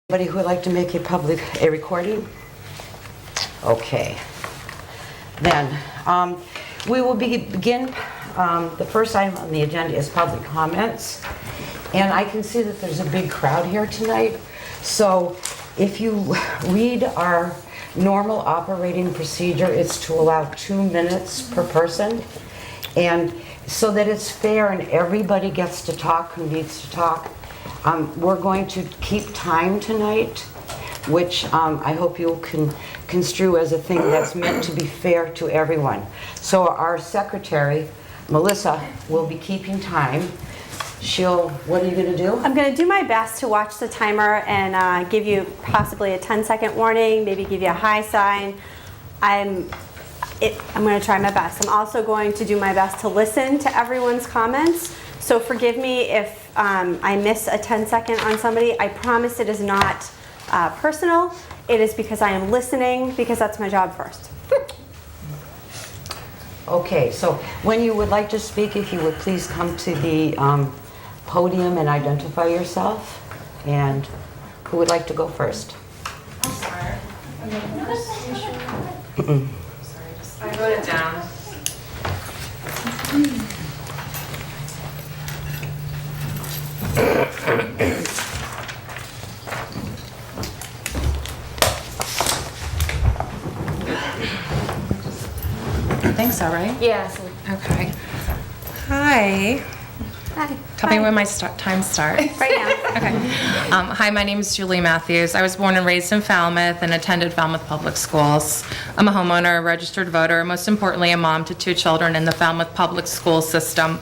Anybody who would like to make a recording? Okay. Then, we will begin. The first item on the agenda is public comments. And I can see that there's a big crowd here tonight. So if you read our normal operating procedure, it's to allow 2 minutes per person. And so that it's fair and everybody gets to talk who needs to talk. We're going to keep time tonight, which I hope you can construe as a thing that's meant to be fair to everyone. So our secretary, Melissa, will be keeping time. What are you going to do? I'm going to do my best to watch the timer and give you possibly a 10-second warning, maybe give you a high sign. I'm going to try my best. I'm also going to do my best to listen to everyone's comments. So forgive me if I miss a 10-second on somebody. I promise it is not personal. It is because I am listening, because that's my job first. Okay, so when you would like to speak, if you would please come to the podium and identify yourself. And who would like to go first? I'll start. I wrote it down. I think so, right? Yes. Okay. Hi. Hi. Tell me when my time starts. Right now. Okay. Hi, my name is Julie Matthews. I was born and raised in Falmouth and attended Falmouth Public Schools. I'm a homeowner, a registered voter, and most importantly, a mom to 2 children in the Falmouth Public School system,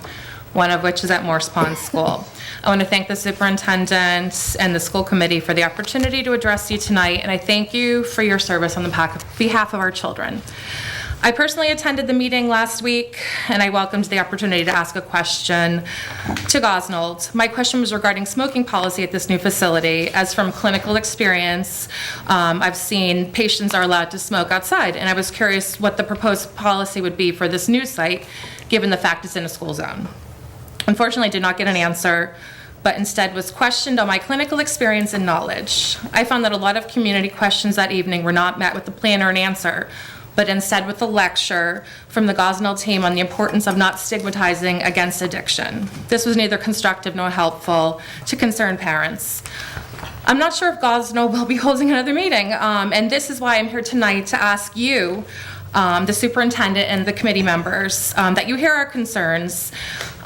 one of which is at Morse Pond School. I want to thank the superintendent and the school committee for the opportunity to address you tonight, and I thank you for your service on behalf of our children. I personally attended the meeting last week, and I welcomed the opportunity to ask a question to Gosnold. My question was regarding smoking policy at this new facility. As from clinical experience, I've seen patients are allowed to smoke outside, and I was curious what the proposed policy would be for this new site, given the fact it's in a school zone. Unfortunately, I did not get an answer, but instead was questioned on my clinical experience and knowledge. I found that a lot of community questions that evening were not met with a plan or an answer, but instead with a lecture from the Gosnell team on the importance of not stigmatizing against addiction. This was neither constructive nor helpful to concerned parents. I'm not sure if Gosnell will be holding another meeting, and this is why I'm here tonight to ask you, the superintendent and the committee members, that you hear our concerns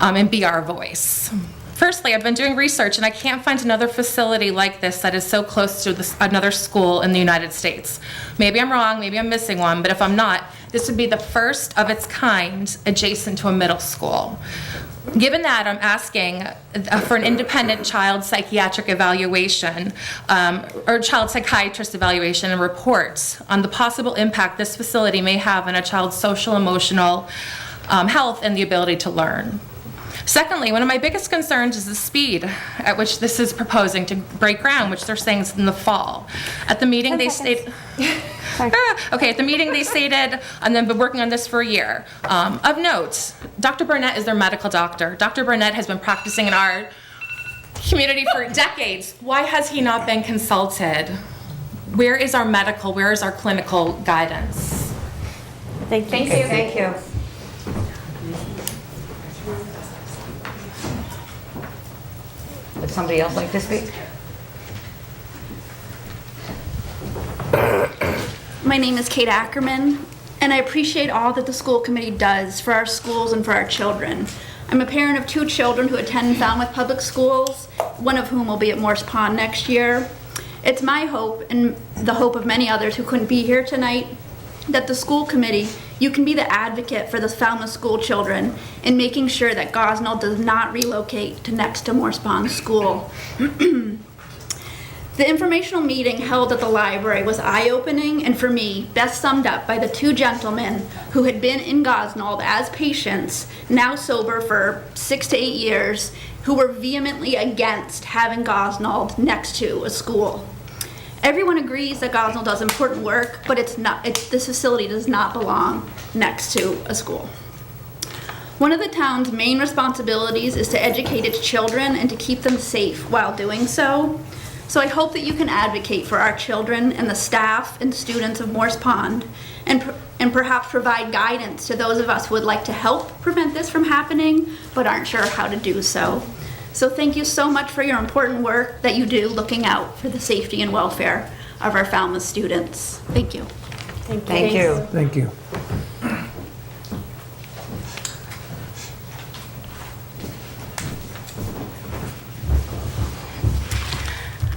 and be our voice. Firstly, I've been doing research and I can't find another facility like this that is so close to another school in the United States. Maybe I'm wrong, maybe I'm missing one, but if I'm not, this would be the first of its kind adjacent to a middle school. Given that, I'm asking for an independent child psychiatric evaluation or child psychiatrist evaluation and report on the possible impact this facility may have on a child's social, emotional health and the ability to learn. Secondly, one of my biggest concerns is the speed at which this is proposing to break ground, which they're saying is in the fall. At the meeting, they stated, at the meeting they stated, and then been working on this for a year. Of note, Dr. Burnett is their medical doctor. Dr. Burnett has been practicing in our community for decades. Why has he not been consulted? Where is our clinical guidance? Thank you. Thank you. Would somebody else like to speak? My name is Kate Ackerman, and I appreciate all that the school committee does for our schools and for our children. I'm a parent of 2 children who attend Falmouth Public Schools, one of whom will be at Morse Pond next year. It's my hope, and the hope of many others who couldn't be here tonight, that the school committee, you can be the advocate for the Falmouth school children in making sure that Gosnell does not relocate to next to Morse Pond School. The informational meeting held at the library was eye-opening and, for me, best summed up by the 2 gentlemen who had been in Gosnell as patients, now sober for 6 to 8 years, who were vehemently against having Gosnell next to a school. Everyone agrees that Gosnell does important work, but this facility does not belong next to a school. One of the town's main responsibilities is to educate its children and to keep them safe while doing so. So I hope that you can advocate for our children and the staff and students of Morse Pond, and perhaps provide guidance to those of us who would like to help prevent this from happening, but aren't sure how to do so. So thank you so much for your important work that you do looking out for the safety and welfare of our Falmouth students. Thank you. Thank you. Thank you.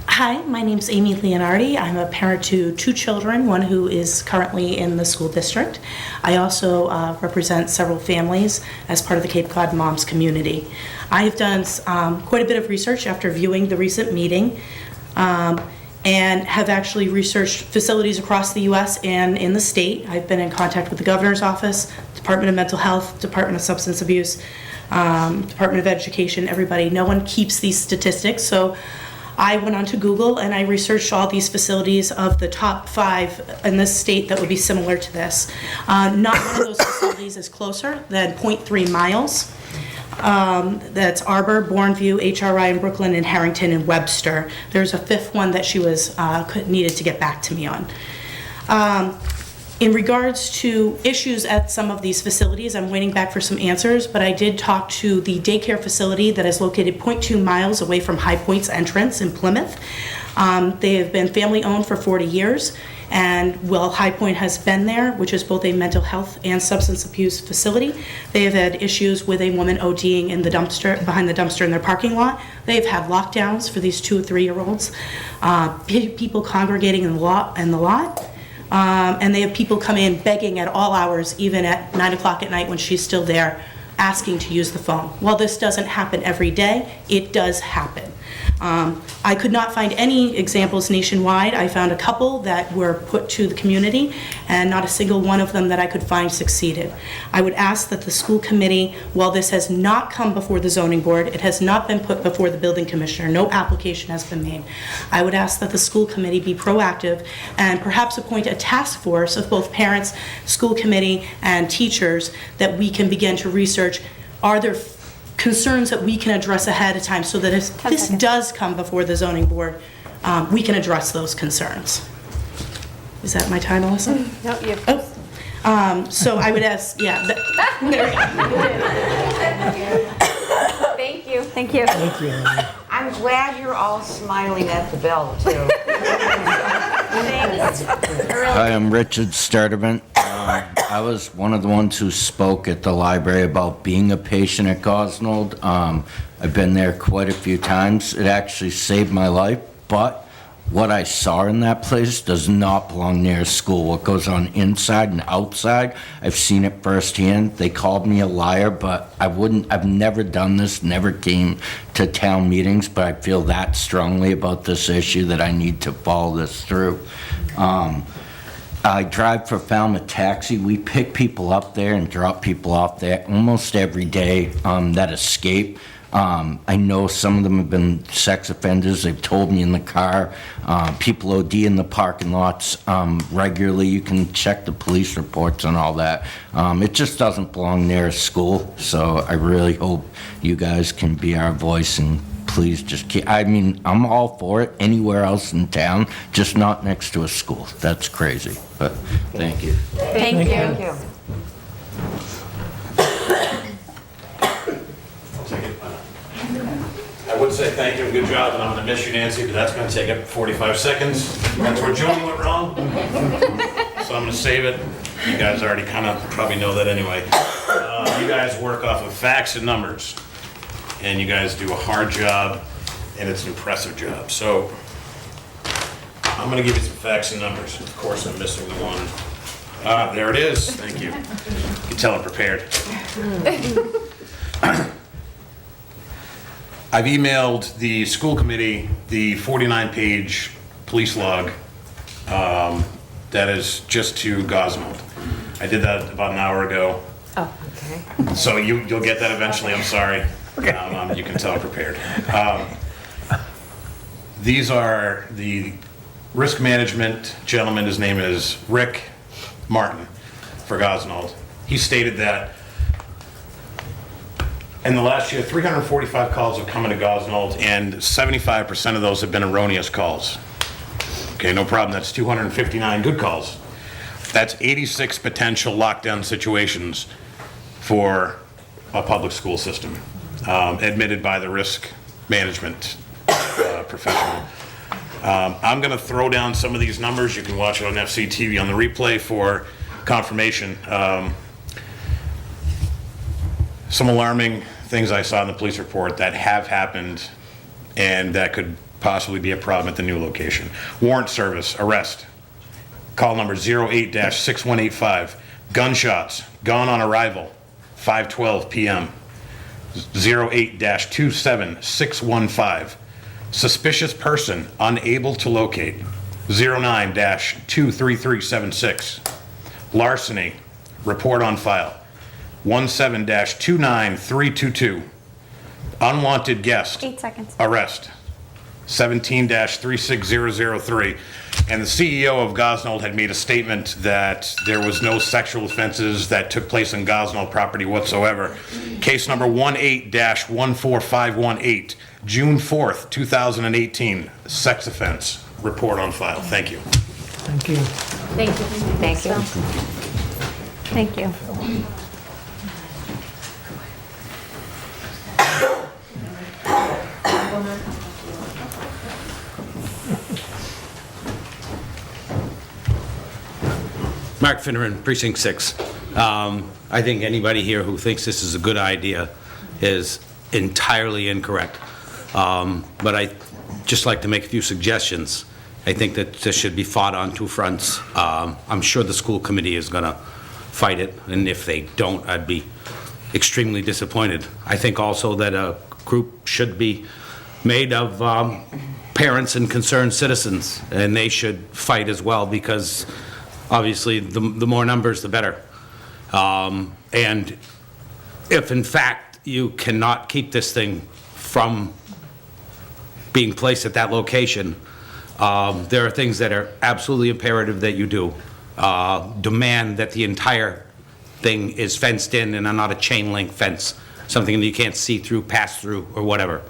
Hi, my name's Aimy Leonardi. I'm a parent to 2 children, one who is currently in the school district. I also represent several families as part of the Cape Cod Moms community. I have done quite a bit of research after viewing the recent meeting, and have actually researched facilities across the U.S. and in the state. I've been in contact with the governor's office, Department of Mental Health, Department of Substance Abuse, Department of Education, everybody. No one keeps these statistics, so I went onto Google and I researched all these facilities of the top 5 in this state that would be similar to this. Not one of those facilities is closer than 0.3 miles. That's Arbor, Bourneview, HRI in Brooklyn, and Harrington and Webster. There's a 5th one that she was needed to get back to me on. In regards to issues at some of these facilities, I'm waiting back for some answers, but I did talk to the daycare facility that is located 0.2 miles away from High Point's entrance in Plymouth. They have been family-owned for 40 years, and while High Point has been there, which is both a mental health and substance abuse facility, they have had issues with a woman ODing in the dumpster, behind the dumpster in their parking lot. They've had lockdowns for these 2 or 3-year-olds, people congregating in the lot. And they have people come in begging at all hours, even at 9 o'clock at night when she's still there, asking to use the phone. While this doesn't happen every day, it does happen. I could not find any examples nationwide. I found a couple that were put to the community, and not a single one of them that I could find succeeded. I would ask that the school committee, while this has not come before the zoning board, it has not been put before the building commissioner, no application has been made. I would ask that the school committee be proactive and perhaps appoint a task force of both parents, school committee, and teachers that we can begin to research. Are there concerns that we can address ahead of time so that if this does come before the zoning board, we can address those concerns. Is that my time, Alyssa? No, you. So I would ask, yeah. There we go. Thank you. Thank you. I'm glad you're all smiling at the bell, too. Hi, I'm Richard Sturdivant. I was one of the ones who spoke at the library about being a patient at Gosnold. I've been there quite a few times. It actually saved my life, but what I saw in that place does not belong near a school. What goes on inside and outside, I've seen it firsthand. They called me a liar, but I've never done this, never came to town meetings, but I feel that strongly about this issue that I need to follow this through. I drive for Falmouth Taxi. We pick people up there and drop people off there almost every day that escape. I know some of them have been sex offenders. They've told me in the car. People OD in the parking lots regularly. You can check the police reports and all that. It just doesn't belong near a school. So I really hope you guys can be our voice and please just keep, I mean, I'm all for it anywhere else in town, just not next to a school. That's crazy, but thank you. Thank you. Thank you. I would say thank you and good job, and I'm gonna miss you, Nancy, but that's gonna take up 45 seconds. That's where Joni went wrong. So I'm gonna save it. You guys already kind of probably know that anyway. You guys work off of facts and numbers, and you guys do a hard job, and it's an impressive job. So I'm gonna give you some facts and numbers. Of course, I'm missing the one. There it is. Thank you. You can tell I'm prepared. I've emailed the school committee the 49-page police log that is just to Gosnold. I did that about an hour ago. Oh, okay. So you'll get that eventually, I'm sorry. You can tell I'm prepared. These are the risk management gentleman, his name is Rick Martin for Gosnold. He stated that In the last year, 345 calls have come into Gosnold, and 75% of those have been erroneous calls. Okay, no problem, that's 259 good calls. That's 86 potential lockdown situations for a public school system, admitted by the risk management professional. I'm going to throw down some of these numbers. You can watch it on FCTV on the replay for confirmation. Some alarming things I saw in the police report that have happened and that could possibly be a problem at the new location. Warrant service, arrest. Call number 08-6185. Gunshots, gone on arrival, 5:12 p.m. 08-27615. Suspicious person unable to locate, 09-23376. Larceny, report on file, 17-29322. Unwanted guest, 8 seconds. arrest, 17-36003. And the CEO of Gosnold had made a statement that there was no sexual offenses that took place in Gosnold property whatsoever. Case number 18-14518, June 4th, 2018, sex offense, report on file. Thank you. Thank you. Thank you. Thank you. Thank you. Mark Finneran, Precinct 6. I think anybody here who thinks this is a good idea is entirely incorrect. But I'd just like to make a few suggestions. I think that this should be fought on two fronts. I'm sure the school committee is going to fight it, and if they don't, I'd be extremely disappointed. I think also that a group should be made of parents and concerned citizens, and they should fight as well, because obviously the more numbers, the better. And if in fact you cannot keep this thing from being placed at that location, there are things that are absolutely imperative that you do. Demand that the entire thing is fenced in and not a chain link fence, something that you can't see through, pass through, or whatever.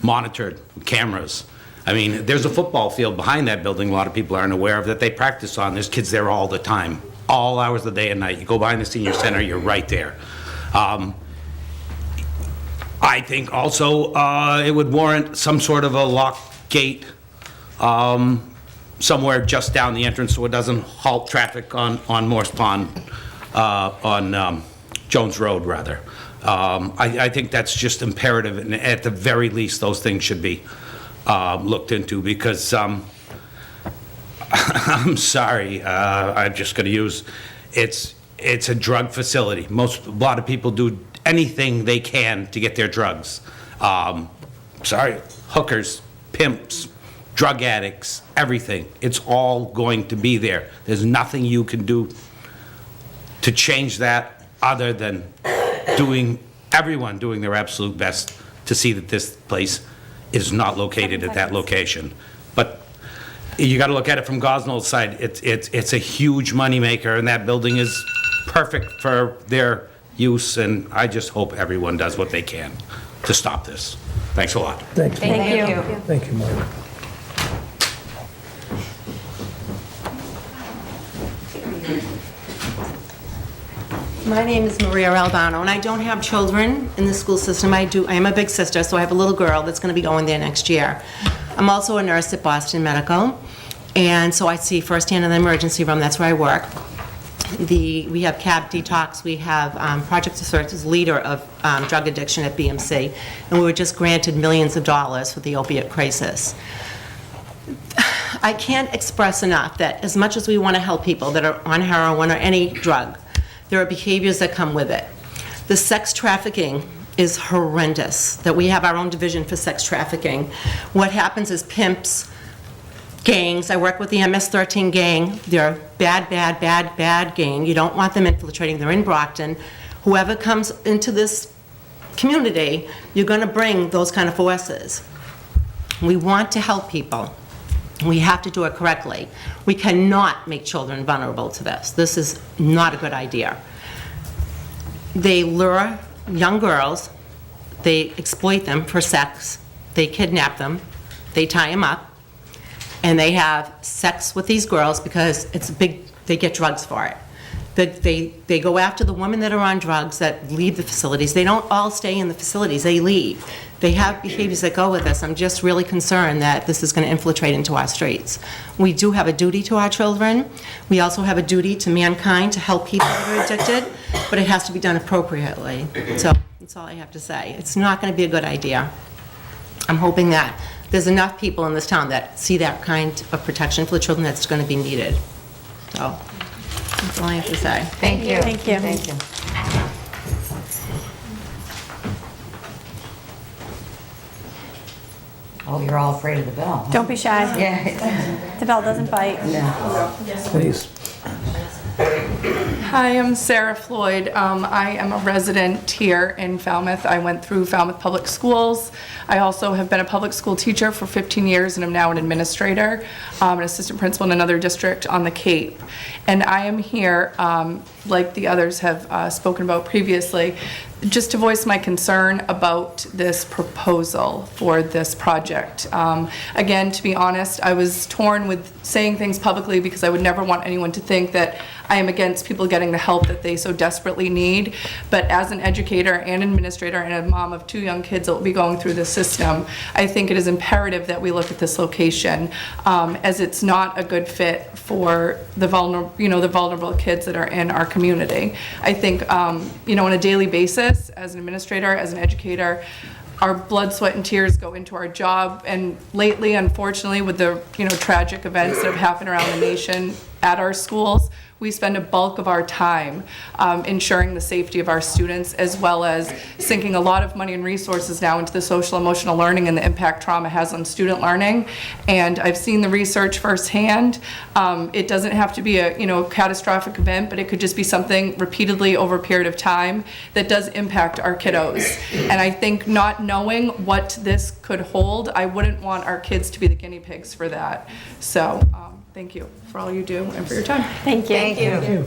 Monitored cameras. I mean, there's a football field behind that building a lot of people aren't aware of that they practice on. There's kids there all the time, all hours of the day and night. You go behind the senior center, you're right there. I think also it would warrant some sort of a lock gate somewhere just down the entrance so it doesn't halt traffic on Morse Pond, on Jones Road, rather. I think that's just imperative, and at the very least, those things should be looked into, because I'm sorry, I'm just going to use, it's a drug facility. A lot of people do anything they can to get their drugs. Sorry, hookers, pimps, drug addicts, everything. It's all going to be there. There's nothing you can do to change that other than everyone doing their absolute best to see that this place is not located at that location. But you got to look at it from Gosnold's side. It's a huge moneymaker, and that building is perfect for their use, and I just hope everyone does what they can to stop this. Thanks a lot. Thank you. Thank you. Thank you, Mark. My name is Maria Albano, and I don't have children in the school system. I am a big sister, so I have a little girl that's going to be going there next year. I'm also a nurse at Boston Medical, and so I see firsthand in the emergency room. That's where I work. We have CAB Detox. We have Project Assert is leader of drug addiction at BMC, and we were just granted millions of dollars for the opiate crisis. I can't express enough that as much as we want to help people that are on heroin or any drug, there are behaviors that come with it. The sex trafficking is horrendous, that we have our own division for sex trafficking. What happens is pimps, gangs, I work with the MS-13 gang, they're bad gang. You don't want them infiltrating, they're in Brockton. Whoever comes into this community, you're gonna bring those kind of forces. We want to help people. We have to do it correctly. We cannot make children vulnerable to this. This is not a good idea. They lure young girls, they exploit them for sex, they kidnap them, they tie them up, and they have sex with these girls because they get drugs for it. They go after the women that are on drugs that leave the facilities. They don't all stay in the facilities, they leave. They have behaviors that go with this. I'm just really concerned that this is going to infiltrate into our streets. We do have a duty to our children. We also have a duty to mankind to help people that are addicted, but it has to be done appropriately. So that's all I have to say. It's not going to be a good idea. I'm hoping that there's enough people in this town that see that kind of protection for the children that's going to be needed. So that's all I have to say. Thank you. Thank you. Thank you. Oh, you're all afraid of the bell. Don't be shy. Yeah. The bell doesn't bite. No. Please. Hi, I'm Sara Floyd. I am a resident here in Falmouth. I went through Falmouth Public Schools. I also have been a public school teacher for 15 years and am now an administrator, an assistant principal in another district on the Cape. And I am here, like the others have spoken about previously, just to voice my concern about this proposal for this project. Again, to be honest, I was torn with saying things publicly because I would never want anyone to think that I am against people getting the help that they so desperately need. But as an educator and administrator and a mom of 2 young kids that will be going through the system, I think it is imperative that we look at this location, as it's not a good fit for the vulnerable kids that are in our community. I think, on a daily basis, as an administrator, as an educator, our blood, sweat, and tears go into our job. And lately, unfortunately, with the tragic events that have happened around the nation at our schools, we spend a bulk of our time ensuring the safety of our students, as well as sinking a lot of money and resources now into the social emotional learning and the impact trauma has on student learning. And I've seen the research firsthand. It doesn't have to be a catastrophic event, but it could just be something repeatedly over a period of time that does impact our kiddos. And I think not knowing what this could hold, I wouldn't want our kids to be the guinea pigs for that. So thank you for all you do and for your time. Thank you. Thank you.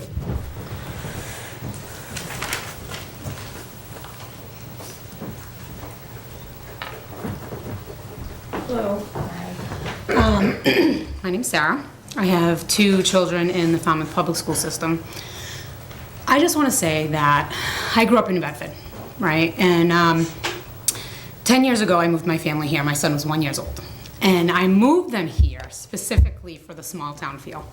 My name's Sarah. I have 2 children in the Falmouth Public School System. I just want to say that I grew up in New Bedford, right? And 10 years ago, I moved my family here. My son was 1 year old. And I moved them here specifically for the small town feel.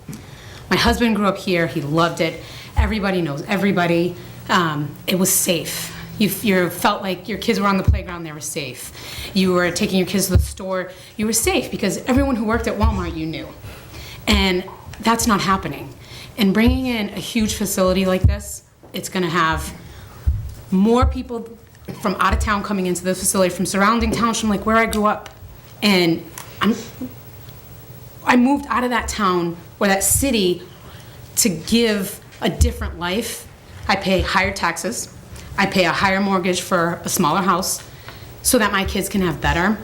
My husband grew up here. He loved it. Everybody knows everybody. It was safe. You felt like your kids were on the playground, they were safe. You were taking your kids to the store, you were safe because everyone who worked at Walmart you knew. And that's not happening. And bringing in a huge facility like this, it's gonna have more people from out of town coming into the facility, from surrounding towns, from like where I grew up. And I moved out of that town or that city to give a different life. I pay higher taxes. I pay a higher mortgage for a smaller house so that my kids can have better.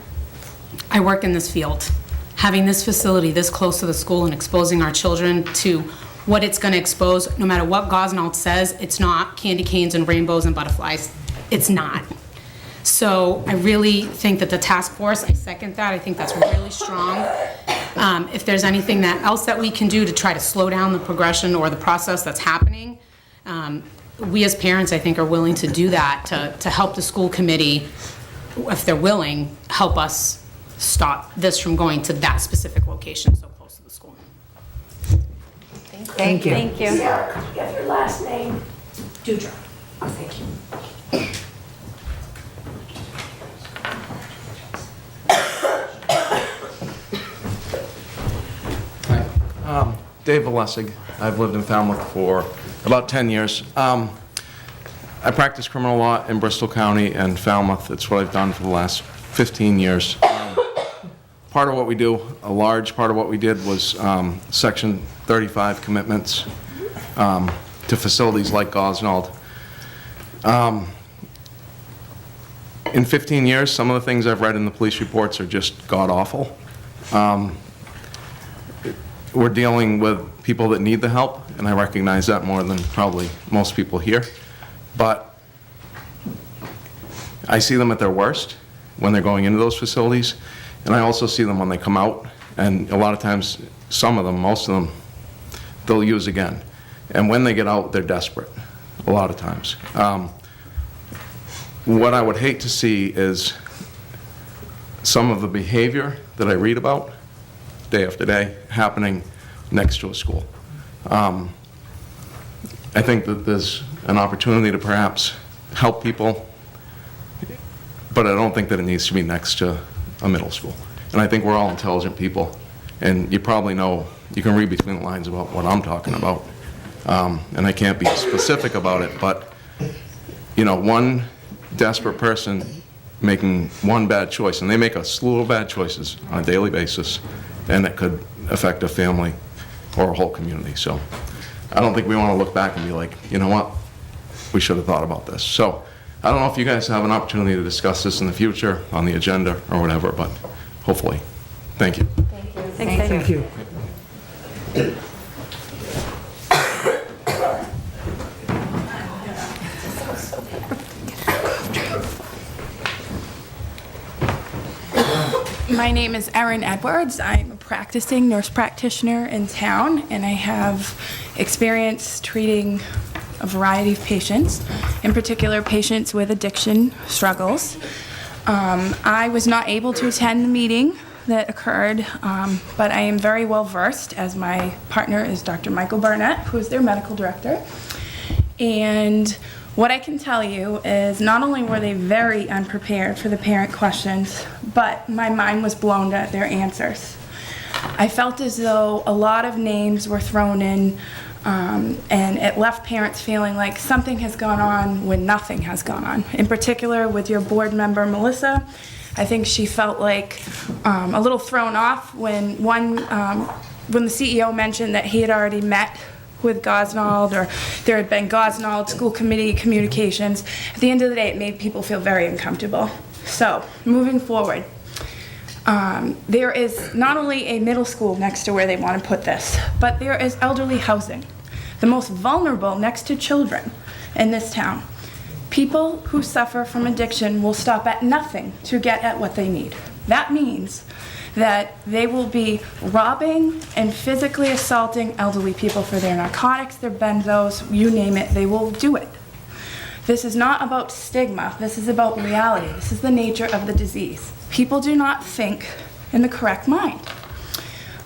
I work in this field. Having this facility this close to the school and exposing our children to what it's going to expose, no matter what Gosnold says, it's not candy canes and rainbows and butterflies. It's not. So I really think that the task force, I second that. I think that's really strong. If there's anything else that we can do to try to slow down the progression or the process that's happening, we as parents, I think, are willing to do that to help the school committee, if they're willing, help us stop this from going to that specific location so close to the school. Thank you. Thank you. Sarah, could you have your last name? Dewdrop. Oh, thank you. Hi, Dave Lessig. I've lived in Falmouth for about 10 years. I practice criminal law in Bristol County and Falmouth. It's what I've done for the last 15 years. Part of what we do, a large part of what we did was Section 35 commitments to facilities like Gosnold. In 15 years, some of the things I've read in the police reports are just god-awful. We're dealing with people that need the help, and I recognize that more than probably most people here. But I see them at their worst when they're going into those facilities, and I also see them when they come out, and a lot of times, some of them, most of them, they'll use again. And when they get out, they're desperate, a lot of times. What I would hate to see is some of the behavior that I read about day after day happening next to a school. I think that there's an opportunity to perhaps help people, but I don't think that it needs to be next to a middle school. And I think we're all intelligent people, and you probably know, you can read between the lines about what I'm talking about. And I can't be specific about it, but, you know, one desperate person making one bad choice, and they make a slew of bad choices on a daily basis, and it could affect a family or a whole community. So I don't think we want to look back and be like, you know what, we should have thought about this. So I don't know if you guys have an opportunity to discuss this in the future on the agenda or whatever, but hopefully. Thank you. Thank you. My name is Erin Edwards. I'm a practicing nurse practitioner in town, and I have experience treating a variety of patients, in particular patients with addiction struggles. I was not able to attend the meeting that occurred, but I am very well versed, as my partner is Dr. Michael Barnett, who is their medical director. And what I can tell you is not only were they very unprepared for the parent questions, but my mind was blown at their answers. I felt as though a lot of names were thrown in, and it left parents feeling like something has gone on when nothing has gone on. In particular, with your board member, Melissa, I think she felt like a little thrown off when the CEO mentioned that he had already met with Gosnold, or there had been Gosnold school committee communications. At the end of the day, it made people feel very uncomfortable. So, moving forward, there is not only a middle school next to where they want to put this, but there is elderly housing, the most vulnerable next to children in this town. People who suffer from addiction will stop at nothing to get at what they need. That means that they will be robbing and physically assaulting elderly people for their narcotics, their benzos, you name it, they will do it. This is not about stigma, this is about reality. This is the nature of the disease. People do not think in the correct mind.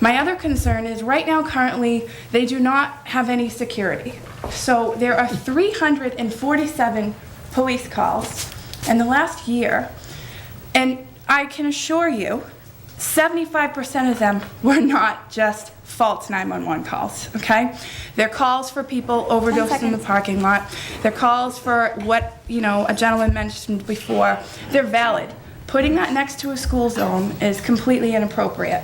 My other concern is right now, currently, they do not have any security. So there are 347 police calls in the last year, and I can assure you, 75% of them were not just false 911 calls, okay? They're calls for people overdosed in the parking lot. They're calls for what, you know, a gentleman mentioned before. They're valid. Putting that next to a school zone is completely inappropriate.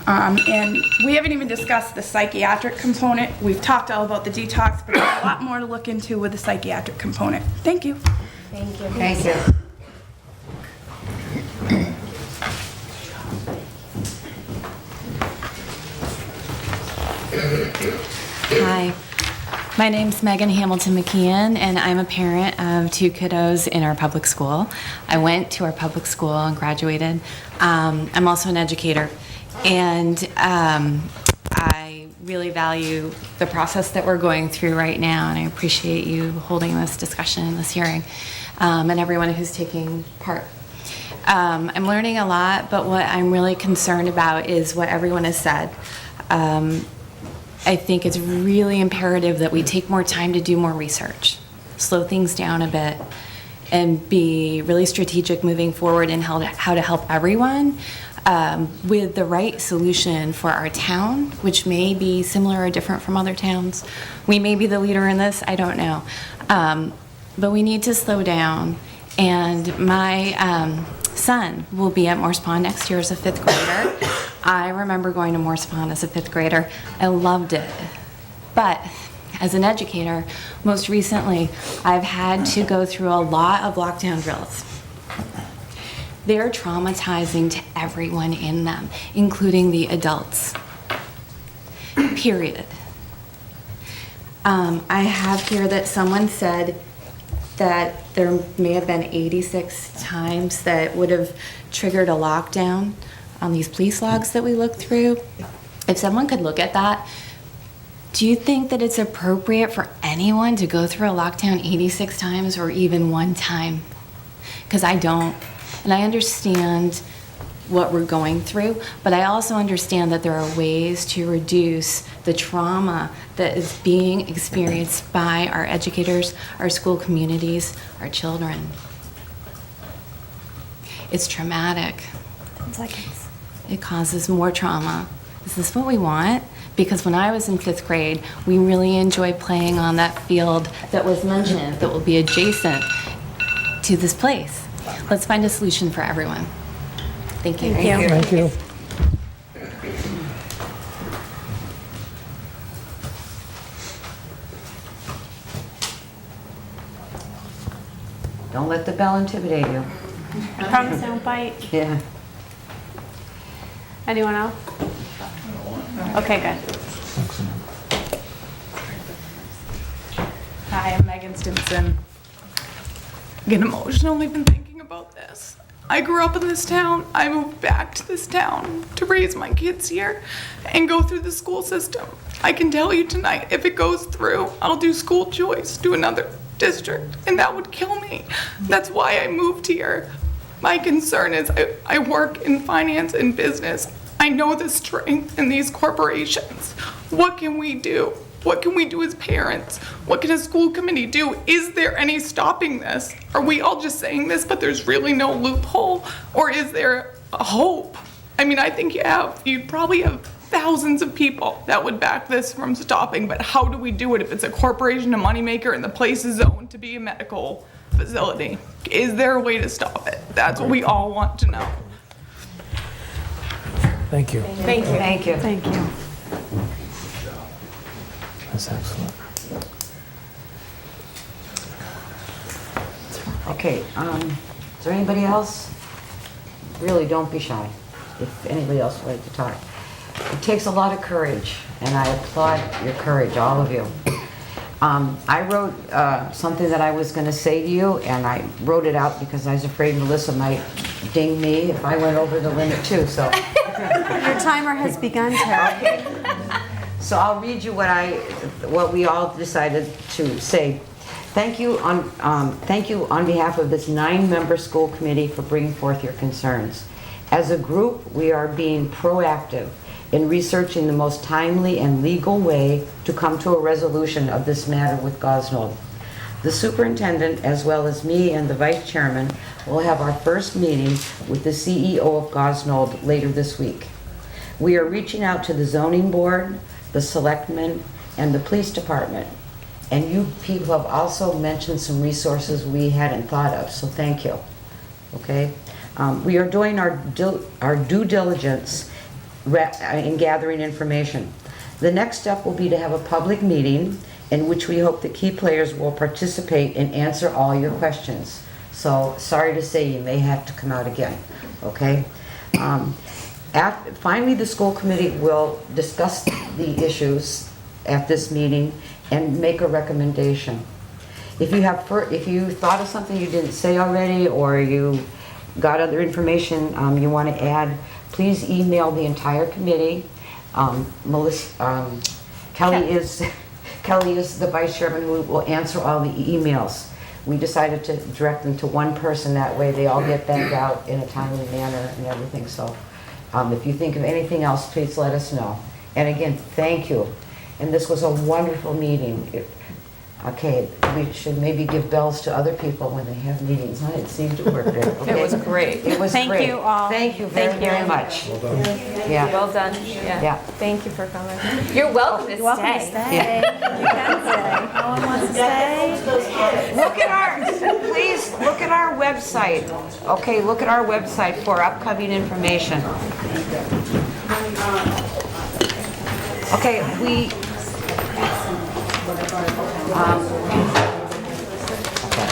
And we haven't even discussed the psychiatric component. We've talked all about the detox, but there's a lot more to look into with the psychiatric component. Thank you. Thank you. Thank you. Hi, my name's Meghan Hamilton McKeon, and I'm a parent of two kiddos in our public school. I went to our public school and graduated. I'm also an educator, and I really value the process that we're going through right now, and I appreciate you holding this discussion, this hearing, and everyone who's taking part. I'm learning a lot, but what I'm really concerned about is what everyone has said. I think it's really imperative that we take more time to do more research, slow things down a bit, and be really strategic moving forward in how to help everyone with the right solution for our town, which may be similar or different from other towns. We may be the leader in this, I don't know. But we need to slow down. And my son will be at Morse Pond next year as a 5th grader. I remember going to Morse Pond as a 5th grader. I loved it. But as an educator, most recently, I've had to go through a lot of lockdown drills. They're traumatizing to everyone in them, including the adults. Period. I have here that someone said that there may have been 86 times that would have triggered a lockdown on these police logs that we looked through. If someone could look at that, do you think that it's appropriate for anyone to go through a lockdown 86 times or even one time? Because I don't. And I understand what we're going through, but I also understand that there are ways to reduce the trauma that is being experienced by our educators, our school communities, our children. It's traumatic. It causes more trauma. Is this what we want? Because when I was in 5th grade, we really enjoyed playing on that field that was mentioned that will be adjacent to this place. Let's find a solution for everyone. Thank you. Thank you. Don't let the bell intimidate you. I promise I won't bite. Yeah. Anyone else? Okay, good. Hi, I'm Meghan Stinson. I get emotional even thinking about this. I grew up in this town. I moved back to this town to raise my kids here and go through the school system. I can tell you tonight, if it goes through, I'll do school choice to another district, and that would kill me. That's why I moved here. My concern is I work in finance and business. I know the strength in these corporations. What can we do? What can we do as parents? What can a school committee do? Is there any stopping this? Are we all just saying this, but there's really no loophole? Or is there a hope? I mean, I think you'd probably have thousands of people that would back this from stopping, but how do we do it if it's a corporation, a moneymaker, and the place is zoned to be a medical facility? Is there a way to stop it? That's what we all want to know. Thank you. Thank you. Thank you. Thank you. That's excellent. Okay, is there anybody else? Really, don't be shy, if anybody else would like to talk. It takes a lot of courage, and I applaud your courage, all of you. I wrote something that I was going to say to you, and I wrote it out because I was afraid Melissa might ding me if I went over the limit too, so. Your timer has begun, Tara. Okay. So I'll read you what we all decided to say. Thank you on behalf of this 9-member school committee for bringing forth your concerns. As a group, we are being proactive in researching the most timely and legal way to come to a resolution of this matter with Gosnold. The superintendent, as well as me and the vice chairman, will have our first meeting with the CEO of Gosnold later this week. We are reaching out to the zoning board, the selectmen, and the police department. And you people have also mentioned some resources we hadn't thought of, so thank you. Okay? We are doing our due diligence in gathering information. The next step will be to have a public meeting in which we hope the key players will participate and answer all your questions. So, sorry to say you may have to come out again, okay? Finally, the school committee will discuss the issues at this meeting and make a recommendation. If you thought of something you didn't say already, or you got other information you want to add, please email the entire committee. Kelly is the vice chairman who will answer all the emails. We decided to direct them to one person, that way they all get back out in a timely manner and everything. So if you think of anything else, please let us know. And again, thank you. And this was a wonderful meeting. Okay, we should maybe give bells to other people when they have meetings. It seemed to work there. Okay? It was great. It was Thank great. you all. Thank you very, very much. Well done. Yeah. Well done. Yeah. Yeah. Thank you for coming. You're welcome to Welcome to stay. stay. You can stay. No one wants to stay. Look at please look at our website. Okay, look at our website for upcoming information. Okay,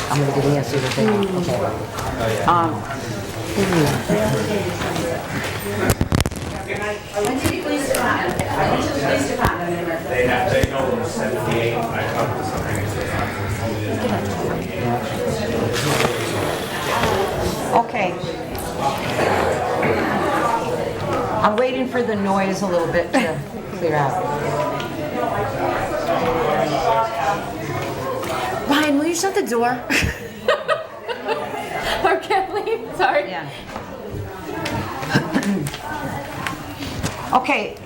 I'm going to give Nancy the thing. They know it was 78. I talked to somebody. I'm waiting for the noise a little bit to clear out. Ryan, will you shut the door? Or Kathleen, sorry. Yeah. Okay,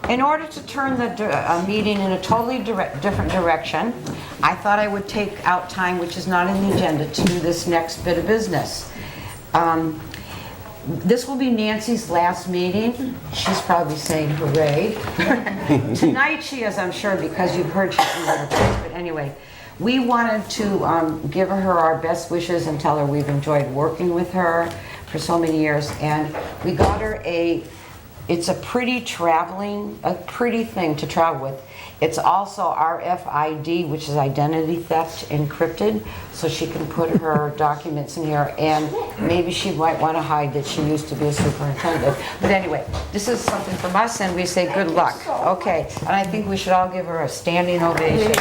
in order to turn the meeting in a totally different direction, I thought I would take out time, which is not in the agenda, to do this next bit of business. This will be Nancy's last meeting. She's probably saying hooray. Tonight she is, I'm sure, because you've heard she's in her place, but anyway. We wanted to give her our best wishes and tell her we've enjoyed working with her for so many years, and we got her it's a pretty thing to travel with. It's also RFID, which is identity theft encrypted, so she can put her documents in here, and maybe she might want to hide that she used to be a superintendent. But anyway, this is something from us, and we say good luck. Okay, and I think we should all give her a standing ovation.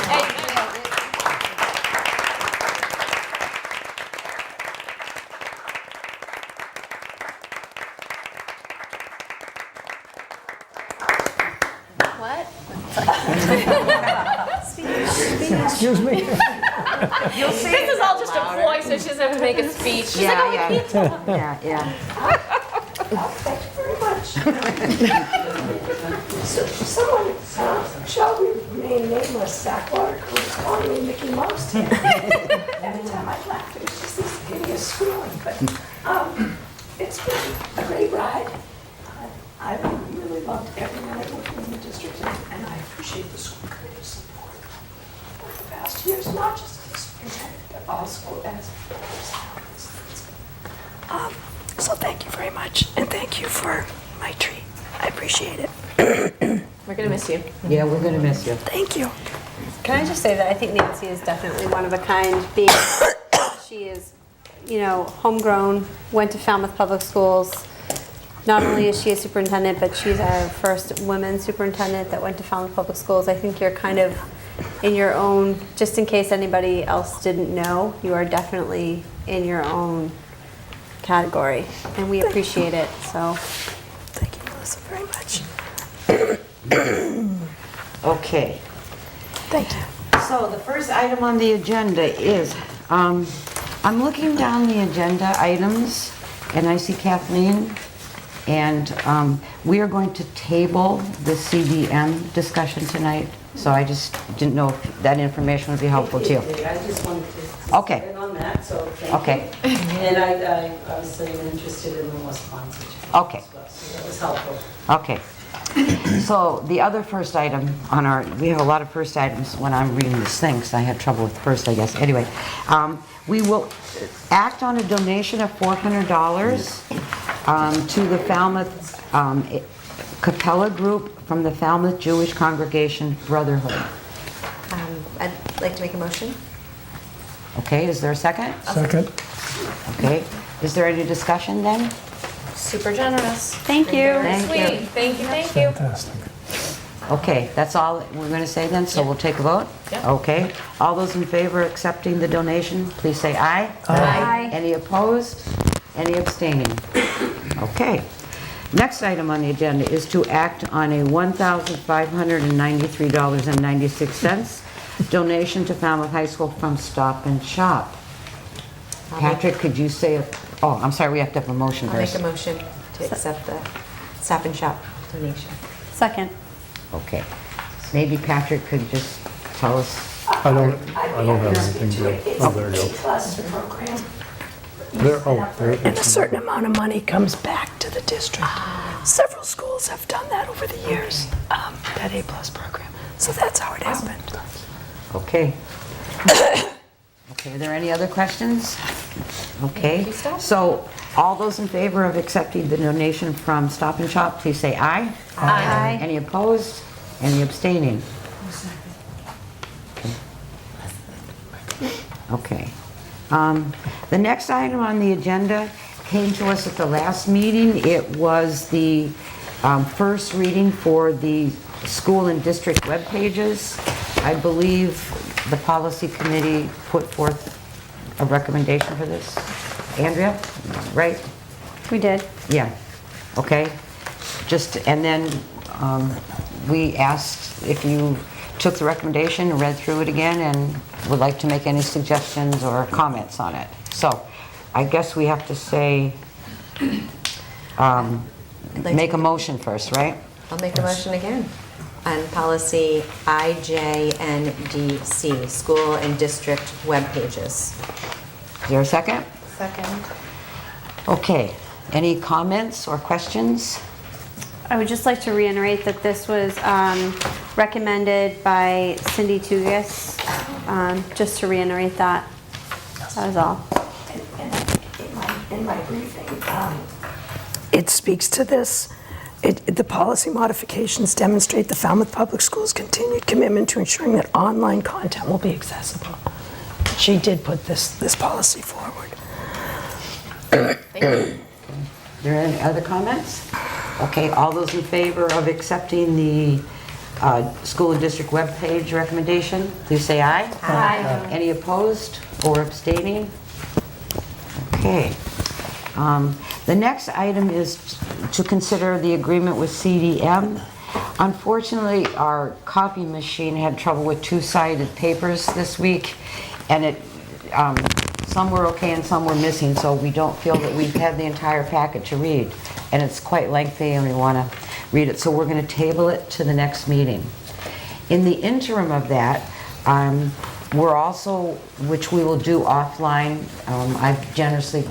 Excuse me? You'll see. This is all just a ploy, so she doesn't have to make a speech. She's like, oh, I can't tell. Yeah. Thank you very much. So someone, shall remain nameless, Sackwater, was calling me Mickey Mouse today. Every time I laughed, it was just this hideous squealing. But it's been a great ride. I really loved everyone I worked with in the district, and I appreciate the school committee's support over the past years, not just as superintendent, but also as so thank you very much, and thank you for my treat. I appreciate it. We're going to miss you. Yeah, we're going to miss you. Thank you. Can I just say that I think Nancy is definitely one of a kind, being she is, homegrown, went to Falmouth Public Schools. Not only is she a superintendent, but she's our first woman superintendent that went to Falmouth Public Schools. I think you're kind of in your own, just in case anybody else didn't know, you are definitely in your own category, and we appreciate it, so. Thank you, Melissa, very much. Okay. Thank you. So the first item on the agenda is, I'm looking down the agenda items, and I see Kathleen, and we are going to table the CDM discussion tonight, so I just didn't know if that information would be helpful to you. I just wanted to Okay. expand on that, so thank Okay. you. And I obviously am interested in the more sponsorship. Okay. as well, so that was helpful. Okay. So the other first item on we have a lot of first items when I'm reading this thing, because I had trouble with first, I guess. Anyway, we will act on a donation of $400 to the Falmouth Capella Group from the Falmouth Jewish Congregation Brotherhood. I'd like to make a motion. Okay, is there a second? Second. Okay, is there any discussion then? Super generous. Thank you. Thank you. Sweet. Thank you, thank you. Fantastic. Okay, that's all we're going to say then, so we'll take a vote? Yep. Okay, all those in favor of accepting the donation, please say aye. Aye. Any opposed? Any abstaining? Okay. Next item on the agenda is to act on a $1,593.96 donation to Falmouth High School from Stop and Shop. Patrick, could you say, oh, I'm sorry, we have to have a motion I'll make first. a motion to accept the Stop and Shop donation. Second. Okay. Maybe Patrick could just tell us. I don't have anything to do. Oh, there you go. Plus program. There, And a certain amount of money comes back to the district. Several schools have done that over the years, that A-plus program. So that's how it happened. Okay. Okay, are there any other questions? Okay, so all those in favor of accepting the donation from Stop and Shop, please say aye. Aye. Any opposed? Any abstaining? Okay. The next item on the agenda came to us at the last meeting. It was the first reading for the school and district web pages. I believe the policy committee put forth a recommendation for this. Andrea, right? We did. Yeah, okay. and then we asked if you took the recommendation, read through it again, and would like to make any suggestions or comments on it. So I guess we have to say, make a motion first, right? I'll make a motion again on policy IJNDC, school and district web pages. Is there a second? Second. Okay. Any comments or questions? I would just like to reiterate that this was recommended by Cindy Tugas, just to reiterate that. That was all. In my briefing, it speaks to this. The policy modifications demonstrate the Falmouth Public Schools' continued commitment to ensuring that online content will be accessible. She did put this policy forward. Thank you. Are there any other comments? Okay, all those in favor of accepting the school and district webpage recommendation, please say aye. Aye. Any opposed or abstaining? Okay. The next item is to consider the agreement with CDM. Unfortunately, our copy machine had trouble with two-sided papers this week, and some were okay and some were missing, so we don't feel that we've had the entire packet to read, and it's quite lengthy and we want to read it, so we're going to table it to the next meeting. In the interim of that, we're also, which we will do offline, I've generously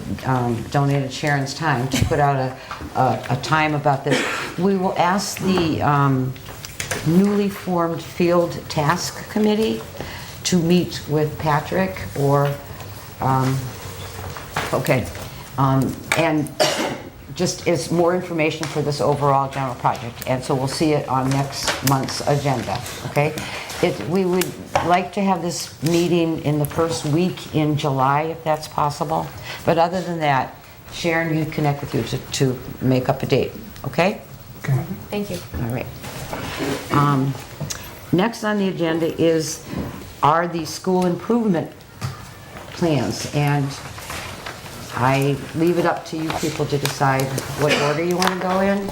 donated Sharon's time to put out a time about this. We will ask the newly formed Field Task Committee to meet with Patrick or, and just as more information for this overall general project. And so we'll see it on next month's agenda, okay? We would like to have this meeting in the first week in July, if that's possible. But other than that, Sharon, you connect with you to make up a date, okay? Okay. Thank you. All right. Next on the agenda are the school improvement plans, and I leave it up to you people to decide what order you want to go in.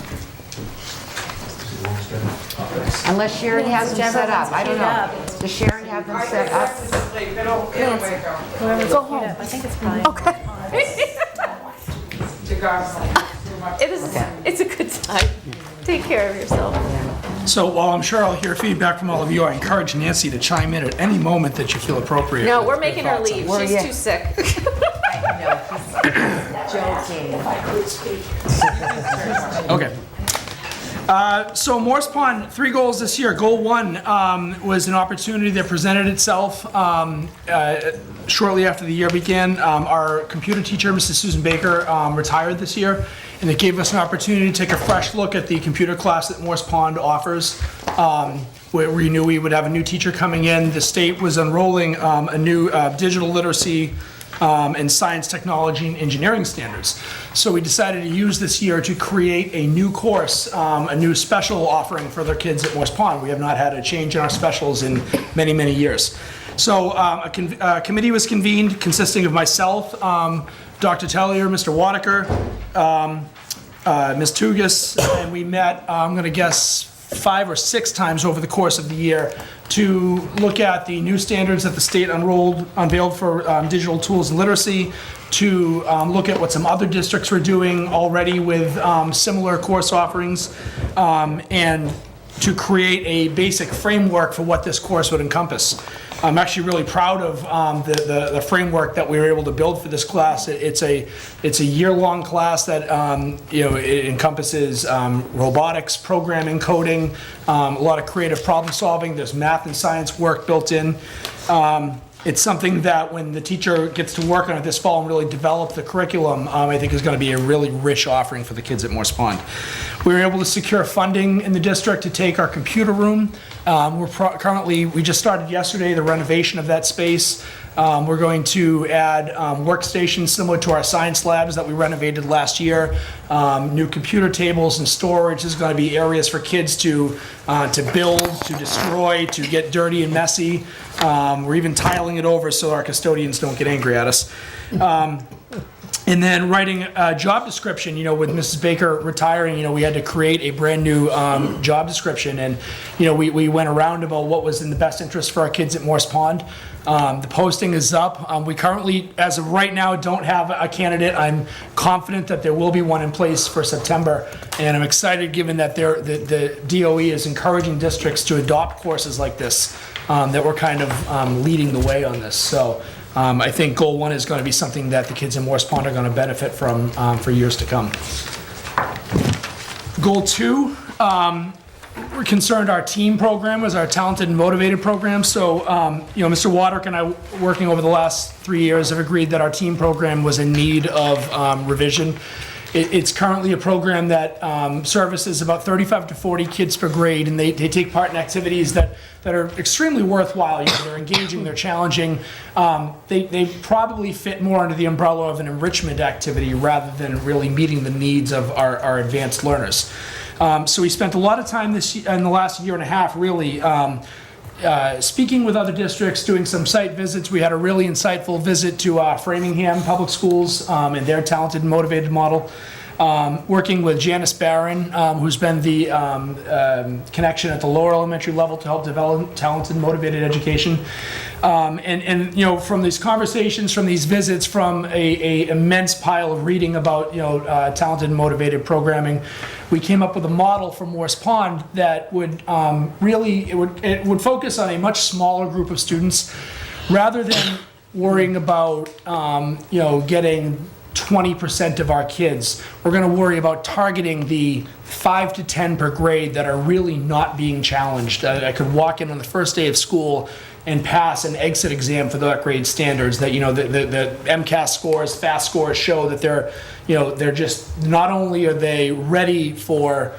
Unless Sharon has them set up. I don't know. Does Sharon have them set up? Go home. I think it's probably. Okay. It's a good time. Take care of yourself. So while I'm sure I'll hear feedback from all of you, I encourage Nancy to chime in at any moment that you feel appropriate. No, we're making her leave. She's too sick. Okay. So Morse Pond, 3 goals this year. Goal 1 was an opportunity that presented itself shortly after the year began. Our computer teacher, Mrs. Susan Baker, retired this year, and it gave us an opportunity to take a fresh look at the computer class that Morse Pond offers. We knew we would have a new teacher coming in. The state was enrolling a new digital literacy and science, technology, and engineering standards. So we decided to use this year to create a new course, a new special offering for their kids at Morse Pond. We have not had a change in our specials in many, many years. So a committee was convened consisting of myself, Dr. Tellier, Mr. Wadaker, Ms. Tugas, and we met, I'm going to guess, 5 or 6 times over the course of the year to look at the new standards that the state unveiled for digital tools and literacy, to look at what some other districts were doing already with similar course offerings, and to create a basic framework for what this course would encompass. I'm actually really proud of the framework that we were able to build for this class. It's a year-long class that it encompasses robotics, programming, coding, a lot of creative problem solving. There's math and science work built in. It's something that when the teacher gets to work on it this fall and really develop the curriculum, I think is going to be a really rich offering for the kids at Morse Pond. We were able to secure funding in the district to take our computer room. We just started yesterday the renovation of that space. We're going to add workstations similar to our science labs that we renovated last year. New computer tables and storage. There's going to be areas for kids to build, to destroy, to get dirty and messy. We're even tiling it over so our custodians don't get angry at us. And then writing a job description, with Mrs. Baker retiring, we had to create a brand new job description. And, we went around about what was in the best interest for our kids at Morse Pond. The posting is up. We currently, as of right now, don't have a candidate. I'm confident that there will be one in place for September. And I'm excited given that the DOE is encouraging districts to adopt courses like this, that we're kind of leading the way on this. So. I think Goal 1 is going to be something that the kids in Morse Pond are going to benefit from for years to come. Goal 2, we're concerned our team program was our talented and motivated program. So, Mr. Wadrick and I, working over the last 3 years, have agreed that our team program was in need of revision. It's currently a program that services about 35 to 40 kids per grade, and they take part in activities that are extremely worthwhile. They're engaging, they're challenging. They probably fit more under the umbrella of an enrichment activity rather than really meeting the needs of our advanced learners. So we spent a lot of time in the last year and a half really speaking with other districts, doing some site visits. We had a really insightful visit to Framingham Public Schools and their talented and motivated model. Working with Janice Barron, who's been the connection at the lower elementary level to help develop talented and motivated education. And from these conversations, from these visits, from a immense pile of reading about talented and motivated programming, we came up with a model for Morse Pond that would it would focus on a much smaller group of students, rather than worrying about getting 20% of our kids. We're going to worry about targeting the 5 to 10 per grade that are really not being challenged. I could walk in on the first day of school and pass an exit exam for that grade standards, that the MCAS scores, FAST scores show that they're just, not only are they ready for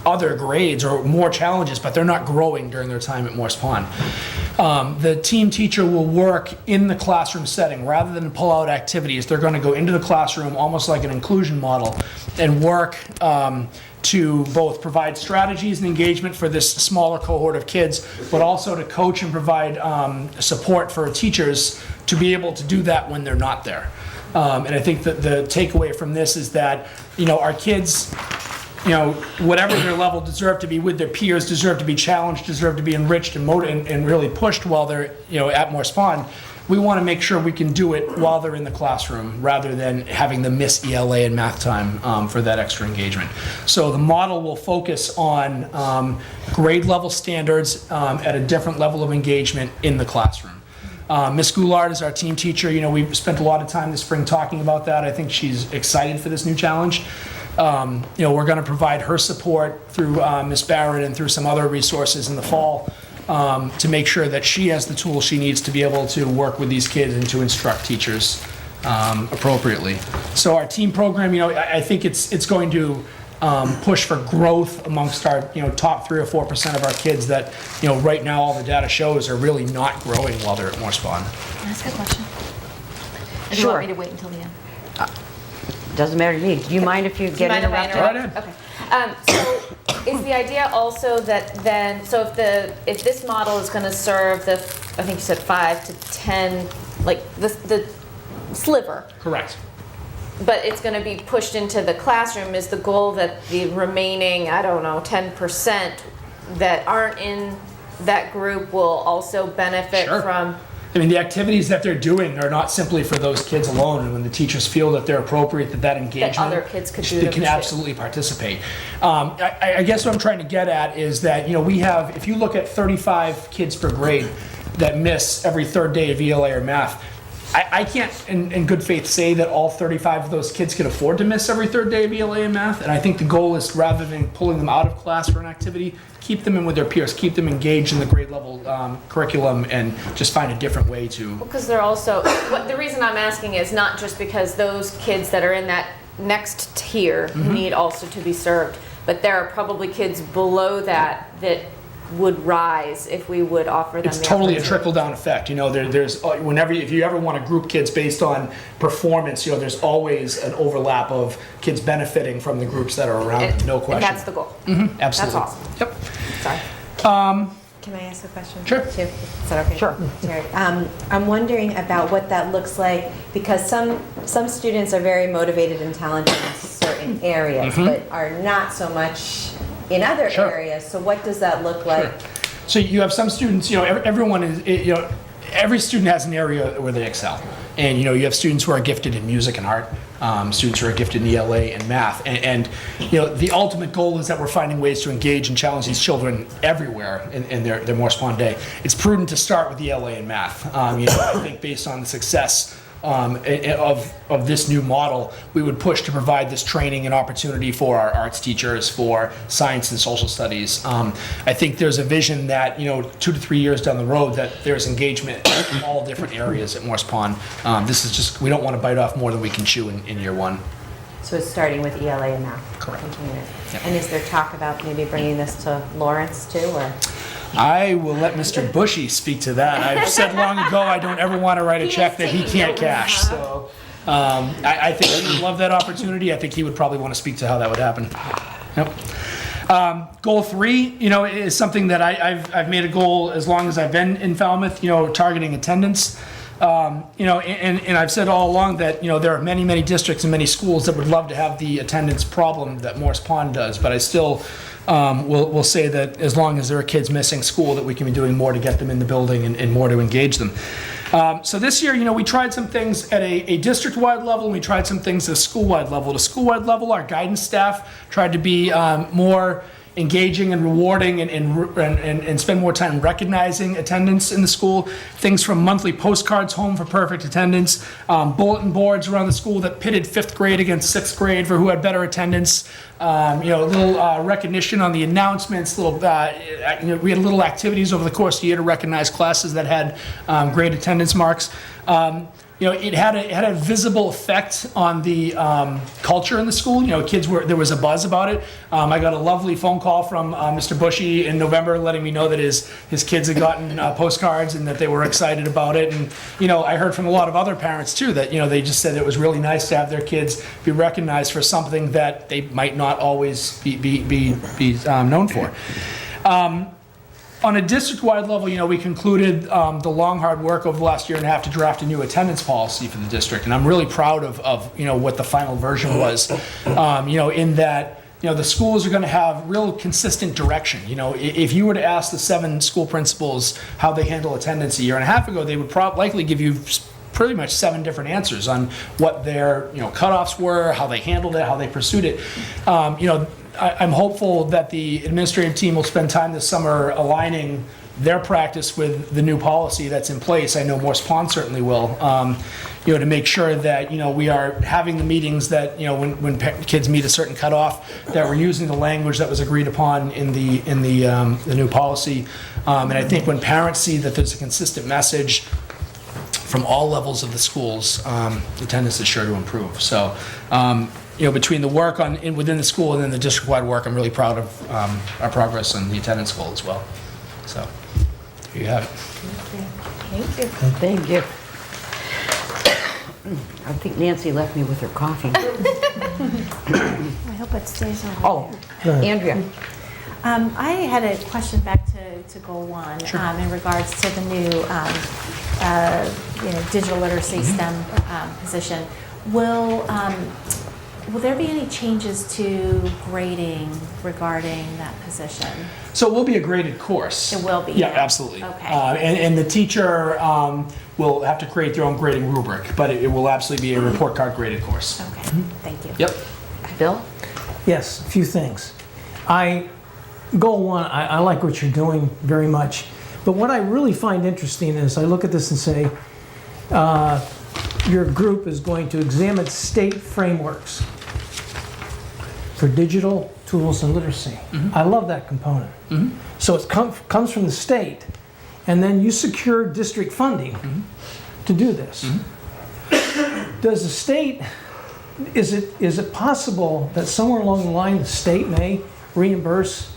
other grades or more challenges, but they're not growing during their time at Morse Pond. The team teacher will work in the classroom setting rather than pull out activities. They're going to go into the classroom almost like an inclusion model and work to both provide strategies and engagement for this smaller cohort of kids, but also to coach and provide support for teachers to be able to do that when they're not there. And I think that the takeaway from this is that our kids, whatever their level, deserve to be with their peers, deserve to be challenged, deserve to be enriched and really pushed while they're at Morse Pond. We want to make sure we can do it while they're in the classroom rather than having them miss ELA and math time for that extra engagement. So the model will focus on grade level standards at a different level of engagement in the classroom. Ms. Goulart is our team teacher. We've spent a lot of time this spring talking about that. I think she's excited for this new challenge. We're going to provide her support through Ms. Barrett and through some other resources in the fall to make sure that she has the tools she needs to be able to work with these kids and to instruct teachers appropriately. So our team program, I think it's going to push for growth amongst our top 3 or 4% of our kids that right now all the data shows are really not growing while they're at Morse Pond. Can I ask a question? Or do you Sure. want me to wait until the end? Doesn't matter to me. Do you mind if you get Mind if I interrupted? interrupt? Okay. So is the idea also that then, so if this model is going to serve the, I think you said 5 to 10, like the sliver, Correct. but it's going to be pushed into the classroom, is the goal that the remaining, 10% that aren't in that group will also benefit Sure. from? I mean, the activities that they're doing are not simply for those kids alone, and when the teachers feel that they're appropriate, that engagement, That other kids could do they them can too. absolutely participate. I guess what I'm trying to get at is that, we have, if you look at 35 kids per grade that miss every third day of ELA or math, I can't, in good faith, say that all 35 of those kids can afford to miss every third day of ELA and math. And I think the goal is, rather than pulling them out of class for an activity, keep them in with their peers, keep them engaged in the grade level curriculum, and just find a different way to. Because they're also, the reason I'm asking is not just because those kids that are in that next tier need also to be served, but there are probably kids below that would rise if we would offer them. It's the totally a opportunity. trickle-down effect. There's if you ever want to group kids based on performance, there's always an overlap of kids benefiting from the groups that are around. No question. And that's the goal. Absolutely. That's awesome. Yep. Sorry. Can I ask a question? Sure. Too? Is that okay? Sure. Sure. I'm wondering about what that looks like, because some students are very motivated and talented in certain areas, but are not so much in other areas. So what does that look like? So you have some students, everyone is, every student has an area where they excel. And, you have students who are gifted in music and art, students who are gifted in ELA and math. And the ultimate goal is that we're finding ways to engage and challenge these children everywhere in their Morse Pond day. It's prudent to start with ELA and math. I think based on the success of this new model, we would push to provide this training and opportunity for our arts teachers, for science and social studies. I think there's a vision that 2 to 3 years down the road that there's engagement in all different areas at Morse Pond. This is just, we don't want to bite off more than we can chew in year one. So it's starting with ELA and math? Correct. Yep. And is there talk about maybe bringing this to Lawrence too, or? I will let Mr. Bushy speak to that. I've said long ago I don't ever want to write a check that he can't cash. So I think he would love that opportunity. I think he would probably want to speak to how that would happen. Yep. Goal 3, is something that I've made a goal as long as I've been in Falmouth, targeting attendance. And I've said all along that, there are many, many districts and many schools that would love to have the attendance problem that Morse Pond does, but I still will say that as long as there are kids missing school, that we can be doing more to get them in the building and more to engage them. So this year, we tried some things at a district-wide level, and we tried some things at a school-wide level. At a school-wide level, our guidance staff tried to be more engaging and rewarding and spend more time recognizing attendance in the school. Things from monthly postcards home for perfect attendance, bulletin boards around the school that pitted 5th grade against 6th grade for who had better attendance. A little recognition on the announcements, we had little activities over the course of the year to recognize classes that had great attendance marks. It had a visible effect on the culture in the school. There was a buzz about it. I got a lovely phone call from Mr. Bushy in November letting me know that his kids had gotten postcards and that they were excited about it. And, I heard from a lot of other parents too that, they just said it was really nice to have their kids be recognized for something that they might not always be known for. On a district-wide level, we concluded the long, hard work over the last year and a half to draft a new attendance policy for the district, and I'm really proud of what the final version was. In that, the schools are going to have real consistent direction. If you were to ask the 7 school principals how they handle attendance a year and a half ago, they would likely give you pretty much 7 different answers on what their cutoffs were, how they handled it, how they pursued it. I'm hopeful that the administrative team will spend time this summer aligning their practice with the new policy that's in place. I know Morse Pond certainly will, to make sure that, we are having the meetings that, when kids meet a certain cutoff, that we're using the language that was agreed upon in the new policy. And I think when parents see that there's a consistent message from all levels of the schools, attendance is sure to improve. So, between the work within the school and then the district-wide work, I'm really proud of our progress on the attendance goal as well. So, there you have it. Thank you. I think Nancy left me with her coffee. I hope it stays on. Oh, Andrea. I had a question back to Goal 1 in regards to the new digital literacy STEM position. Will there be any changes to grading regarding that position? So it will be a graded course. It will be? Yeah, absolutely. Okay. And the teacher will have to create their own grading rubric, but it will absolutely be a report card graded course. Okay, thank you. Yep. Bill? Yes, a few things. Goal 1, I like what you're doing very much. But what I really find interesting is I look at this and say, your group is going to examine state frameworks for digital tools and literacy. I love that component. So it comes from the state, and then you secure district funding to do this. Does the state, is it possible that somewhere along the line the state may reimburse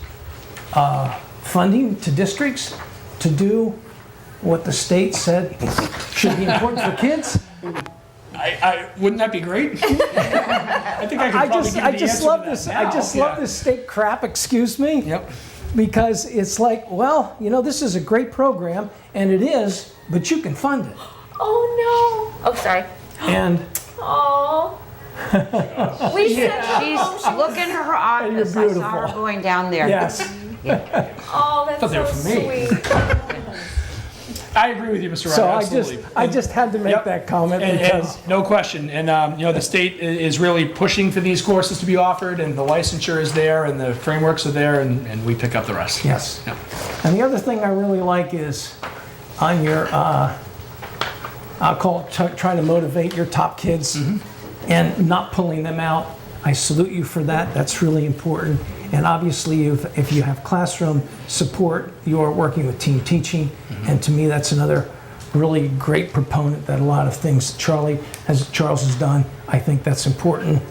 funding to districts to do what the state said should be important for kids? Wouldn't that be great? I think I could probably give you the answer to that now, love this state crap, excuse me. Yep. because it's like, well, you know, this is a great program, and it is, but you can fund it. Oh, no. Oh, sorry. And Oh. We sent her She's home. look in her office. I saw her going down there. yes, Oh, that's Thought they so were for me. sweet. I agree with you, Mr. Ryder, so absolutely. I just had to make Yep. that comment And because no question, and you know, the state is really pushing for these courses to be offered, and the licensure is there, and the frameworks are there, and we pick up the rest. yes. Yep. And the other thing I really like is on your, I'll call it trying to motivate your top kids and not pulling them out. I salute you for that. That's really important. And obviously, if you have classroom support, you're working with team teaching. And to me, that's another really great proponent that a lot of things Charles has done. I think that's important.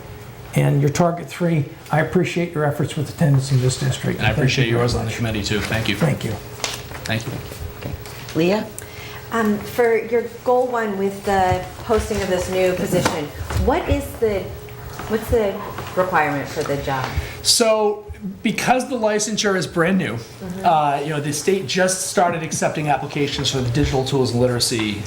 And your target 3, I appreciate your efforts with attendance in this district. And I appreciate Thank you yours very on the much. committee too. Thank you. Thank you. Thank you. Leah? For your goal 1 with the posting of this new position, what's the requirement for the job? So, because the licensure is brand new, you know, the state just started accepting applications for the digital tools and literacy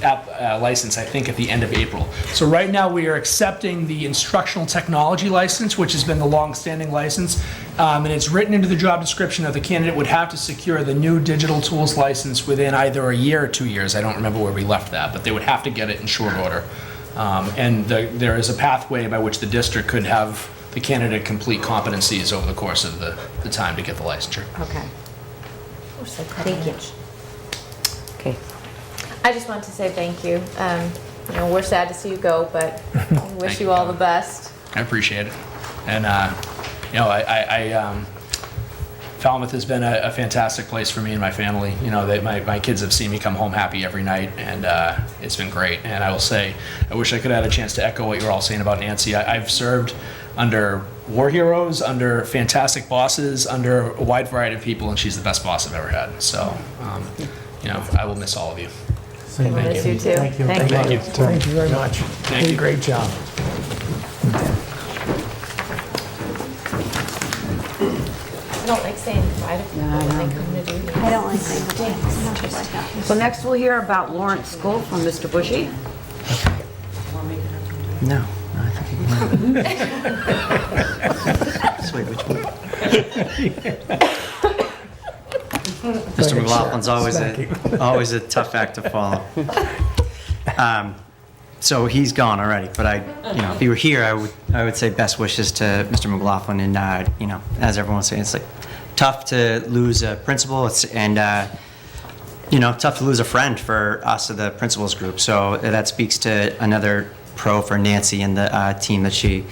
license, I think, at the end of April. So right now we are accepting the instructional technology license, which has been the long-standing license, and it's written into the job description that the candidate would have to secure the new digital tools license within either a year or 2 years. I don't remember where we left that, but they would have to get it in short order. And there is a pathway by which the district could have the candidate complete competencies over the course of the time to get the licensure. Okay. Thank you. Okay. I just want to say thank you. You know, we're sad to see you go, but we wish you all the best. I appreciate it. And, you know, Falmouth has been a fantastic place for me and my family. You know, my kids have seen me come home happy every night, and it's been great. And I will say, I wish I could have had a chance to echo what you were all saying about Nancy. I've served under war heroes, under fantastic bosses, under a wide variety of people, and she's the best boss I've ever had. So, you know, I will miss all of you. Thank miss you too. Thank you. Thank you. Thank you very much. Thank Did a you. great job. I don't like saying goodbye to people when they come to do these. I don't like saying goodbye. So next we'll hear about Lawrence School from Mr. Bushy. No, I think you can. Sweet, which one? Mr. McLaughlin's always a tough act to follow. So he's gone already, but if he were here, I would say best wishes to Mr. McLaughlin, and as everyone's saying, it's like tough to lose a principal, tough to lose a friend for us of the principals group. So that speaks to another pro for Nancy and the team that she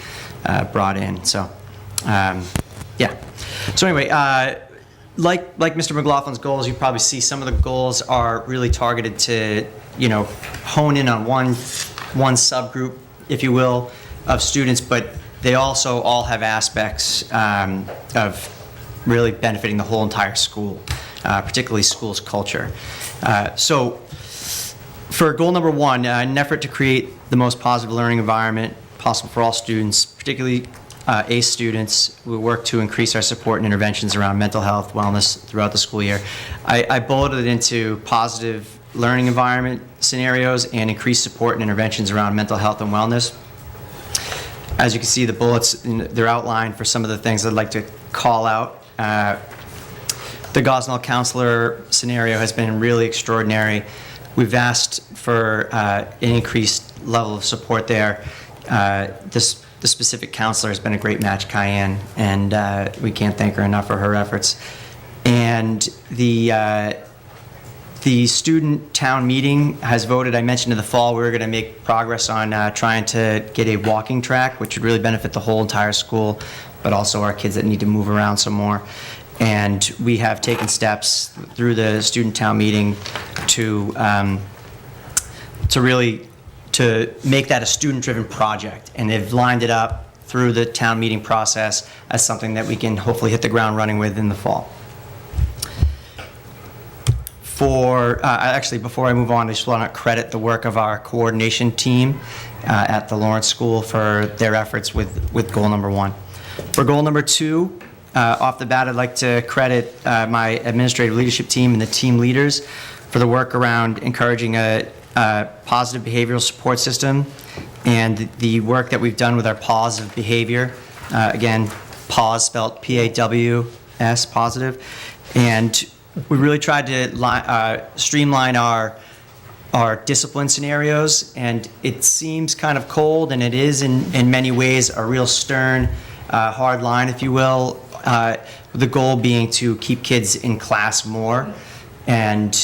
brought in. So, yeah. So anyway, like Mr. McLaughlin's goals, you probably see some of the goals are really targeted to, hone in on one subgroup, if you will, of students, but they also all have aspects of really benefiting the whole entire school, particularly school's culture. So for goal number 1, in an effort to create the most positive learning environment possible for all students, particularly ACE students, we work to increase our support and interventions around mental health, wellness throughout the school year. I bulleted it into positive learning environment scenarios and increased support and interventions around mental health and wellness. As you can see, the bullets, they're outlined for some of the things I'd like to call out. The Gosnell counselor scenario has been really extraordinary. We've asked for an increased level of support there. The specific counselor has been a great match, Cayenne, and we can't thank her enough for her efforts. And the student town meeting has voted. I mentioned in the fall we were going to make progress on trying to get a walking track, which would really benefit the whole entire school, but also our kids that need to move around some more. And we have taken steps through the student town meeting to make that a student-driven project. And they've lined it up through the town meeting process as something that we can hopefully hit the ground running with in the fall. Actually, before I move on, I just want to credit the work of our coordination team at the Lawrence School for their efforts with goal number 1. For goal number 2, Off the bat, I'd like to credit my administrative leadership team and the team leaders for the work around encouraging a positive behavioral support system and the work that we've done with our pause of behavior. Again, pause spelled P-A-W-S, positive. And we really tried to streamline our discipline scenarios, and it seems kind of cold, and it is in many ways a real stern, hard line, if you will, the goal being to keep kids in class more. And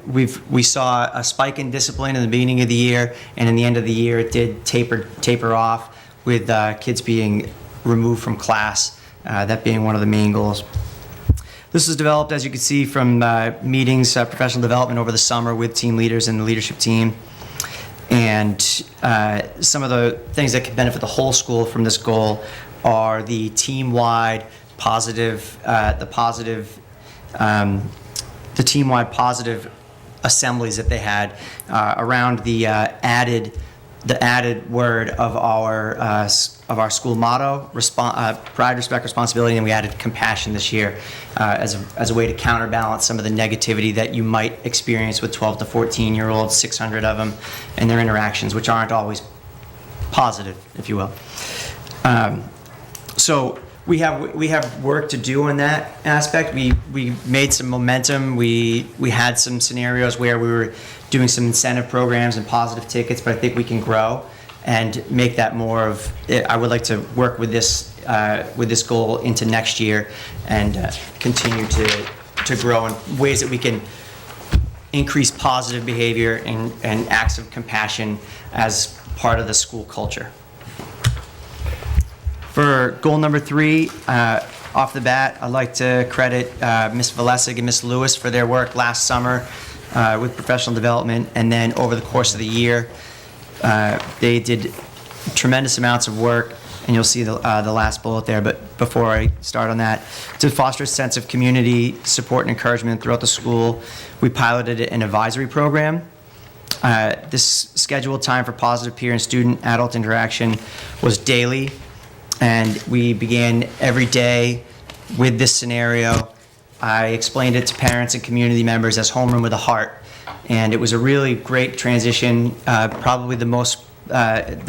we saw a spike in discipline in the beginning of the year, and in the end of the year it did taper off with kids being removed from class, that being one of the main goals. This was developed, as you can see, from meetings, professional development over the summer with team leaders and the leadership team. And some of the things that can benefit the whole school from this goal are the team-wide positive, the team-wide positive assemblies that they had around the added word of our school motto, pride, respect, responsibility, and we added compassion this year as a way to counterbalance some of the negativity that you might experience with 12 to 14-year-olds, 600 of them, and their interactions, which aren't always positive, if you will. So we have work to do in that aspect. We made some momentum. We had some scenarios where we were doing some incentive programs and positive tickets, but I think we can grow and make that more of. I would like to work with this goal into next year and continue to grow in ways that we can increase positive behavior and acts of compassion as part of the school culture. For goal number 3, off the bat, I'd like to credit Ms. Lessig and Ms. Lewis for their work last summer with professional development, and then over the course of the year, they did tremendous amounts of work, and you'll see the last bullet there, but before I start on that, to foster a sense of community support and encouragement throughout the school, we piloted an advisory program. This scheduled time for positive peer and student-adult interaction was daily, and we began every day with this scenario. I explained it to parents and community members as homeroom with a heart, and it was a really great transition, probably the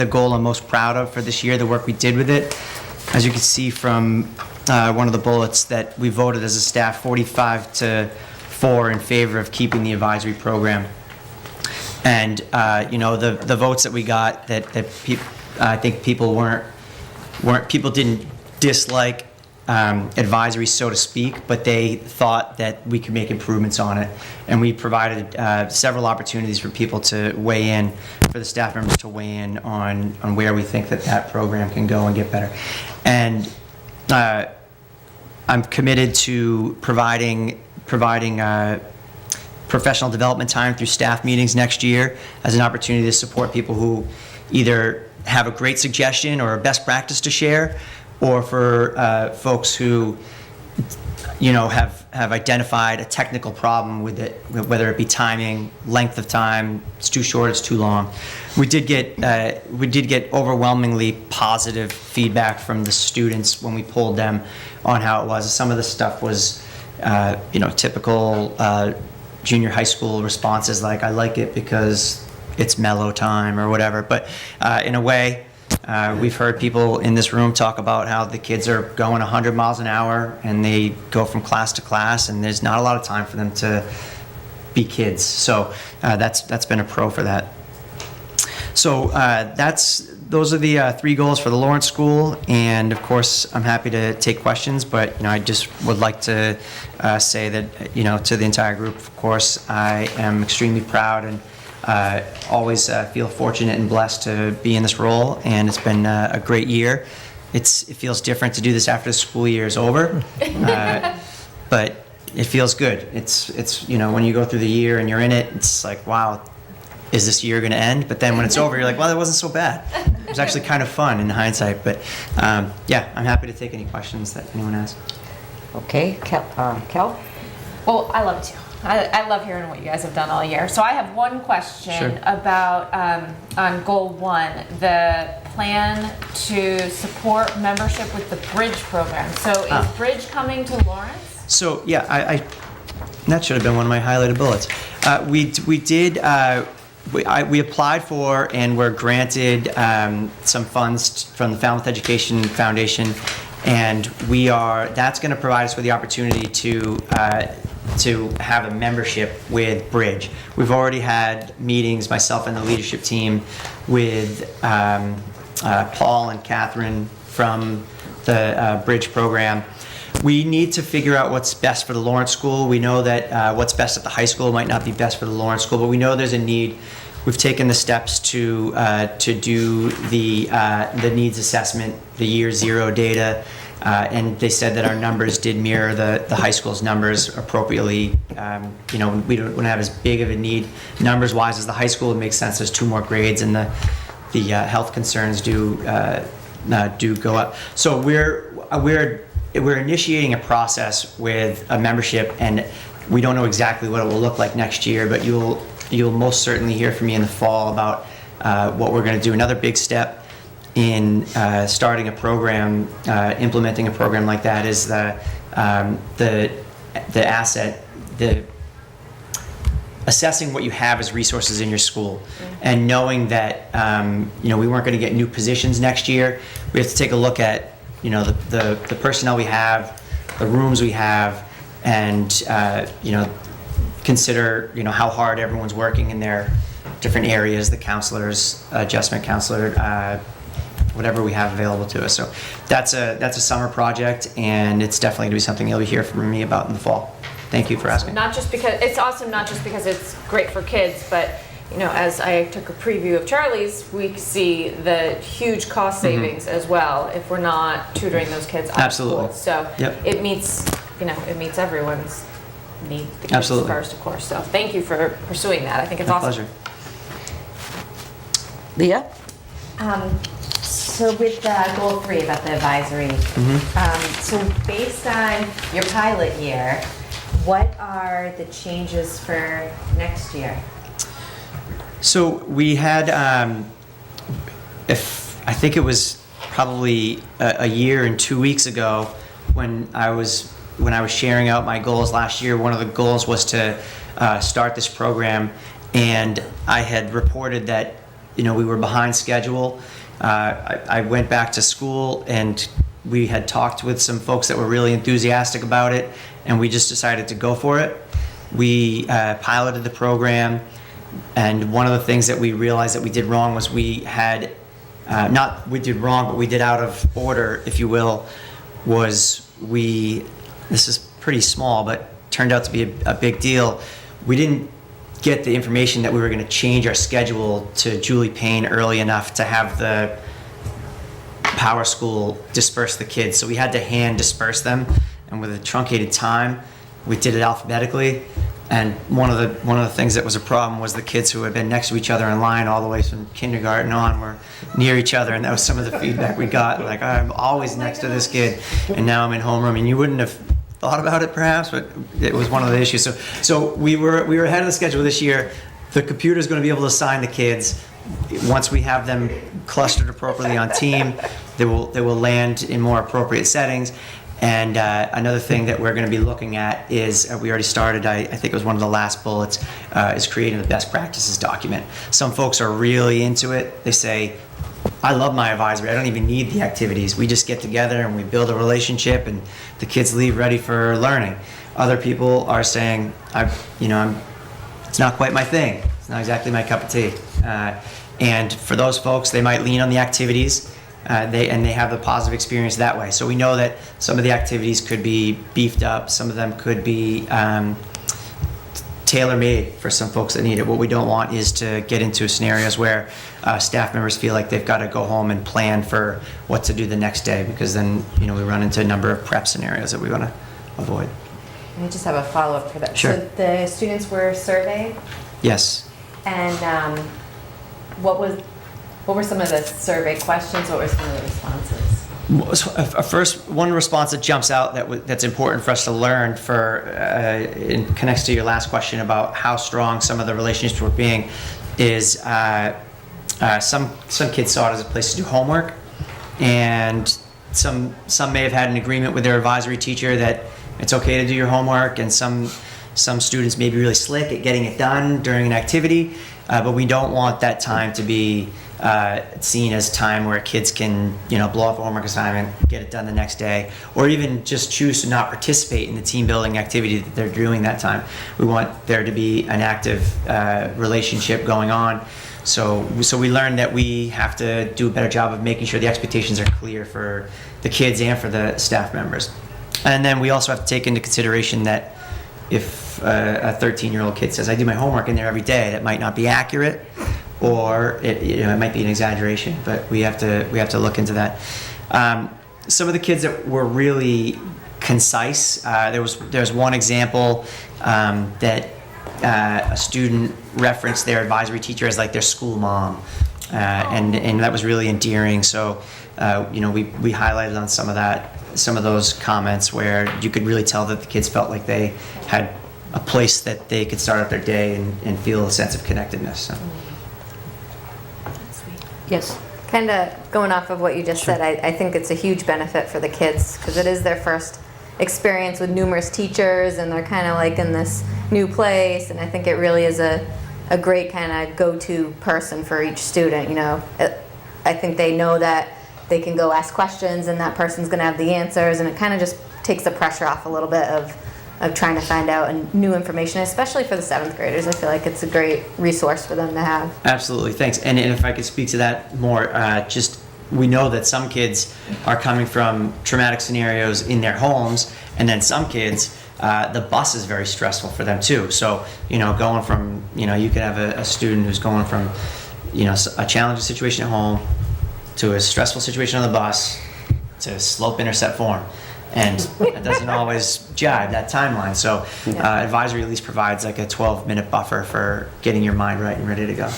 goal I'm most proud of for this year, the work we did with it. As you can see from one of the bullets, that we voted as a staff 45-4 in favor of keeping the advisory program. And the votes that we got, I think people didn't dislike advisory, so to speak, but they thought that we could make improvements on it. And we provided several opportunities for people to weigh in, for the staff members to weigh in on where we think that program can go and get better. And I'm committed to providing professional development time through staff meetings next year as an opportunity to support people who either have a great suggestion or a best practice to share, or for folks who, have identified a technical problem with it, whether it be timing, length of time, it's too short, it's too long. We did get overwhelmingly positive feedback from the students when we polled them on how it was. Some of the stuff was, typical junior high school responses, like, I like it because it's mellow time or whatever. But in a way, we've heard people in this room talk about how the kids are going 100 miles an hour and they go from class to class, and there's not a lot of time for them to be kids. So that's been a pro for that. So those are the 3 goals for the Lawrence School, and of course I'm happy to take questions, but I just would like to say that to the entire group, of course, I am extremely proud and always feel fortunate and blessed to be in this role, and it's been a great year. It feels different to do this after the school year is over, but it feels good. It's when you go through the year and you're in it, it's like, wow, is this year going to end? But then when it's over, you're like, well, that wasn't so bad. It was actually kind of fun in hindsight. But yeah, I'm happy to take any questions that anyone has. Okay, Kel? Well, I love to. I love hearing what you guys have done all year. So I have one question about on goal 1, the plan to support membership with the Bridge program. So is Bridge coming to Lawrence? So, yeah, that should have been one of my highlighted bullets. We applied for and were granted some funds from the Falmouth Education Foundation, and that's going to provide us with the opportunity to have a membership with Bridge. We've already had meetings, myself and the leadership team, with Paul and Catherine from the Bridge program. We need to figure out what's best for the Lawrence School. We know that what's best at the high school might not be best for the Lawrence School, but we know there's a need. We've taken the steps to do the needs assessment, the year zero data, and they said that our numbers did mirror the high school's numbers appropriately. We don't have as big of a need numbers-wise as the high school. It makes sense. There's 2 more grades, and the health concerns do go up. So we're initiating a process with a membership, and we don't know exactly what it will look like next year, but you'll most certainly hear from me in the fall about what we're going to do. Another big step in starting a program, implementing a program like that is assessing what you have as resources in your school, and knowing that we weren't going to get new positions next year. We have to take a look at the personnel we have, the rooms we have, and consider how hard everyone's working in their different areas, the counselors, adjustment counselor, whatever we have available to us. So that's a summer project, and it's definitely going to be something you'll hear from me about in the fall. Thank you for asking. Not just because it's awesome, not just because it's great for kids, but as I took a preview of Charlie's, we see the huge cost savings as well if we're not tutoring those kids out of school. So it meets everyone's need, the kids first, of course. So thank you for pursuing that. I think it's awesome. Pleasure. Leah? So with goal 3 about the advisory, so based on your pilot year, what are the changes for next year? So we had, I think it was probably a year and 2 weeks ago when I was sharing out my goals last year. One of the goals was to start this program, and I had reported that we were behind schedule. I went back to school, and we had talked with some folks that were really enthusiastic about it, and we just decided to go for it. We piloted the program, and one of the things that we realized that we did wrong was we did wrong, but we did out of order, if you will, this is pretty small, but turned out to be a big deal. We didn't get the information that we were going to change our schedule to Julie Payne early enough to have the Power School disperse the kids. So we had to hand disperse them, and with a truncated time, we did it alphabetically. And one of the things that was a problem was the kids who had been next to each other in line all the way from kindergarten on were near each other, and that was some of the feedback we got. Like, I'm always next to this kid, and now I'm in homeroom. And you wouldn't have thought about it perhaps, but it was one of the issues. So we were ahead of the schedule this year. The computer's going to be able to assign the kids. Once we have them clustered appropriately on team, they will land in more appropriate settings. And another thing that we're going to be looking at is, we already started, I think it was one of the last bullets, is creating the best practices document. Some folks are really into it. They say, I love my advisory. I don't even need the activities. We just get together and we build a relationship, and the kids leave ready for learning. Other people are saying, it's not quite my thing. It's not exactly my cup of tea. And for those folks, they might lean on the activities. They have the positive experience that way. So we know that some of the activities could be beefed up. Some of them could be tailor-made for some folks that need it. What we don't want is to get into scenarios where staff members feel like they've got to go home and plan for what to do the next day, because then we run into a number of prep scenarios that we want to avoid. I just have a follow-up for that. Sure. So the students were surveyed, Yes. and what were some of the survey questions? What were some of the responses? One response that jumps out that's important for us to learn it connects to your last question about how strong some of the relationships were being is some kids saw it as a place to do homework, and some may have had an agreement with their advisory teacher that it's okay to do your homework, and some students may be really slick at getting it done during an activity, but we don't want that time to be seen as time where kids can, blow off a homework assignment, get it done the next day, or even just choose to not participate in the team building activity that they're doing that time. We want there to be an active relationship going on. So we learned that we have to do a better job of making sure the expectations are clear for the kids and for the staff members. And then we also have to take into consideration that if a 13-year-old kid says, I do my homework in there every day, that might not be accurate, or it might be an exaggeration, but we have to look into that. Some of the kids that were really concise, there's one example that a student referenced their advisory teacher as like their school mom, and that was really endearing. So we highlighted on some of those comments where you could really tell that the kids felt like they had a place that they could start out their day and feel a sense of connectedness. So. Yes. Kind of going off of what you just said, I think it's a huge benefit for the kids because it is their first experience with numerous teachers, and they're kind of like in this new place, and I think it really is a great kind of go-to person for each student. I think they know that they can go ask questions and that person's going to have the answers, and it kind of just takes the pressure off a little bit of trying to find out new information, especially for the 7th graders. I feel like it's a great resource for them to have. Absolutely, thanks. And if I could speak to that more, we know that some kids are coming from traumatic scenarios in their homes, and then some kids, the bus is very stressful for them too. So, going from, you could have a student who's going from, a challenging situation at home to a stressful situation on the bus to slope intercept form. And it doesn't always jive, that timeline. So advisory at least provides like a 12-minute buffer for getting your mind right and ready to go.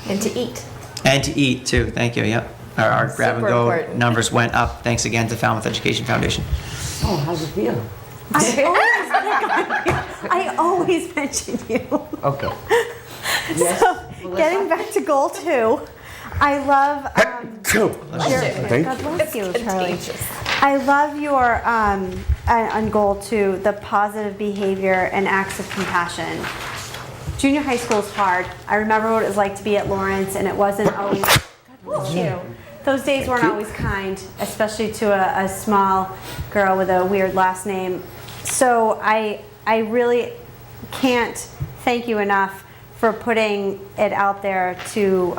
And to eat. And to eat too, thank you, yep. Our grab and go important. numbers went up, thanks again to Falmouth Education Foundation. Oh, how's it feel? I always mention you. Okay. So, getting back to goal 2, I love God bless you, Charlie. I love your on goal 2, the positive behavior and acts of compassion. Junior high school is hard. I remember what it was like to be at Lawrence, and it wasn't always. God bless you. Those days weren't always kind, especially to a small girl with a weird last name. So I really can't thank you enough for putting it out there to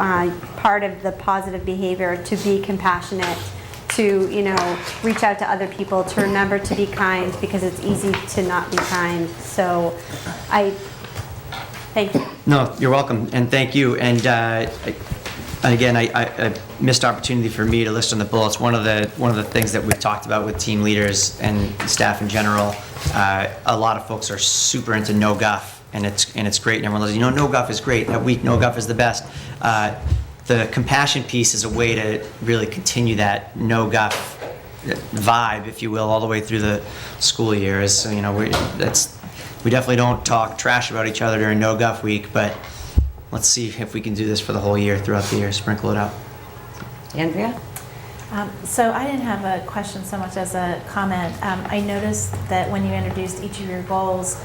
part of the positive behavior, to be compassionate, to reach out to other people, to remember to be kind, because it's easy to not be kind. So I thank you. No, you're welcome, and thank you. And again, I missed opportunity for me to list on the bullets. One of the things that we've talked about with team leaders and staff in general, a lot of folks are super into no guff. And it's great, and everyone knows, no guff is great. That week, no guff is the best. The compassion piece is a way to really continue that no guff vibe, if you will, all the way through the school year. So, we definitely don't talk trash about each other during no guff week, but let's see if we can do this for the whole year, throughout the year, sprinkle it out. Andrea? So I didn't have a question so much as a comment. I noticed that when you introduced each of your goals,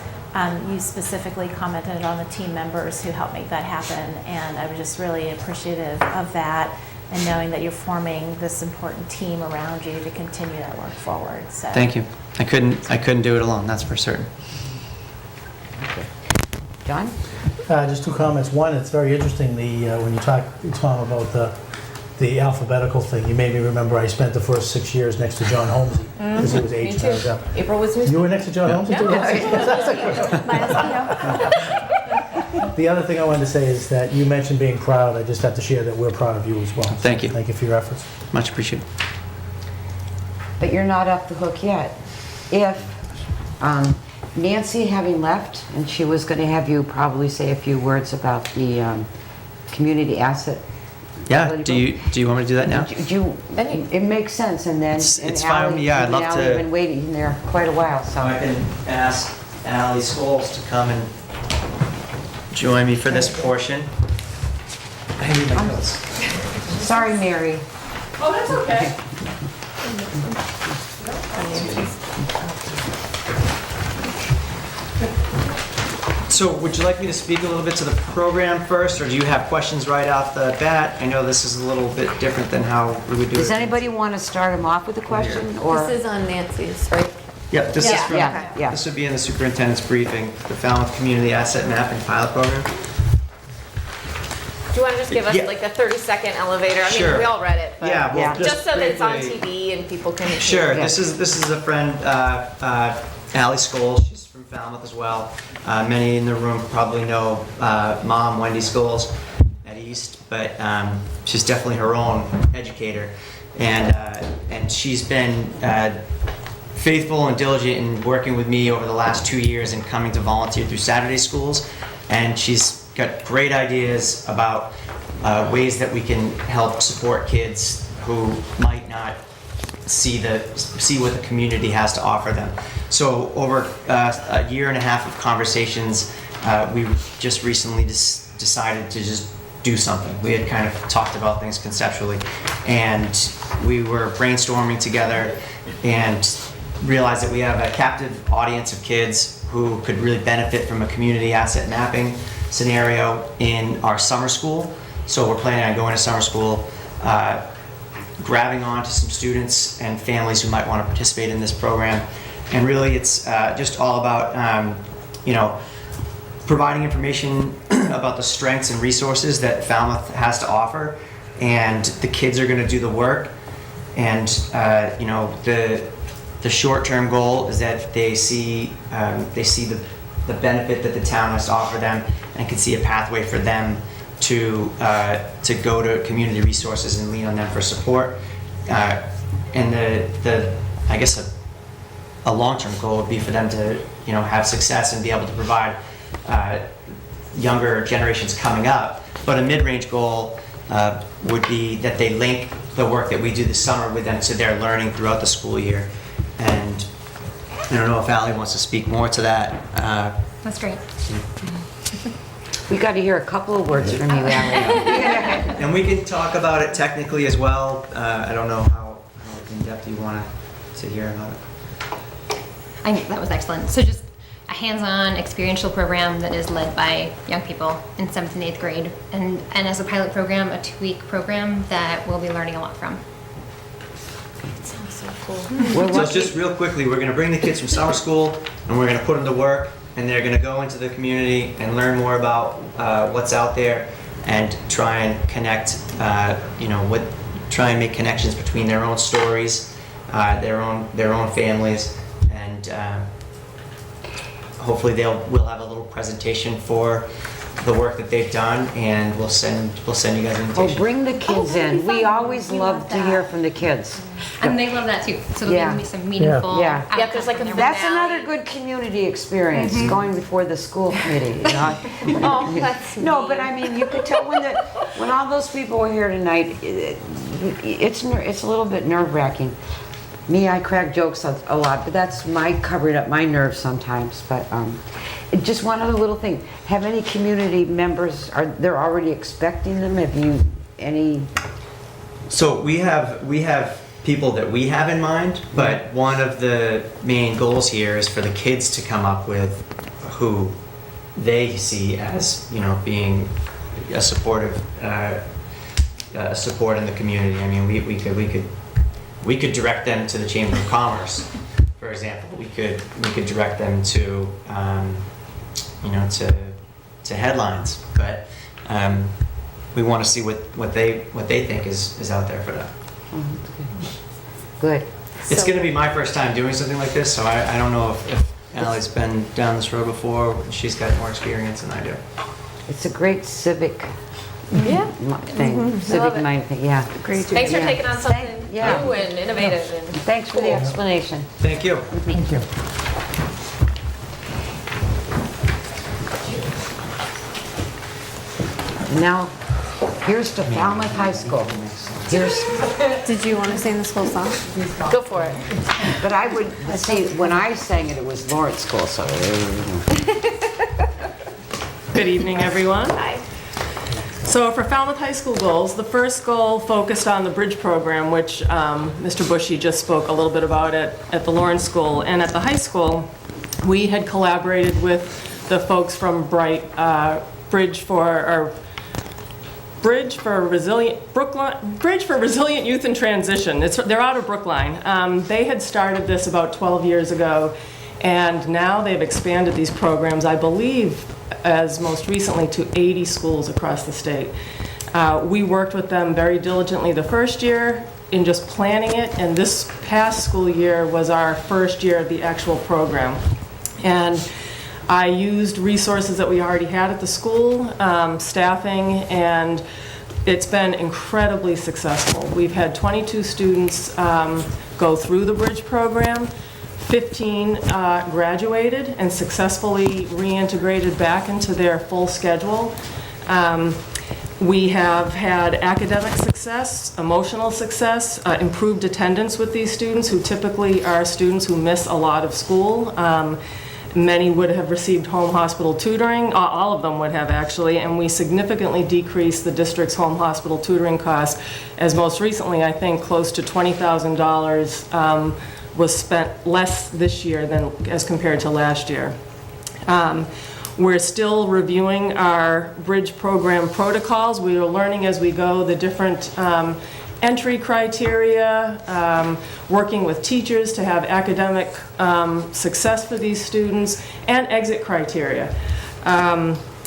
you specifically commented on the team members who helped make that happen, and I was just really appreciative of that, and knowing that you're forming this important team around you to continue that work forward. So Thank you. I couldn't do it alone, that's for certain. Okay. John? Just 2 comments. One, it's very interesting, when you talk, Tom, about the alphabetical thing. You made me remember I spent the first 6 years next to John Holmesy, because it was age times up. April was new. You were next to John Holmesy too? The other thing I wanted to say is that you mentioned being proud. I just have to share that we're proud of you as well. Thank you. Thank you for your efforts. Much appreciated. But you're not off the hook yet. If Nancy, having left, and she was going to have you probably say a few words about the community asset. Yeah, do you want me to do that now? It makes sense, and then It's fine with me, yeah, I'd love to. We've been waiting there quite a while, so. I can ask Allie Scholes to come and join me for this portion. I need my notes. Sorry, Mary. Oh, that's okay. So would you like me to speak a little bit to the program first, or do you have questions right off the bat? I know this is a little bit different than how we would do it. Does anybody want to start him off with a question, or? This is on Nancy's, right? Yep, this is Yeah, from, yeah. this would be in the superintendent's briefing, the Falmouth Community Asset Mapping Pilot Program. Do you want to just give us Yeah. like a 30-second elevator? I mean, Sure. we all read it, but Yeah, well, just so that it's on briefly- TV and people can. Sure, Yeah. this is a friend, Allie Scholes, she's from Falmouth as well. Many in the room probably know Mom, Wendy Scholes at East, but she's definitely her own educator. And she's been faithful and diligent in working with me over the last 2 years and coming to volunteer through Saturday schools. And she's got great ideas about ways that we can help support kids who might not see what the community has to offer them. So over a year and a half of conversations, we just recently decided to just do something. We had kind of talked about things conceptually, and we were brainstorming together and realized that we have a captive audience of kids who could really benefit from a community asset mapping scenario in our summer school. So we're planning on going to summer school, grabbing on to some students and families who might want to participate in this program. And really it's just all about, providing information about the strengths and resources that Falmouth has to offer, and the kids are going to do the work. And the short-term goal is that they see the benefit that the town has to offer them, and can see a pathway for them to go to community resources and lean on them for support. And I guess a long-term goal would be for them to have success and be able to provide younger generations coming up. But a mid-range goal would be that they link the work that we do this summer with them to their learning throughout the school year. And I don't know if Allie wants to speak more to that. That's great. We got to hear a couple of words from you, Allie. And we can talk about it technically as well. I don't know how in-depth you want to hear about it. I think that was excellent. So just a hands-on experiential program that is led by young people in 7th and 8th grade. And as a pilot program, a 2-week program that we'll be learning a lot from. It sounds so cool. So just real quickly, we're going to bring the kids from summer school and we're going to put them to work, and they're going to go into the community and learn more about what's out there and try and connect, try and make connections between their own stories, their own families, and hopefully we'll have a little presentation for the work that they've done, and we'll send you guys an invitation. Oh, bring the kids in. We always love to hear from the kids. And they love that too. So there'll Yeah. be some meaningful Yeah. outcomes there's like from their That's work. another good community experience, going before the school committee. Oh, that's No, but I mean, you could tell when all those people were here tonight, it's a little bit nerve-wracking. Me, I crack jokes a lot, but that's covering up my nerves sometimes. But just one other little thing. Have any community members, they're already expecting them? Have you any? So we have people that we have in mind, but one of the main goals here is for the kids to come up with who they see as being a supportive support in the community. I mean, we could direct them to the Chamber of Commerce, for example. We could direct them to to headlines, but we want to see what they think is out there for them. Good. It's going to be my first time doing something like this, so I don't know if Allie's been down this road before. She's got more experience than I do. It's a great civic Yeah. thing, I love civic it. mind thing. Yeah. Great. Thanks for taking on something Yeah. new and innovative. And Thanks for the explanation. Thank you. Thank you. Now, here's to Falmouth High School. Did you want to sing the school song? Go for it. But I would, see, when I sang it, it was Lawrence School, so. Good evening, everyone. Hi. So for Falmouth High School goals, the first goal focused on the bridge program, which Mr. Bushy just spoke a little bit about it at the Lawrence School. And at the high school, we had collaborated with the folks from Bright Bridge for Resilient Youth in Transition. They're out of Brookline. They had started this about 12 years ago, and now they've expanded these programs, I believe, as most recently to 80 schools across the state. We worked with them very diligently the first year in just planning it, and this past school year was our first year of the actual program. And I used resources that we already had at the school, staffing, and it's been incredibly successful. We've had 22 students go through the bridge program. 15 graduated and successfully reintegrated back into their full schedule. We have had academic success, emotional success, improved attendance with these students who typically are students who miss a lot of school. Many would have received home hospital tutoring, all of them would have actually, and we significantly decreased the district's home hospital tutoring costs, as most recently I think close to $20,000 was spent less this year than as compared to last year. We're still reviewing our bridge program protocols. We are learning as we go the different entry criteria, working with teachers to have academic success for these students, and exit criteria.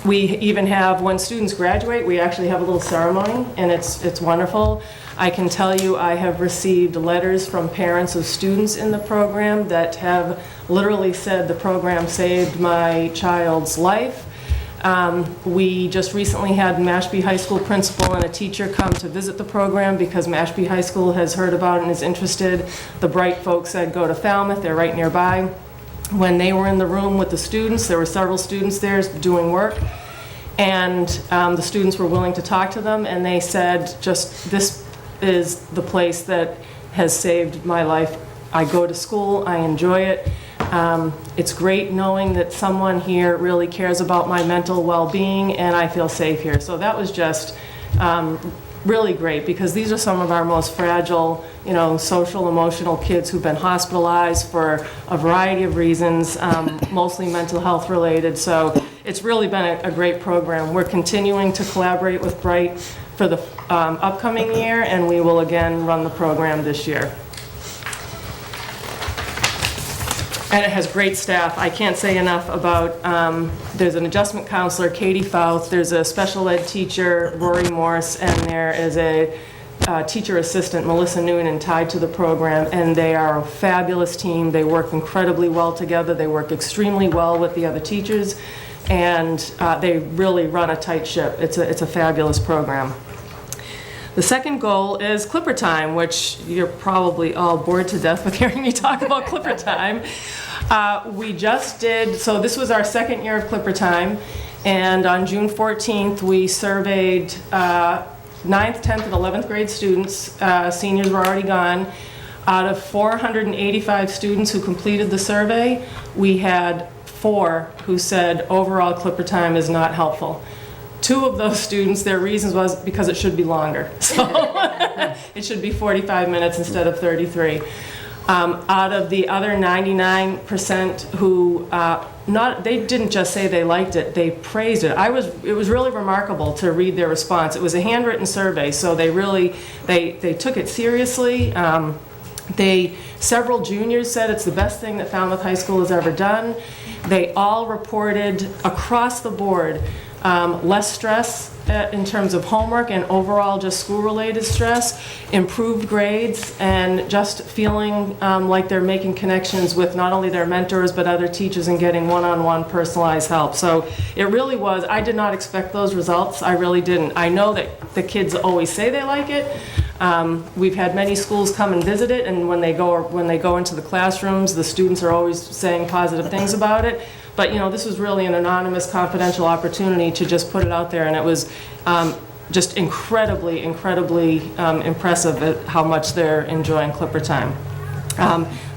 We even have, when students graduate, we actually have a little ceremony, and it's wonderful. I can tell you I have received letters from parents of students in the program that have literally said the program saved my child's life. We just recently had Mashpee High School principal and a teacher come to visit the program because Mashpee High School has heard about it and is interested. The Bright folks said go to Falmouth, they're right nearby. When they were in the room with the students, there were several students there doing work, and the students were willing to talk to them, and they said, just this is the place that has saved my life. I go to school, I enjoy it. It's great knowing that someone here really cares about my mental well-being, and I feel safe here. So that was just really great, because these are some of our most fragile, social, emotional kids who've been hospitalized for a variety of reasons, mostly mental health related. So it's really been a great program. We're continuing to collaborate with Bright for the upcoming year, and we will again run the program this year. And it has great staff. I can't say enough about, there's an adjustment counselor, Katie Fouth, there's a special ed teacher, Rory Morse, and there is a teacher assistant, Melissa Noonan, tied to the program, and they are a fabulous team. They work incredibly well together. They work extremely well with the other teachers, and they really run a tight ship. It's a fabulous program. The second goal is Clipper Time, which you're probably all bored to death with hearing me talk about Clipper Time. We just did, so this was our second year of Clipper Time, and on June 14th, we surveyed 9th, 10th, and 11th grade students. Seniors were already gone. Out of 485 students who completed the survey, we had 4 who said overall Clipper Time is not helpful. 2 of those students, their reasons was because it should be longer. So it should be 45 minutes instead of 33. Out of the other 99% who, they didn't just say they liked it, they praised it. It was really remarkable to read their response. It was a handwritten survey, so they really, they took it seriously. Several juniors said it's the best thing that Falmouth High School has ever done. They all reported across the board less stress in terms of homework and overall just school-related stress, improved grades, and just feeling like they're making connections with not only their mentors but other teachers and getting one-on-one personalized help. So it really was, I did not expect those results. I really didn't. I know that the kids always say they like it. We've had many schools come and visit it, and when they go into the classrooms, the students are always saying positive things about it. But this was really an anonymous, confidential opportunity to just put it out there, and it was just incredibly, incredibly impressive at how much they're enjoying Clipper Time.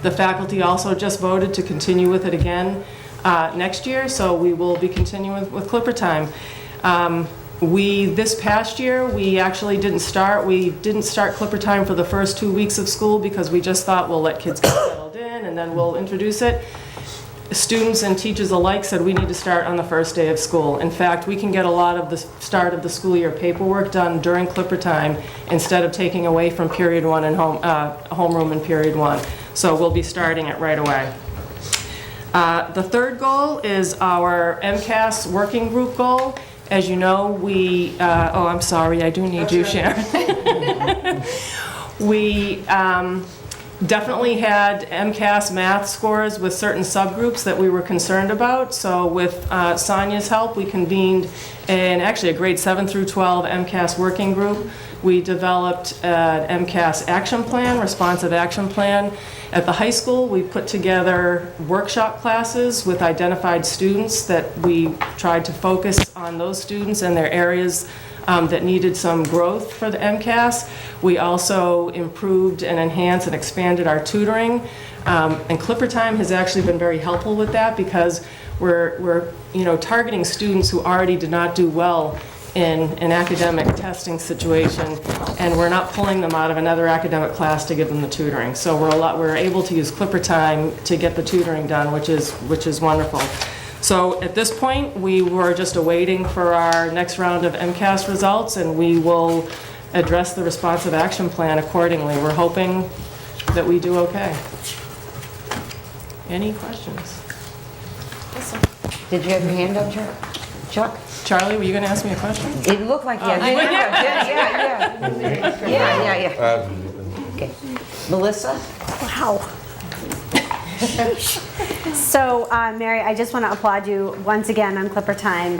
The faculty also just voted to continue with it again next year, so we will be continuing with Clipper Time. This past year, we actually didn't start Clipper Time for the first 2 weeks of school because we just thought we'll let kids get settled in and then we'll introduce it. Students and teachers alike said we need to start on the first day of school. In fact, we can get a lot of the start of the school year paperwork done during Clipper Time instead of taking away from period 1 and homeroom in period 1. So we'll be starting it right away. The third goal is our MCAS working group goal. As you know, I'm sorry, I do need you, Sharon. We definitely had MCAS math scores with certain subgroups that we were concerned about. So with Sonia's help, we convened actually a grade 7 through 12 MCAS working group. We developed an MCAS action plan, responsive action plan. At the high school, we put together workshop classes with identified students that we tried to focus on those students and their areas that needed some growth for the MCAS. We also improved and enhanced and expanded our tutoring. And Clipper Time has actually been very helpful with that because we're targeting students who already did not do well in an academic testing situation, and we're not pulling them out of another academic class to give them the tutoring. So we're able to use Clipper Time to get the tutoring done, which is wonderful. So at this point, we were just awaiting for our next round of MCAS results, and we will address the responsive action plan accordingly. We're hoping that we do okay. Any questions? Did you have your hand up, Chuck? Charlie, were you going to ask me a question? It looked like you had. Yeah. Okay. Melissa? Wow. So, Mary, I just want to applaud you once again on Clipper Time,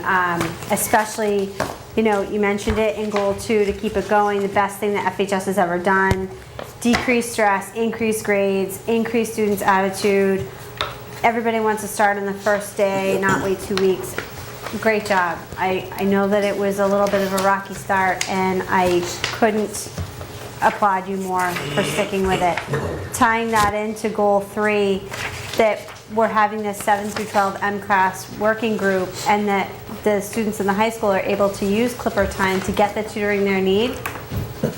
especially, you mentioned it in Goal 2 to keep it going, the best thing that FHS has ever done. Decrease stress, increase grades, increase students' attitude. Everybody wants to start on the first day, not wait 2 weeks. Great job. I know that it was a little bit of a rocky start, and I couldn't applaud you more for sticking with it. Tying that into Goal 3, that we're having this 7 through 12 MCAS working group, and that the students in the high school are able to use Clipper Time to get the tutoring they need.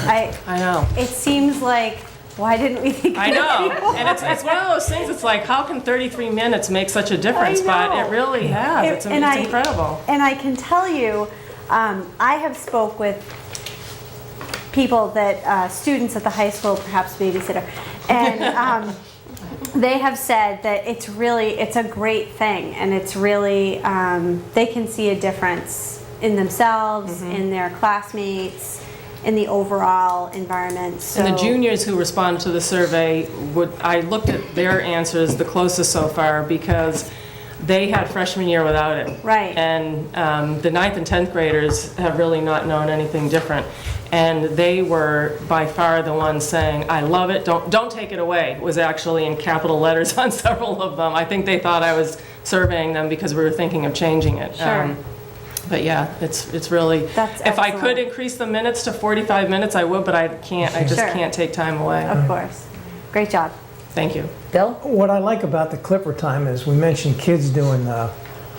I know. It seems like, why didn't we think of I this know, before? and it's one of those things, it's like, how can 33 minutes make such a difference? But it really has, it's incredible. And I can tell you, I have spoke with people that, students at the high school, perhaps babysitter, and they have said that it's a great thing, and it's really, they can see a difference in themselves, in their classmates, in the overall environment. So, and the juniors who responded to the survey, I looked at their answers the closest so far because they had freshman year without it. Right. And the 9th and 10th graders have really not known anything different. And they were by far the ones saying, I love it, don't take it away, was actually in capital letters on several of them. I think they thought I was surveying them because we were thinking of changing it. Sure. But yeah, it's really, if I could increase the minutes to 45 minutes, I would, but I can't, I just can't take time away. Of course. Great job. Thank you. Bill? What I like about the Clipper Time is we mentioned kids doing the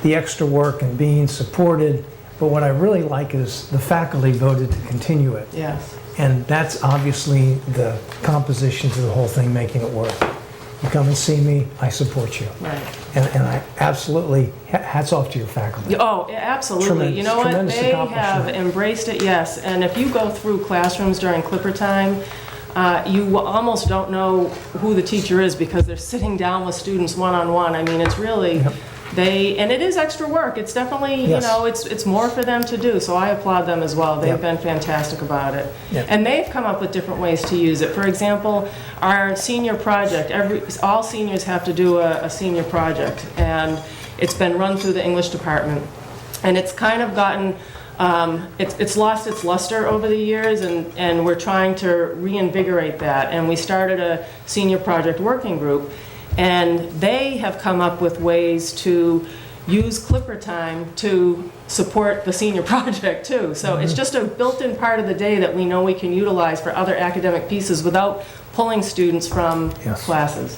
extra work and being supported, but what I really like is the faculty voted to continue it. Yes. And that's obviously the composition to the whole thing, making it work. You come and see me, I support you. Right. And I absolutely, hats off to your faculty. Oh, absolutely. You know what? Tremendous They have accomplishment. embraced it, yes. And if you go through classrooms during Clipper Time, you almost don't know who the teacher is because they're sitting down with students one-on-one. I mean, it's really, and it is extra work. It's definitely, it's more for them to do. So I applaud them as well. They've been fantastic about it. Yep. And they've come up with different ways to use it. For example, our senior project, all seniors have to do a senior project. And it's been run through the English department. And it's kind of gotten, it's lost its luster over the years, and we're trying to reinvigorate that. And we started a senior project working group. And they have come up with ways to use Clipper Time to support the senior project too. So it's just a built-in part of the day that we know we can utilize for other academic pieces without pulling students from classes.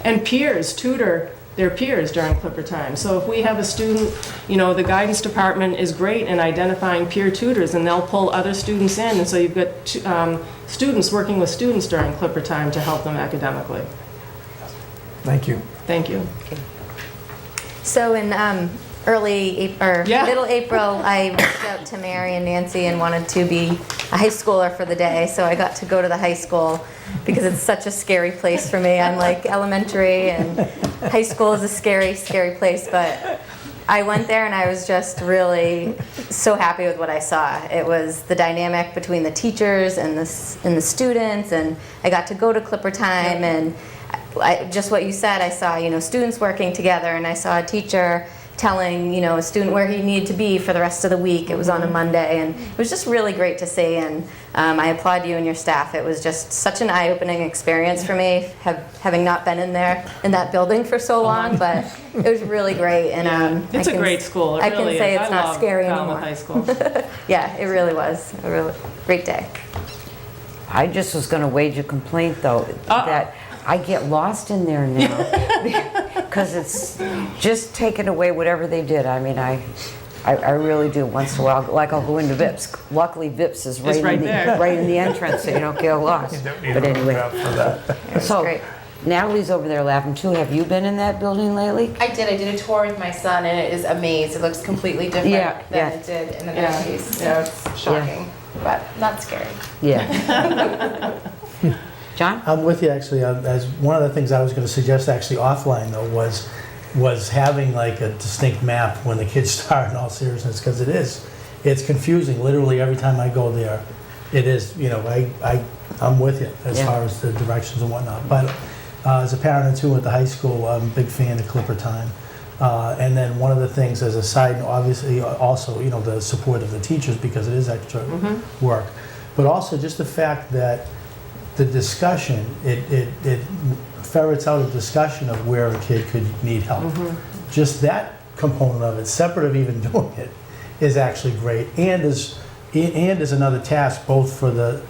And peers tutor their peers during Clipper time. So if we have a student, the guidance department is great in identifying peer tutors, and they'll pull other students in, and so you've got students working with students during Clipper time to help them academically. Thank you. Thank you. So in middle April, I reached out to Mary and Nancy and wanted to be a high schooler for the day. So I got to go to the high school because it's such a scary place for me. I'm like elementary, and high school is a scary, scary place. But I went there and I was just really so happy with what I saw. It was the dynamic between the teachers and the students, and I got to go to Clipper time, and just what you said, I saw students working together, and I saw a teacher telling a student where he needed to be for the rest of the week. It was on a Monday, and it was just really great to see, and I applaud you and your staff. It was just such an eye-opening experience for me, having not been in that building for so long, but it was really great. And it's a great school. It I really can say is. it's I not love scary Falmouth anymore. High School. Yeah, it really was a really great day. I just was going to wage a complaint, though, that I get lost in there now because it's just taken away whatever they did. I mean, I really do. Once in a while, like I'll go into Vips. Luckily, Vips is right in the entrance, so you don't get lost. But anyway, so Natalie's over there laughing too. Have you been in that building lately? I did. I did a tour with my son, and it is a maze. It looks completely different than it did in the Northeast. So it's shocking, but not scary. Yeah. John? I'm with you, actually. As one of the things I was going to suggest actually offline, though, was having like a distinct map when the kids start, in all seriousness, because it's confusing. Literally every time I go there, it is, I'm with you as far as the directions and whatnot. But as a parent too at the high school, I'm a big fan of Clipper time. And then one of the things as a side note, obviously also, the support of the teachers, because it is extra work. But also just the fact that the discussion, it ferrets out a discussion of where a kid could need help. Just that component of it, separate of even doing it, is actually great, and is another task both for the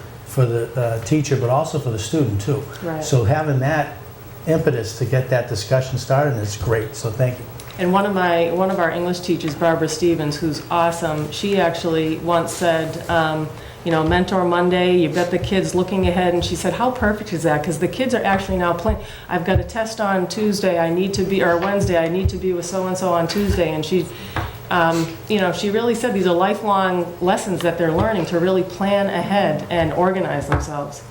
teacher, but also for the student too. Right. So having that impetus to get that discussion started is great. So thank you. And one of our English teachers, Barbara Stevens, who's awesome, she actually once said, Mentor Monday, you've got the kids looking ahead, and she said, how perfect is that? Because the kids are actually now playing. I've got a test on Tuesday, or Wednesday, I need to be with so-and-so on Tuesday, and she really said these are lifelong lessons that they're learning to really plan ahead and organize themselves.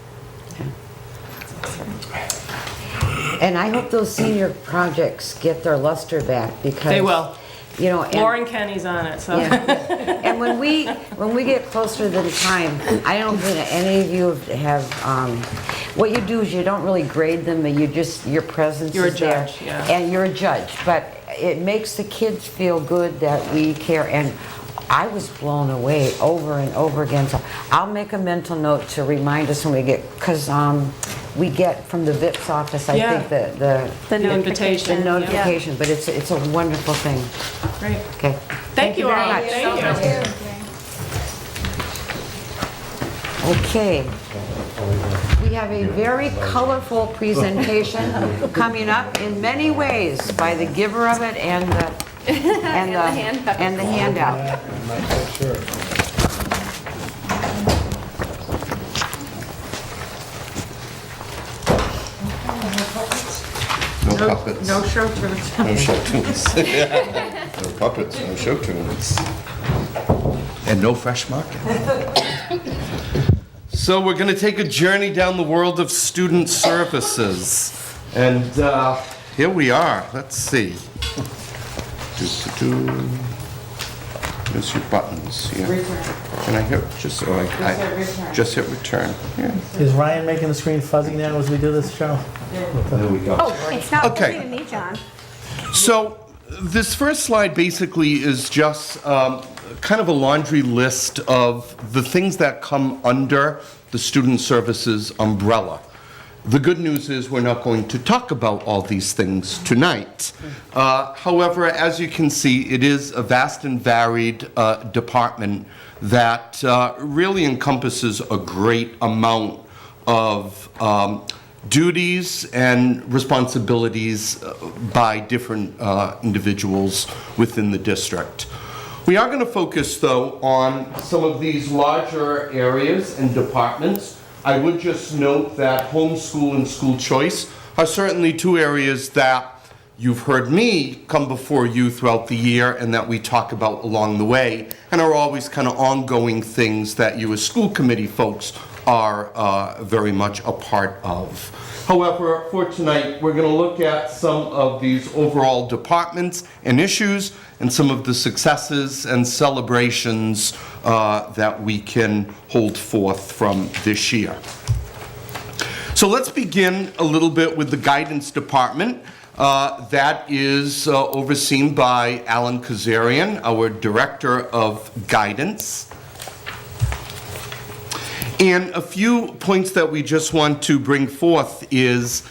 And I hope those senior projects get their luster back, because They will. And Lauren Kenny's on it, so. And when we get closer to the time, I don't think that any of you have, what you do is you don't really grade them, but your presence You're a is there. judge, yeah. And you're a judge, but it makes the kids feel good that we care, and I was blown away over and over again. So I'll make a mental note to remind us when we get, because we get from the VIP's office, I think, the invitation. The notification, but it's a wonderful thing. Great. Okay. Thank you very all. much. Thank you. Okay. We have a very colorful presentation coming up in many ways by the giver of it and the handout. No puppets. No show tunes. No show tunes. No puppets, no show tunes. And no fresh market. So we're going to take a journey down the world of student services. And here we are. Let's see. Where's your buttons here? Can I hit just hit return? Yeah. Is Ryan making the screen fuzzy now as we do this show? There we go. Oh, it's not Okay. fuzzy to me, John. So this first slide basically is just kind of a laundry list of the things that come under the student services umbrella. The good news is we're not going to talk about all these things tonight. However, as you can see, it is a vast and varied department that really encompasses a great amount of duties and responsibilities by different individuals within the district. We are going to focus, though, on some of these larger areas and departments. I would just note that homeschool and school choice are certainly two areas that you've heard me come before you throughout the year and that we talk about along the way, and are always kind of ongoing things that you as school committee folks are very much a part of. However, for tonight, we're going to look at some of these overall departments and issues and some of the successes and celebrations that we can hold forth from this year. So let's begin a little bit with the guidance department. That is overseen by Alan Kazarian, our Director of Guidance. And a few points that we just want to bring forth is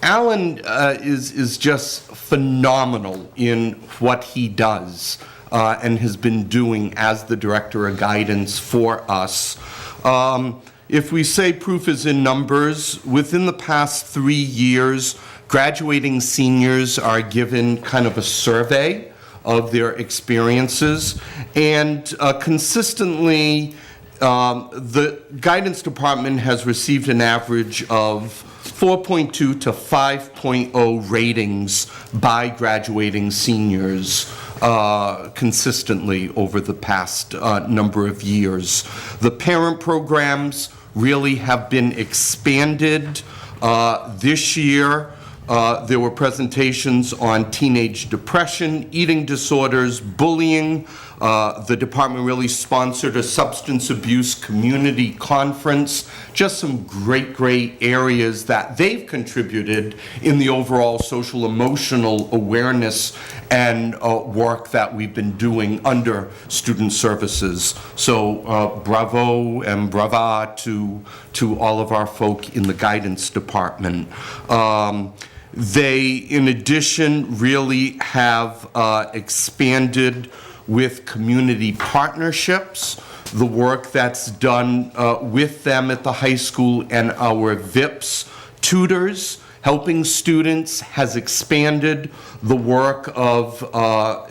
Alan is just phenomenal in what he does and has been doing as the Director of Guidance for us. If we say proof is in numbers, within the past 3 years, graduating seniors are given kind of a survey of their experiences, and consistently the guidance department has received an average of 4.2 to 5.0 ratings by graduating seniors consistently over the past number of years. The parent programs really have been expanded. This year, there were presentations on teenage depression, eating disorders, bullying. The department really sponsored a substance abuse community conference. Just some great areas that they've contributed in the overall social emotional awareness and work that we've been doing under student services. So bravo and brava to all of our folk in the guidance department. They, in addition, really have expanded with community partnerships, the work that's done with them at the high school, and our VIPS tutors helping students has expanded. The work of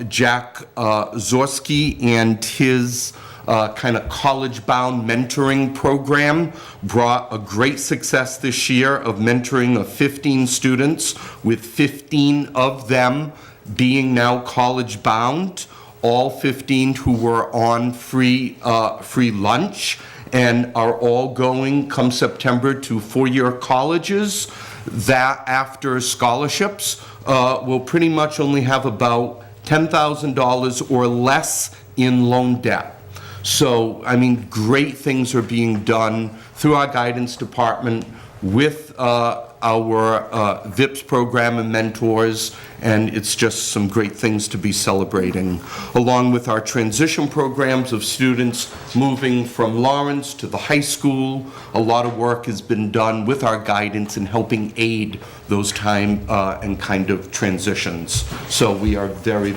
Jack Zorski and his kind of college-bound mentoring program brought a great success this year of mentoring of 15 students, with 15 of them being now college-bound. All 15 who were on free lunch and are all going come September to four-year colleges that, after scholarships, will pretty much only have about $10,000 or less in loan debt. So, I mean, great things are being done through our guidance department with our VIPS program and mentors, and it's just some great things to be celebrating. Along with our transition programs of students moving from Lawrence to the high school, a lot of work has been done with our guidance in helping aid those time and kind of transitions. So we are very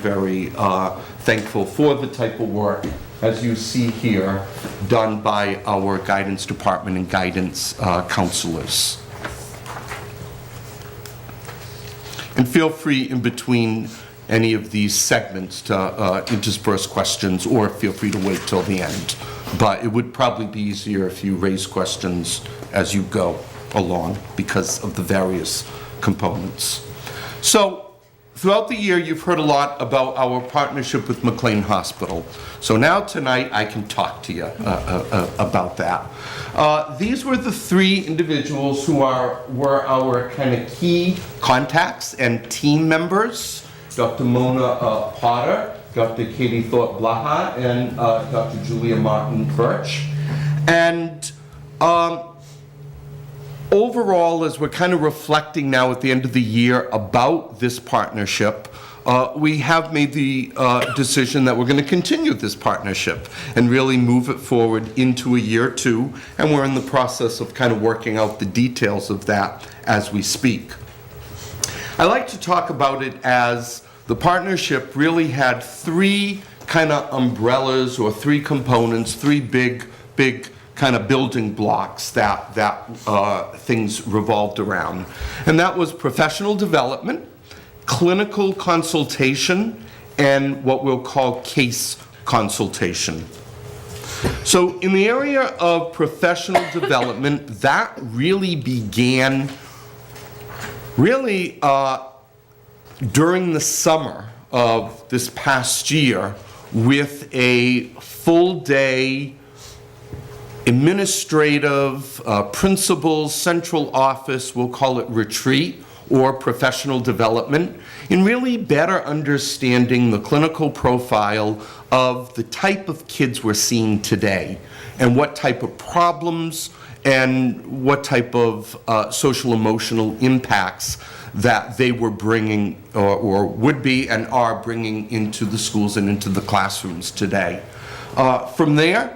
thankful for the type of work, as you see here, done by our guidance department and guidance counselors. And feel free in between any of these segments to intersperse questions, or feel free to wait till the end. But it would probably be easier if you raise questions as you go along because of the various components. So throughout the year, you've heard a lot about our partnership with McLean Hospital. So now tonight, I can talk to you about that. These were the three individuals who were our kind of key contacts and team members: Dr. Mona Potter, Dr. Katie Thorpe-Blaha, and Dr. Julia Martin-Birch. And overall, as we're kind of reflecting now at the end of the year about this partnership, we have made the decision that we're going to continue this partnership and really move it forward into a year two, and we're in the process of kind of working out the details of that as we speak. I like to talk about it as the partnership really had three kind of umbrellas or three components, three big kind of building blocks that things revolved around. And that was professional development, clinical consultation, and what we'll call case consultation. So in the area of professional development, that really began during the summer of this past year with a full-day administrative, principal, central office, we'll call it retreat, or professional development, in really better understanding the clinical profile of the type of kids we're seeing today, and what type of problems and what type of social emotional impacts that they were bringing or would be and are bringing into the schools and into the classrooms today. From there,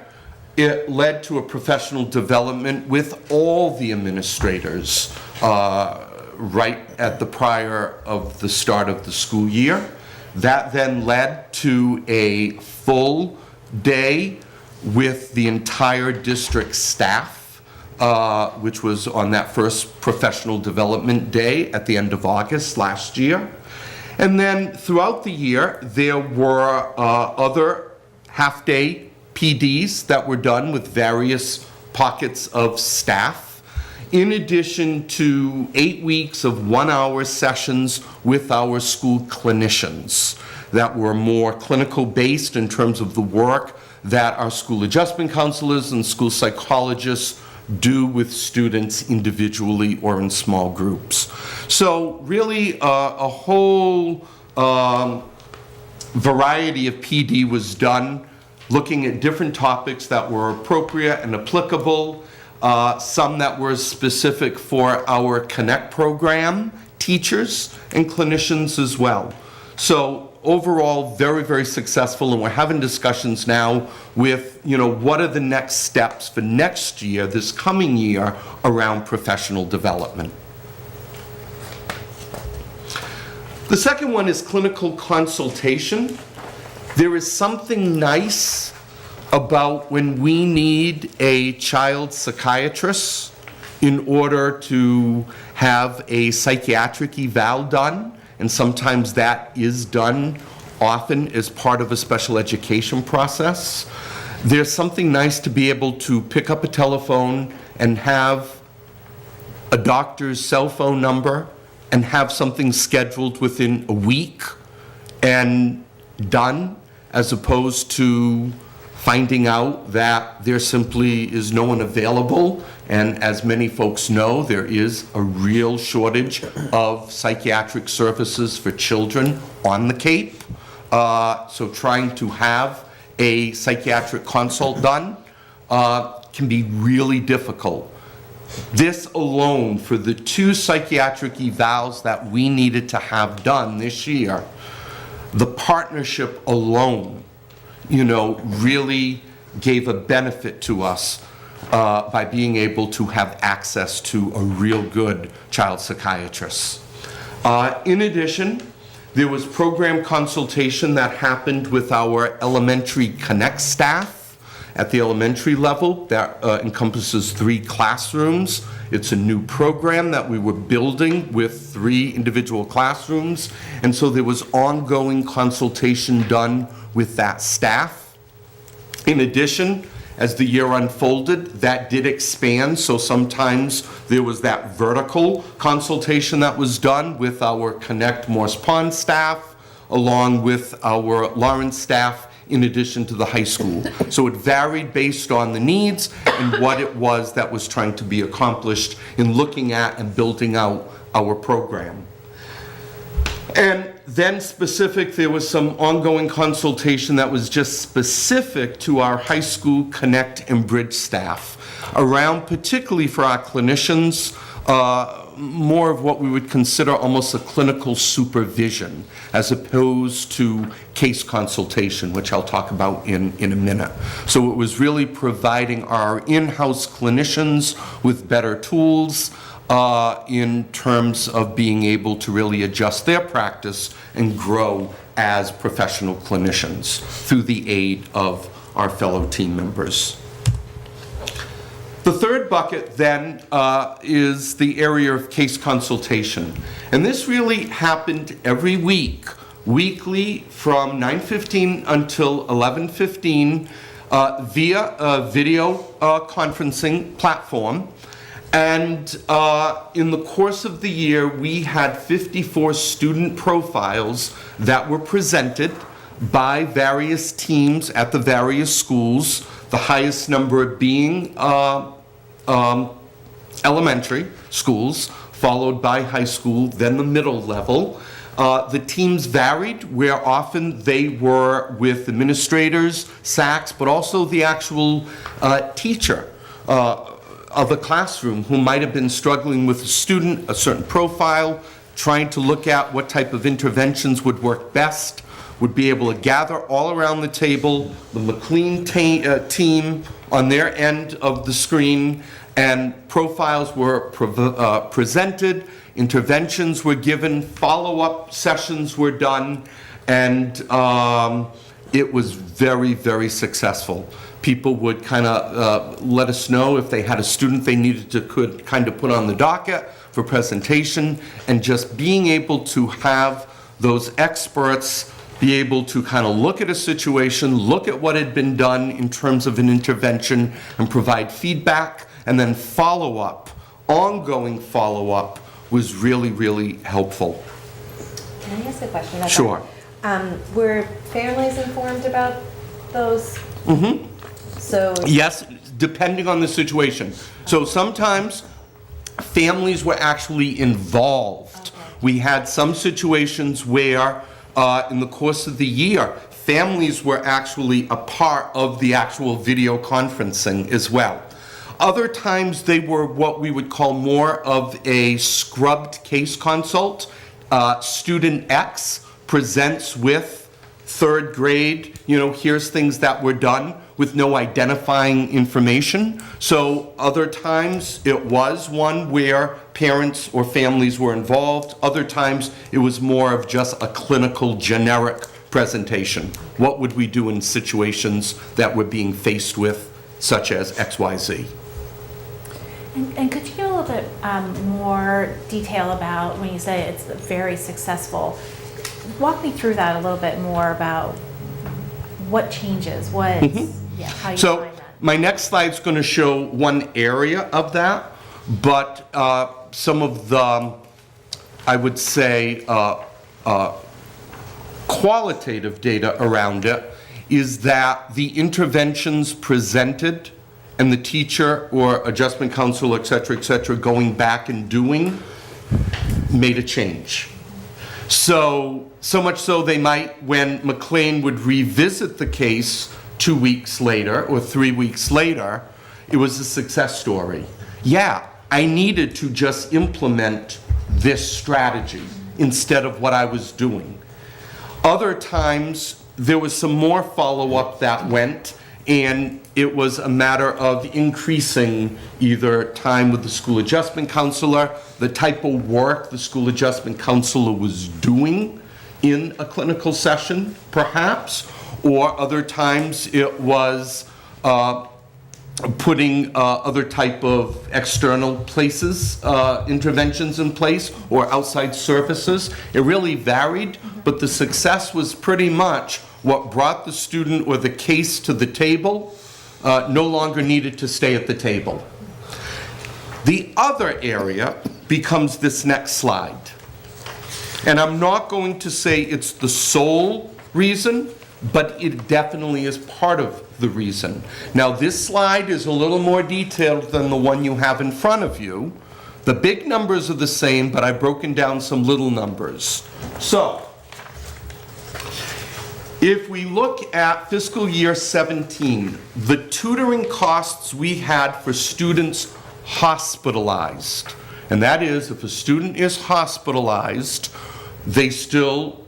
it led to a professional development with all the administrators right at the prior of the start of the school year. That then led to a full day with the entire district staff, which was on that first professional development day at the end of August last year. And then throughout the year, there were other half-day PDs that were done with various pockets of staff, in addition to 8 weeks of 1-hour sessions with our school clinicians that were more clinical based in terms of the work that our school adjustment counselors and school psychologists do with students individually or in small groups. So really a whole variety of PD was done, looking at different topics that were appropriate and applicable, some that were specific for our Connect program teachers and clinicians as well. So overall, very, very successful, and we're having discussions now with, what are the next steps for next year, this coming year, around professional development. The second one is clinical consultation. There is something nice about when we need a child psychiatrist in order to have a psychiatric eval done, and sometimes that is done often as part of a special education process. There's something nice to be able to pick up a telephone and have a doctor's cell phone number and have something scheduled within a week and done, as opposed to finding out that there simply is no one available. And as many folks know, there is a real shortage of psychiatric services for children on the Cape. So trying to have a psychiatric consult done can be really difficult. This alone, for the 2 psychiatric evals that we needed to have done this year, the partnership alone, really gave a benefit to us by being able to have access to a real good child psychiatrist. In addition, there was program consultation that happened with our elementary Connect staff at the elementary level. That encompasses 3 classrooms. It's a new program that we were building with 3 individual classrooms, and so there was ongoing consultation done with that staff. In addition, as the year unfolded, that did expand, so sometimes there was that vertical consultation that was done with our Connect Morse Pond staff, along with our Lawrence staff, in addition to the high school. So it varied based on the needs and what it was that was trying to be accomplished in looking at and building out our program. And then there was some ongoing consultation that was just specific to our high school Connect and Bridge staff, around particularly for our clinicians, more of what we would consider almost a clinical supervision, as opposed to case consultation, which I'll talk about in a minute. So it was really providing our in-house clinicians with better tools, in terms of being able to really adjust their practice and grow as professional clinicians through the aid of our fellow team members. The third bucket then is the area of case consultation. And this really happened every week, weekly from 9:15 until 11:15 via a video conferencing platform. And in the course of the year, we had 54 student profiles that were presented by various teams at the various schools, the highest number being elementary schools, followed by high school, then the middle level. The teams varied, where often they were with administrators, SACs, but also the actual teacher of a classroom who might have been struggling with a student, a certain profile, trying to look at what type of interventions would work best, would be able to gather all around the table, the McKeon team on their end of the screen, and profiles were presented, interventions were given, follow-up sessions were done, and it was very, very successful. People would kind of let us know if they had a student they needed to kind of put on the docket for presentation, and just being able to have those experts be able to kind of look at a situation, look at what had been done in terms of an intervention, and provide feedback, and then follow-up, ongoing follow-up was really, really helpful. Can I ask a question about Sure. that? Were families informed about those? Mm-hmm. So yes, depending on the situation. So sometimes families were actually involved. Okay. We had some situations where in the course of the year, families were actually a part of the actual video conferencing as well. Other times they were what we would call more of a scrubbed case consult. Student X presents with third grade, here's things that were done with no identifying information. So other times it was one where parents or families were involved. Other times it was more of just a clinical generic presentation. What would we do in situations that we're being faced with, such as XYZ? And could you give a little bit more detail about when you say it's very successful? Walk me through that a little bit more about what changes, how you So find that. my next slide is going to show one area of that, but some of the, I would say, qualitative data around it is that the interventions presented and the teacher or adjustment counselor, et cetera, going back and doing made a change. So much so they might, when McKeon would revisit the case 2 weeks later or 3 weeks later, it was a success story. Yeah, I needed to just implement this strategy instead of what I was doing. Other times, there was some more follow-up that went, and it was a matter of increasing either time with the school adjustment counselor, the type of work the school adjustment counselor was doing in a clinical session, perhaps, or other times it was putting other type of external places, interventions in place, or outside services. It really varied, but the success was pretty much what brought the student or the case to the table no longer needed to stay at the table. The other area becomes this next slide. And I'm not going to say it's the sole reason, but it definitely is part of the reason. Now, this slide is a little more detailed than the one you have in front of you. The big numbers are the same, but I've broken down some little numbers. So, if we look at fiscal year 17, the tutoring costs we had for students hospitalized, and that is, if a student is hospitalized, they still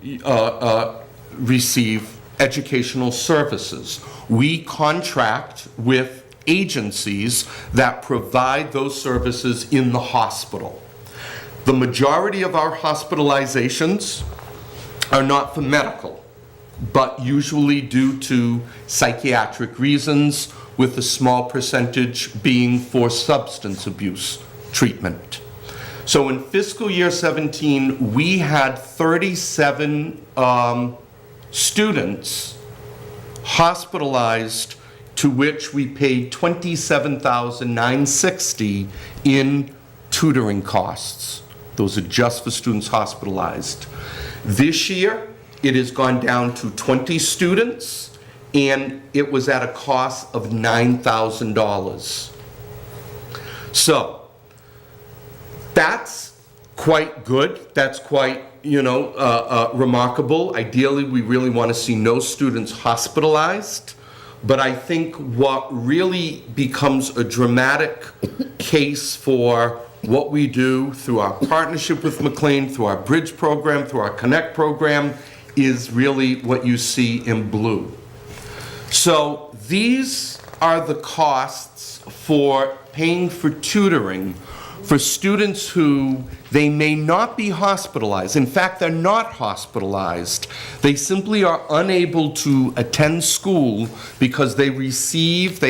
receive educational services. We contract with agencies that provide those services in the hospital. The majority of our hospitalizations are not for medical. but usually due to psychiatric reasons, with a small percentage being for substance abuse treatment. So in fiscal year 17, we had 37 students hospitalized, to which we paid $27,960 in tutoring costs. Those are just for students hospitalized. This year, it has gone down to 20 students, and it was at a cost of $9,000. So, that's quite good. That's quite, remarkable. Ideally, we really want to see no students hospitalized. But I think what really becomes a dramatic case for what we do through our partnership with McLean, through our Bridge program, through our Connect program, is really what you see in blue. So these are the costs for paying for tutoring for students who they may not be hospitalized. In fact, they're not hospitalized. They simply are unable to attend school because they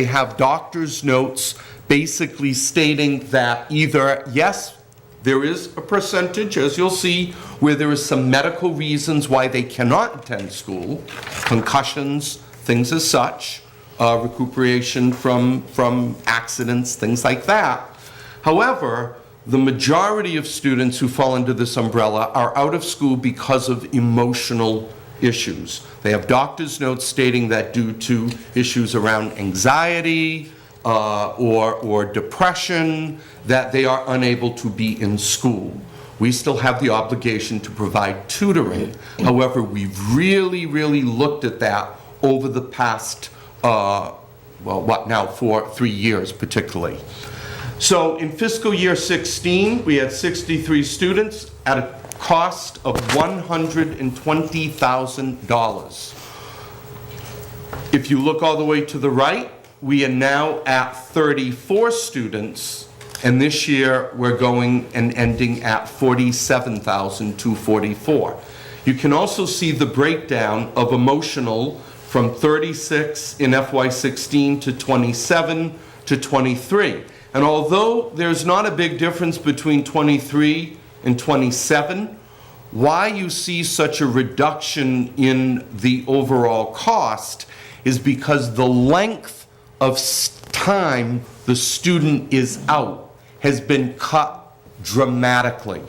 have doctor's notes basically stating that either, yes, there is a percentage, as you'll see, where there is some medical reasons why they cannot attend school, concussions, things as such, recuperation from accidents, things like that. However, the majority of students who fall under this umbrella are out of school because of emotional issues. They have doctor's notes stating that due to issues around anxiety or depression, that they are unable to be in school. We still have the obligation to provide tutoring. However, we've really, really looked at that over the past, for 3 years particularly. So in fiscal year 16, we had 63 students at a cost of $120,000. If you look all the way to the right, we are now at 34 students, and this year we're going and ending at 47,244. You can also see the breakdown of emotional from 36 in FY16 to 27 to 23. And although there's not a big difference between 23 and 27, why you see such a reduction in the overall cost is because the length of time the student is out has been cut dramatically.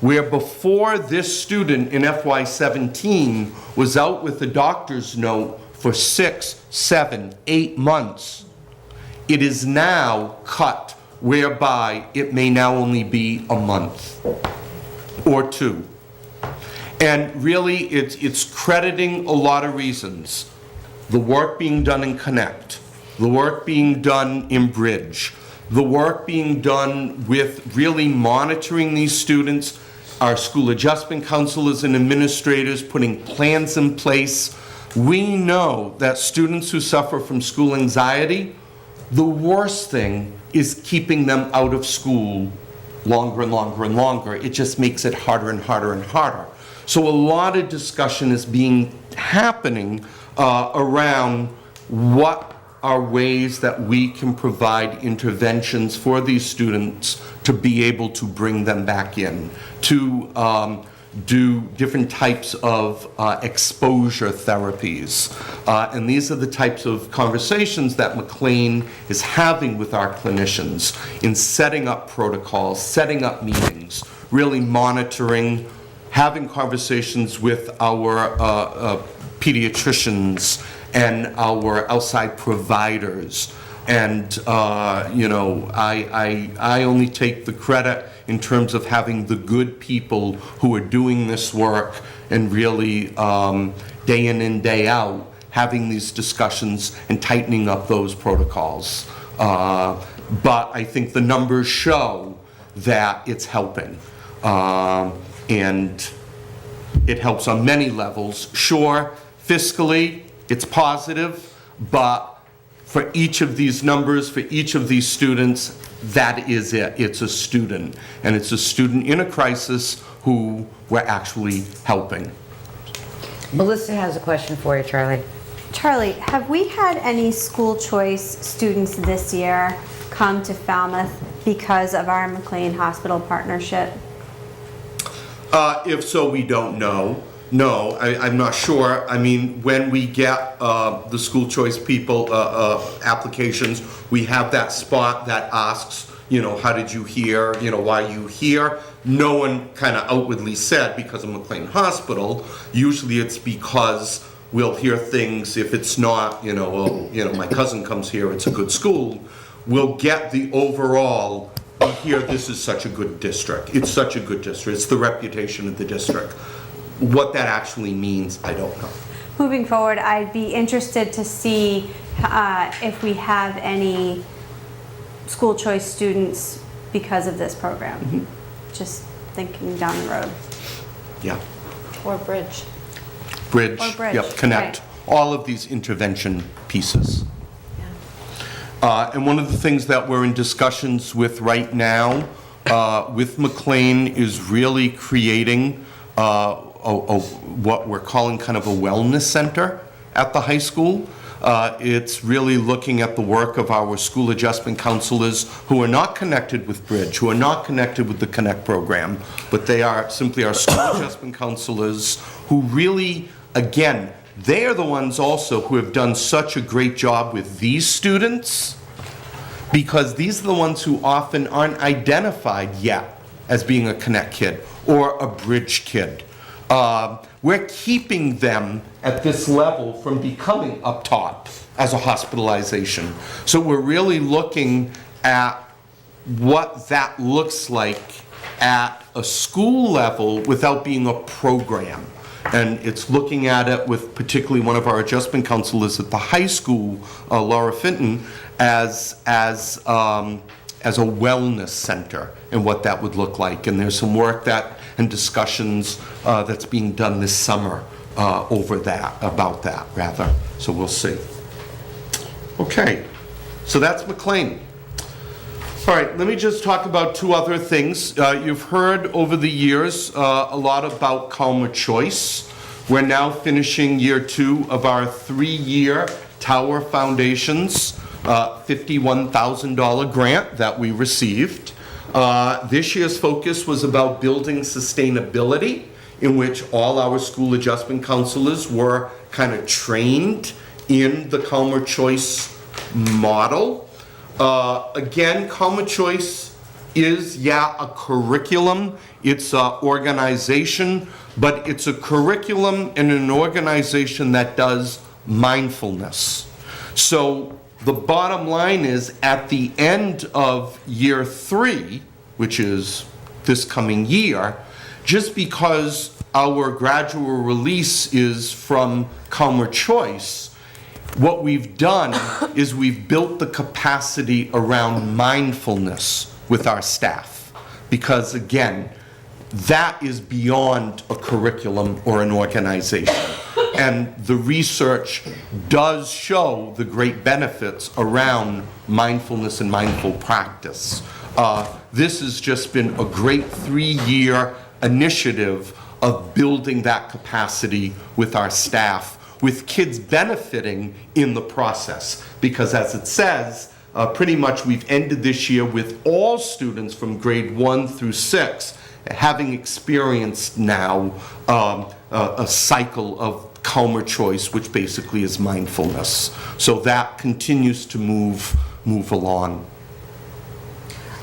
Where before this student in FY17 was out with a doctor's note for 6, 7, 8 months, it is now cut whereby it may now only be a month or 2. And really, it's crediting a lot of reasons. The work being done in Connect, the work being done in Bridge, the work being done with really monitoring these students, our school adjustment counselors and administrators putting plans in place. We know that students who suffer from school anxiety, the worst thing is keeping them out of school longer and longer and longer. It just makes it harder and harder and harder. So a lot of discussion is happening around what are ways that we can provide interventions for these students to be able to bring them back in, to do different types of exposure therapies. And these are the types of conversations that McLean is having with our clinicians in setting up protocols, setting up meetings, really monitoring, having conversations with our pediatricians and our outside providers. And, I only take the credit in terms of having the good people who are doing this work and really day in and day out having these discussions and tightening up those protocols. But I think the numbers show that it's helping. And it helps on many levels. Sure, fiscally, it's positive, but for each of these numbers, for each of these students, that is it. It's a student. And it's a student in a crisis who we're actually helping. Melissa has a question for you, Charlie. Charlie, have we had any school choice students this year come to Falmouth because of our McLean Hospital partnership? If so, we don't know. No, I'm not sure. I mean, when we get the school choice people applications, we have that spot that asks, how did you hear? Why are you here? No one kind of outwardly said because of McLean Hospital. Usually it's because we'll hear things, if it's not, my cousin comes here, it's a good school. We'll get the overall, we hear this is such a good district. It's such a good district. It's the reputation of the district. What that actually means, I don't know. Moving forward, I'd be interested to see if we have any school choice students because of this program. Mm-hmm. Just thinking down the road. Yeah. Or bridge. Bridge. Or bridge, Yep, connect. right. All of these intervention pieces. And one of the things that we're in discussions with right now with McLean is really creating what we're calling kind of a wellness center at the high school. It's really looking at the work of our school adjustment counselors who are not connected with Bridge, who are not connected with the Connect program, but they are simply our school adjustment counselors who really, again, they are the ones also who have done such a great job with these students, because these are the ones who often aren't identified yet as being a Connect kid or a Bridge kid. We're keeping them at this level from becoming up top as a hospitalization. So we're really looking at what that looks like at a school level without being a program. And it's looking at it with particularly one of our adjustment counselors at the high school, Laura Finton, as a wellness center and what that would look like. And there's some work and discussions that's being done this summer about that rather. So we'll see. Okay, so that's McLean. All right, let me just talk about two other things. You've heard over the years a lot about Calmer Choice. We're now finishing year 2 of our 3-year Tower Foundations $51,000 grant that we received. This year's focus was about building sustainability, in which all our school adjustment counselors were kind of trained in the Calmer Choice model. Again, Calmer Choice is, a curriculum. It's an organization, but it's a curriculum and an organization that does mindfulness. So the bottom line is, at the end of year 3, which is this coming year, just because our gradual release is from Calmer Choice, what we've done is we've built the capacity around mindfulness with our staff. Because again, that is beyond a curriculum or an organization. And the research does show the great benefits around mindfulness and mindful practice. This has just been a great 3-year initiative of building that capacity with our staff, with kids benefiting in the process. Because as it says, pretty much we've ended this year with all students from grade 1 through 6 having experienced now a cycle of Calmer Choice, which basically is mindfulness. So that continues to move along.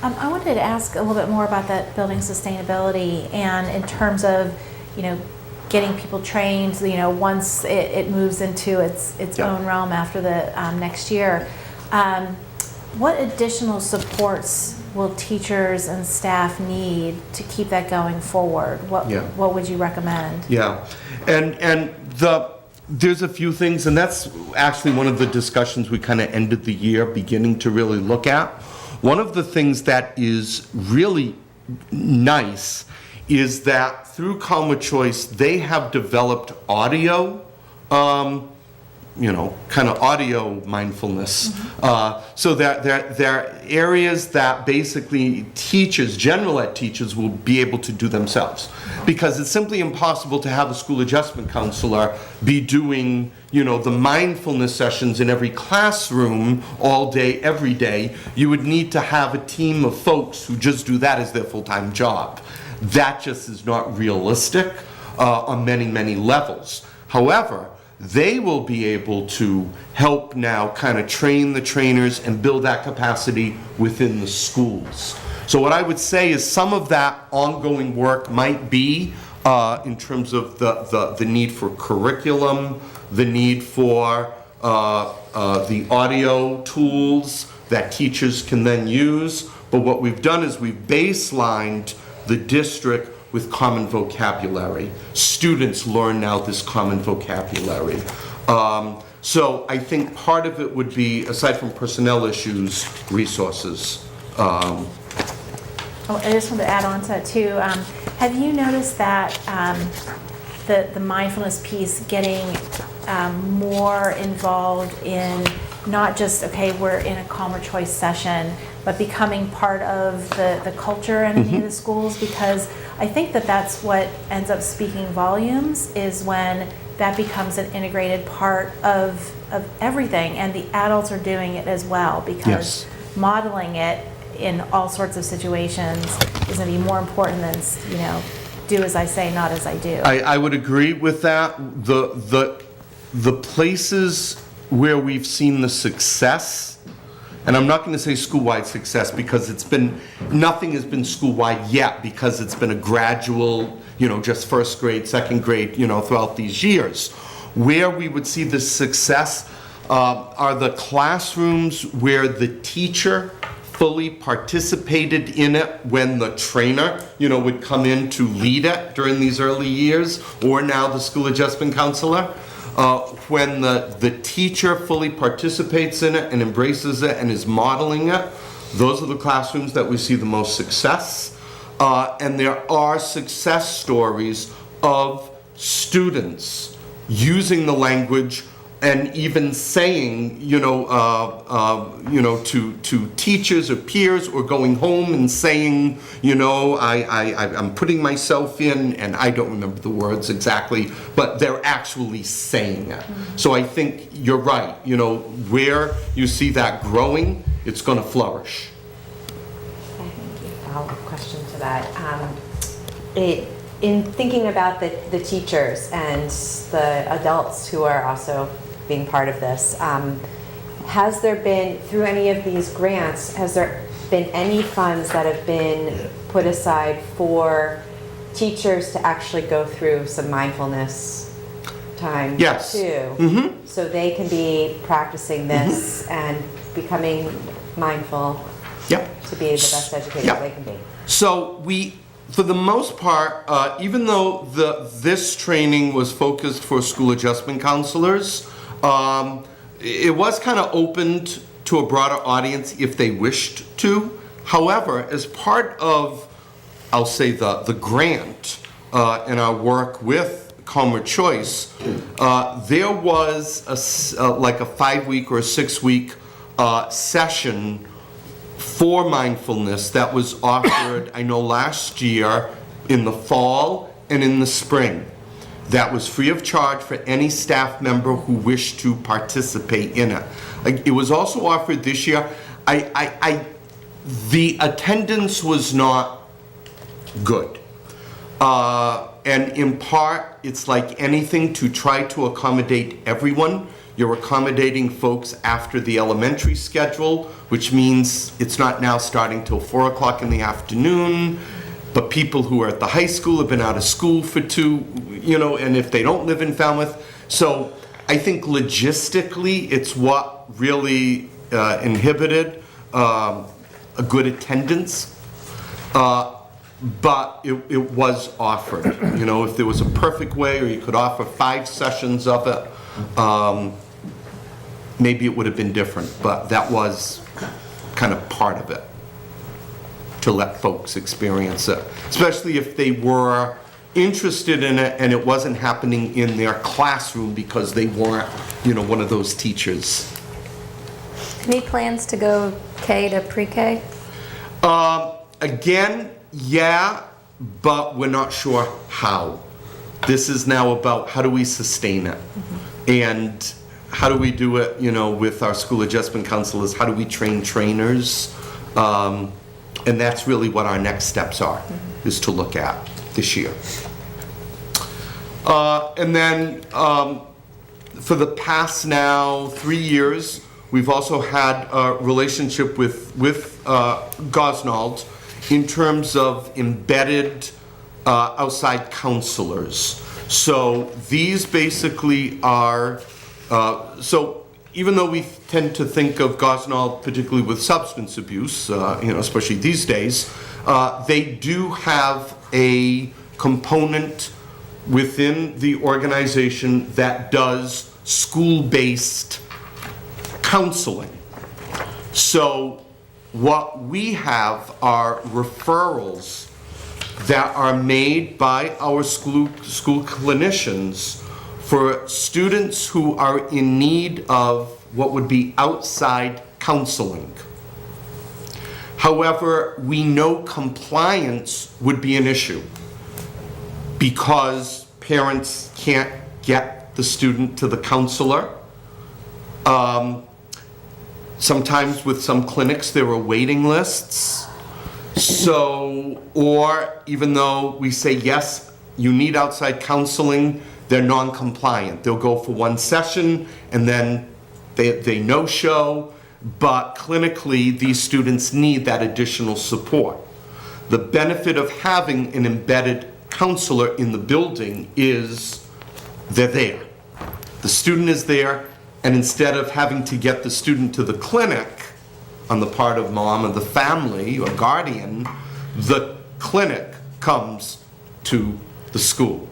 I wanted to ask a little bit more about that building sustainability, and in terms of, getting people trained, once it moves into its own realm after the next year. What additional supports will teachers and staff need to keep that going forward? What would you recommend? Yeah, and there's a few things, and that's actually one of the discussions we kind of ended the year beginning to really look at. One of the things that is really nice is that through Calmer Choice, they have developed audio kind of audio mindfulness. So there are areas that basically teachers, general ed teachers, will be able to do themselves. Because it's simply impossible to have a school adjustment counselor be doing, the mindfulness sessions in every classroom all day, every day. You would need to have a team of folks who just do that as their full-time job. That just is not realistic on many, many levels. However, they will be able to help now kind of train the trainers and build that capacity within the schools. So what I would say is some of that ongoing work might be in terms of the need for curriculum, the need for the audio tools that teachers can then use. But what we've done is we've baselined the district with common vocabulary. Students learn now this common vocabulary. So I think part of it would be, aside from personnel issues, resources. Oh, I just want to add on to that too. Have you noticed that the mindfulness piece getting more involved in not just, okay, we're in a calmer choice session, but becoming part of the culture in any of the schools? Because I think that that's what ends up speaking volumes, is when that becomes an integrated part of everything, and the adults are doing it as well, because modeling it in all sorts of situations is going to be more important than, do as I say, not as I do. I would agree with that. The places where we've seen the success, and I'm not going to say school-wide success, because nothing has been school-wide yet, because it's been a gradual, just first grade, second grade, throughout these years. Where we would see the success are the classrooms where the teacher fully participated in it when the trainer, would come in to lead it during these early years, or now the school adjustment counselor. When the teacher fully participates in it and embraces it and is modeling it, those are the classrooms that we see the most success. And there are success stories of students using the language and even saying, to teachers or peers, or going home and saying, I'm putting myself in, and I don't remember the words exactly, but they're actually saying it. So I think you're right. Where you see that growing, it's going to flourish. Thank you. Follow-up question to that. In thinking about the teachers and the adults who are also being part of this, has there been, through any of these grants, has there been any funds that have been put aside for teachers to actually go through some mindfulness time too? So they can be practicing this and becoming mindful to be the best educators they can be? So for the most part, even though this training was focused for school adjustment counselors, it was kind of opened to a broader audience if they wished to. However, as part of, I'll say, the grant in our work with Calmer Choice, there was like a 5-week or a 6-week session for mindfulness that was offered, I know, last year in the fall and in the spring. That was free of charge for any staff member who wished to participate in it. It was also offered this year. The attendance was not good. And in part, it's like anything to try to accommodate everyone. You're accommodating folks after the elementary schedule, which means it's not now starting till 4 o'clock in the afternoon. But people who are at the high school have been out of school for 2, and if they don't live in Falmouth. So I think logistically, it's what really inhibited a good attendance. But it was offered. If there was a perfect way, or you could offer 5 sessions of it, maybe it would have been different. But that was kind of part of it, to let folks experience it, especially if they were, interested in it, and it wasn't happening in their classroom because they weren't, one of those teachers. Any plans to go K to pre-K? Again, yeah, but we're not sure how. This is now about how do we sustain it? And how do we do it, with our school adjustment counselors? How do we train trainers? And that's really what our next steps are, is to look at this year. And then for the past now 3 years, we've also had a relationship with Gosnold in terms of embedded outside counselors. So these basically are, so even though we tend to think of Gosnold particularly with substance abuse, especially these days, they do have a component within the organization that does school-based counseling. So what we have are referrals that are made by our school clinicians for students who are in need of what would be outside counseling. However, we know compliance would be an issue because parents can't get the student to the counselor. Sometimes with some clinics there are waiting lists. So, or even though we say, yes, you need outside counseling, they're non-compliant. They'll go for one session and then they no-show, but clinically these students need that additional support. The benefit of having an embedded counselor in the building is they're there. The student is there, and instead of having to get the student to the clinic on the part of mom or the family or guardian, the clinic comes to the school.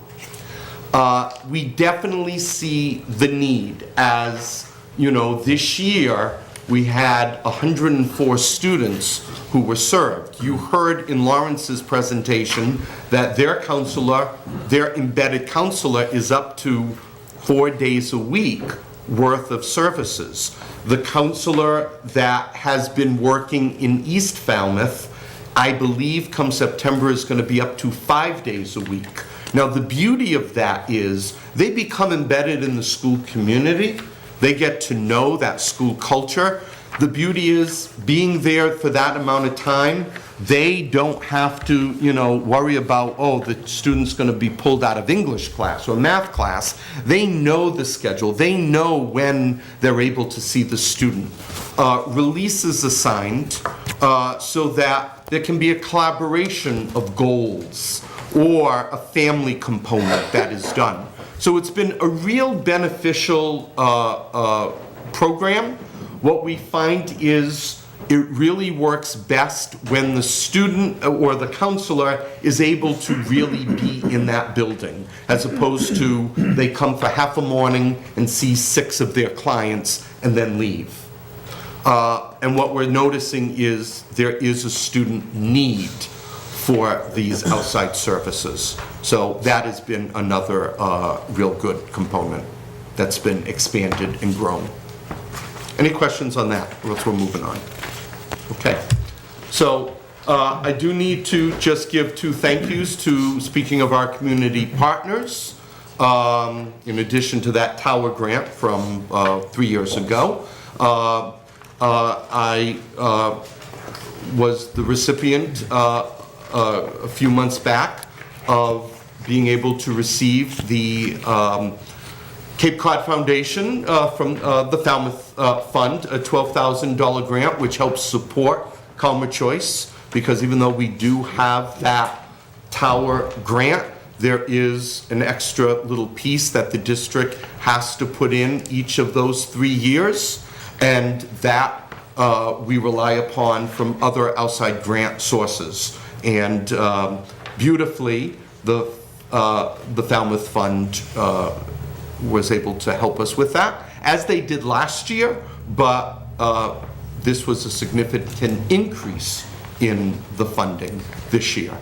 We definitely see the need as, this year we had 104 students who were served. You heard in Lawrence's presentation that their counselor, their embedded counselor, is up to 4 days a week worth of services. The counselor that has been working in East Falmouth, I believe come September is going to be up to 5 days a week. Now the beauty of that is they become embedded in the school community. They get to know that school culture. The beauty is being there for that amount of time, they don't have to, worry about, oh, the student's going to be pulled out of English class or math class. They know the schedule. They know when they're able to see the student. Releases assigned so that there can be a collaboration of goals or a family component that is done. So it's been a real beneficial program. What we find is it really works best when the student or the counselor is able to really be in that building, as opposed to they come for half a morning and see 6 of their clients and then leave. And what we're noticing is there is a student need for these outside services. So that has been another real good component that's been expanded and grown. Any questions on that? Or else we're moving on. Okay. So I do need to just give 2 thank yous to, speaking of our community partners, in addition to that tower grant from 3 years ago. I was the recipient a few months back of being able to receive the Cape Cod Foundation from the Falmouth Fund, a $12,000 grant, which helps support Calmer Choice, because even though we do have that tower grant, there is an extra little piece that the district has to put in each of those 3 years, and that we rely upon from other outside grant sources. And beautifully, the Falmouth Fund was able to help us with that, as they did last year, but this was a significant increase in the funding this year.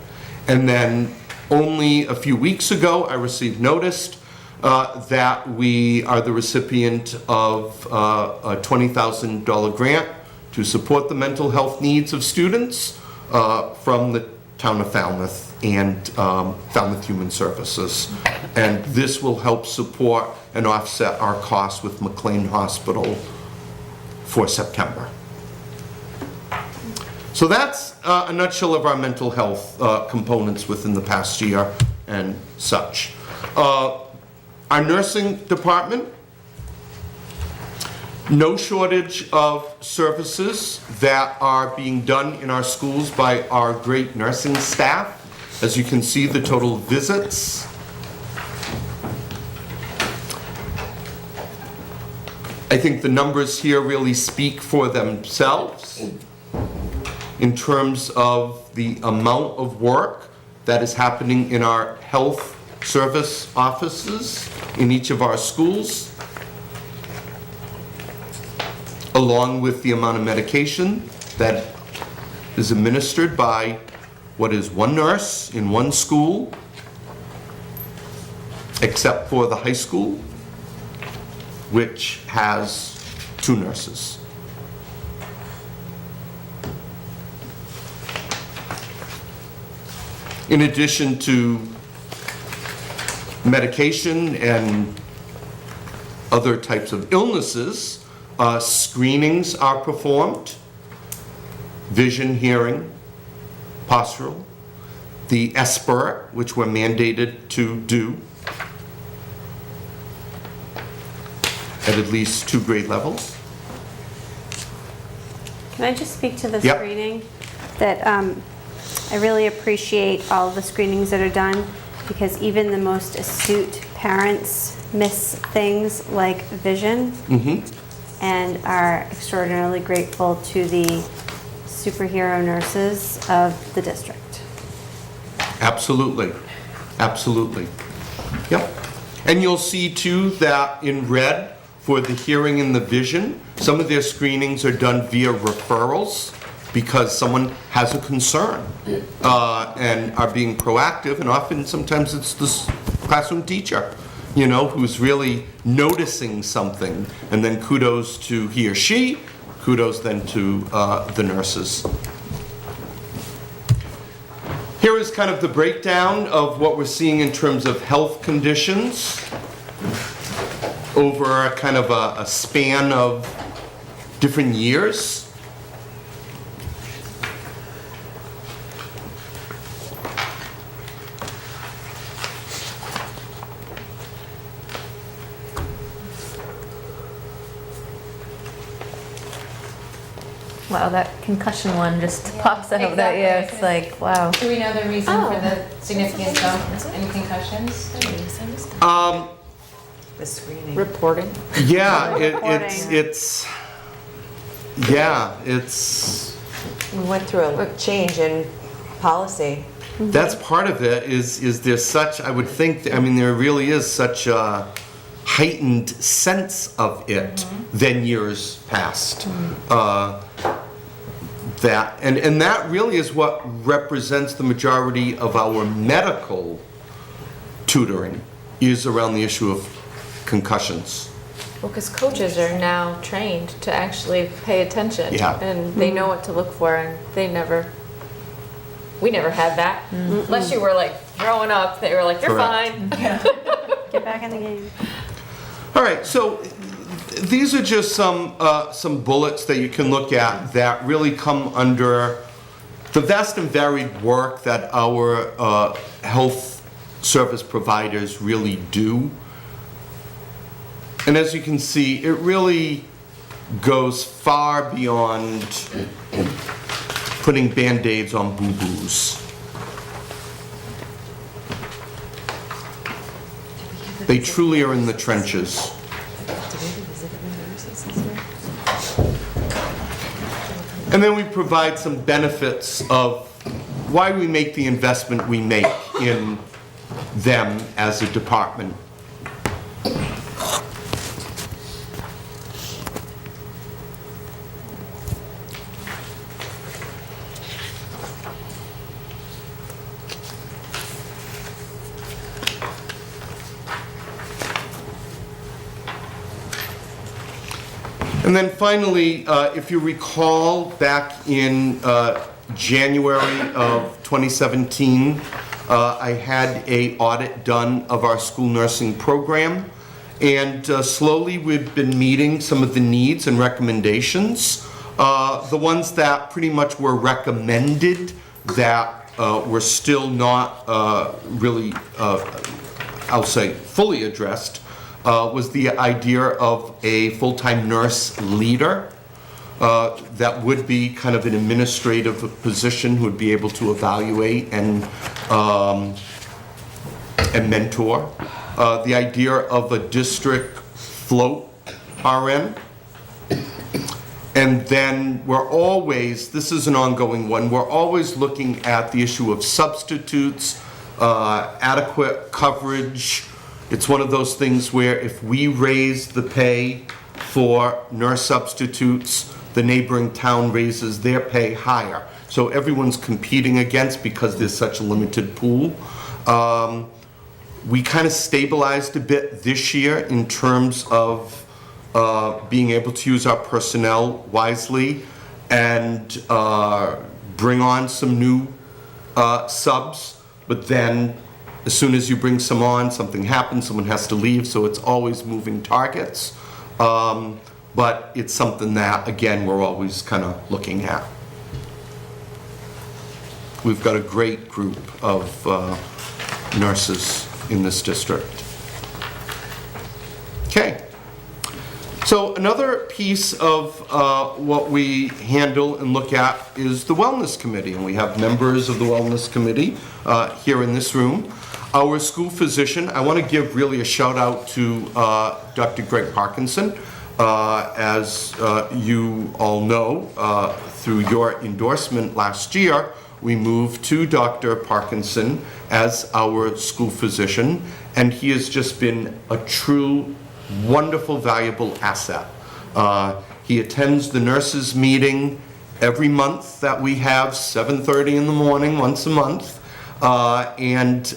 And then Only a few weeks ago, I received notice that we are the recipient of a $20,000 grant to support the mental health needs of students from the town of Falmouth and Falmouth Human Services. And this will help support and offset our costs with McLean Hospital for September. So that's a nutshell of our mental health components within the past year and such. Our nursing department, no shortage of services that are being done in our schools by our great nursing staff. As you can see, the total visits. I think the numbers here really speak for themselves in terms of the amount of work that is happening in our health service offices in each of our schools, along with the amount of medication that is administered by what is one nurse in one school, except for the high school, which has 2 nurses. In addition to medication and other types of illnesses, screenings are performed, vision, hearing, postural, the SBIRT, which we're mandated to do at least 2 grade levels. Can I just speak to the Yep. screening? That I really appreciate all of the screenings that are done, because even the most astute parents miss things like vision, and are extraordinarily grateful to the superhero nurses of the district. Absolutely, absolutely. Yep. And you'll see too that in red for the hearing and the vision, some of their screenings are done via referrals because someone has a concern and are being proactive, and often sometimes it's the classroom teacher, you know, who's really noticing something, and then kudos to he or she, kudos then to the nurses. Here is kind of the breakdown of what we're seeing in terms of health conditions over a kind of a span of different years. Wow, that concussion one just pops out at you. It's like, wow. Do we know the reason for the significant jump in concussions? The screening. Reporting. Yeah, Reporting. it's We went through a change in policy. that's part of it, is there's such, I would think, I mean, there really is such a heightened sense of it than years past. That, and that really is what represents the majority of our medical tutoring, is around the issue of concussions. Well, because coaches are now trained to actually pay attention. Yeah. And they know what to look for, and we never had that. Unless you were like throwing up, they were like, you're Correct. fine. Get back in the game. All right, so these are just some bullets that you can look at that really come under the vast and varied work that our health service providers really do. And as you can see, it really goes far beyond putting Band-Aids on boo-boos. They truly are in the trenches. And then we provide some benefits of why we make the investment we make in them as a department. And then finally, if you recall, back in January of 2017, I had an audit done of our school nursing program. And slowly we've been meeting some of the needs and recommendations. The ones that pretty much were recommended that were still not really, I'll say, fully addressed, was the idea of a full-time nurse leader that would be kind of an administrative position who would be able to evaluate and mentor. The idea of a district float RN. And then we're always, this is an ongoing one, we're always looking at the issue of substitutes, adequate coverage. It's one of those things where if we raise the pay for nurse substitutes, the neighboring town raises their pay higher. So everyone's competing against because there's such a limited pool. We kind of stabilized a bit this year in terms of being able to use our personnel wisely and bring on some new subs, but then as soon as you bring some on, something happens, someone has to leave, so it's always moving targets. But it's something that, again, we're always kind of looking at. We've got a great group of nurses in this district. Okay. So another piece of what we handle and look at is the Wellness Committee, and we have members of the Wellness Committee here in this room. Our school physician, I want to give really a shout out to Dr. Greg Parkinson. As you all know, through your endorsement last year, we moved to Dr. Parkinson as our school physician, and he has just been a true, wonderful, valuable asset. He attends the nurses' meeting every month that we have, 7:30 in the morning, once a month, and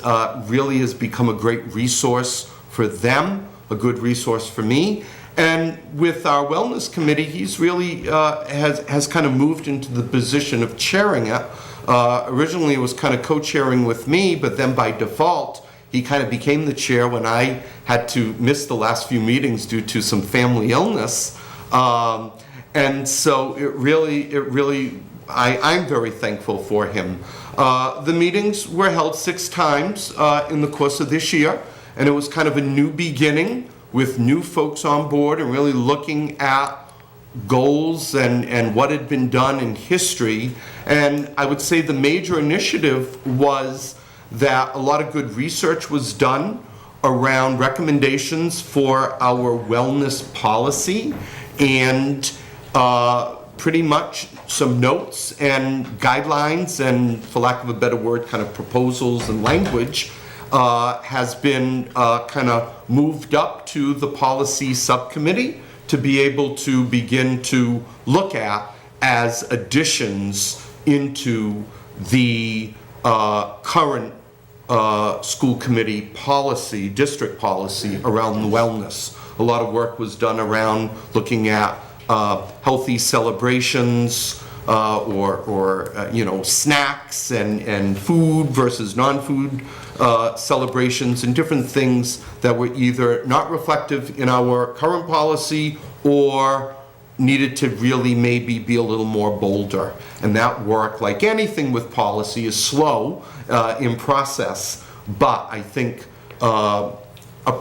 really has become a great resource for them, a good resource for me. And with our Wellness Committee, he's really has kind of moved into the position of chairing it. Originally, it was kind of co-chairing with me, but then by default, he kind of became the chair when I had to miss the last few meetings due to some family illness. And so I'm very thankful for him. The meetings were held 6 times in the course of this year, and it was kind of a new beginning with new folks on board and really looking at goals and what had been done in history. And I would say the major initiative was that a lot of good research was done around recommendations for our wellness policy and pretty much some notes and guidelines and, for lack of a better word, kind of proposals and language has been kind of moved up to the policy subcommittee to be able to begin to look at as additions into the current school committee policy, district policy around the wellness. A lot of work was done around looking at healthy celebrations or snacks and food versus non-food celebrations and different things that were either not reflective in our current policy or needed to really maybe be a little more bolder. And that work, like anything with policy, is slow in process, but I think a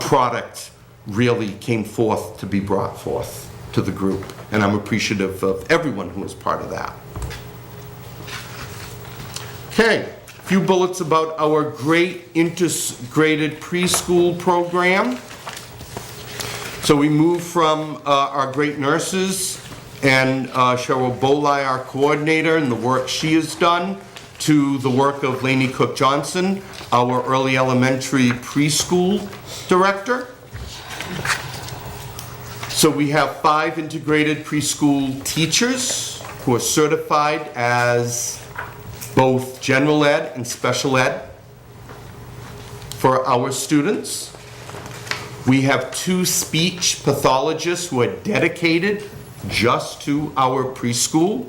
product really came forth to be brought forth to the group, and I'm appreciative of everyone who was part of that. Okay, a few bullets about our great integrated preschool program. So we moved from our great nurses and Cheryl Bolai, our coordinator, and the work she has done, to the work of Lainey Cook-Johnson, our early elementary preschool director. So we have 5 integrated preschool teachers who are certified as both general ed and special ed for our students. We have 2 speech pathologists who are dedicated just to our preschool.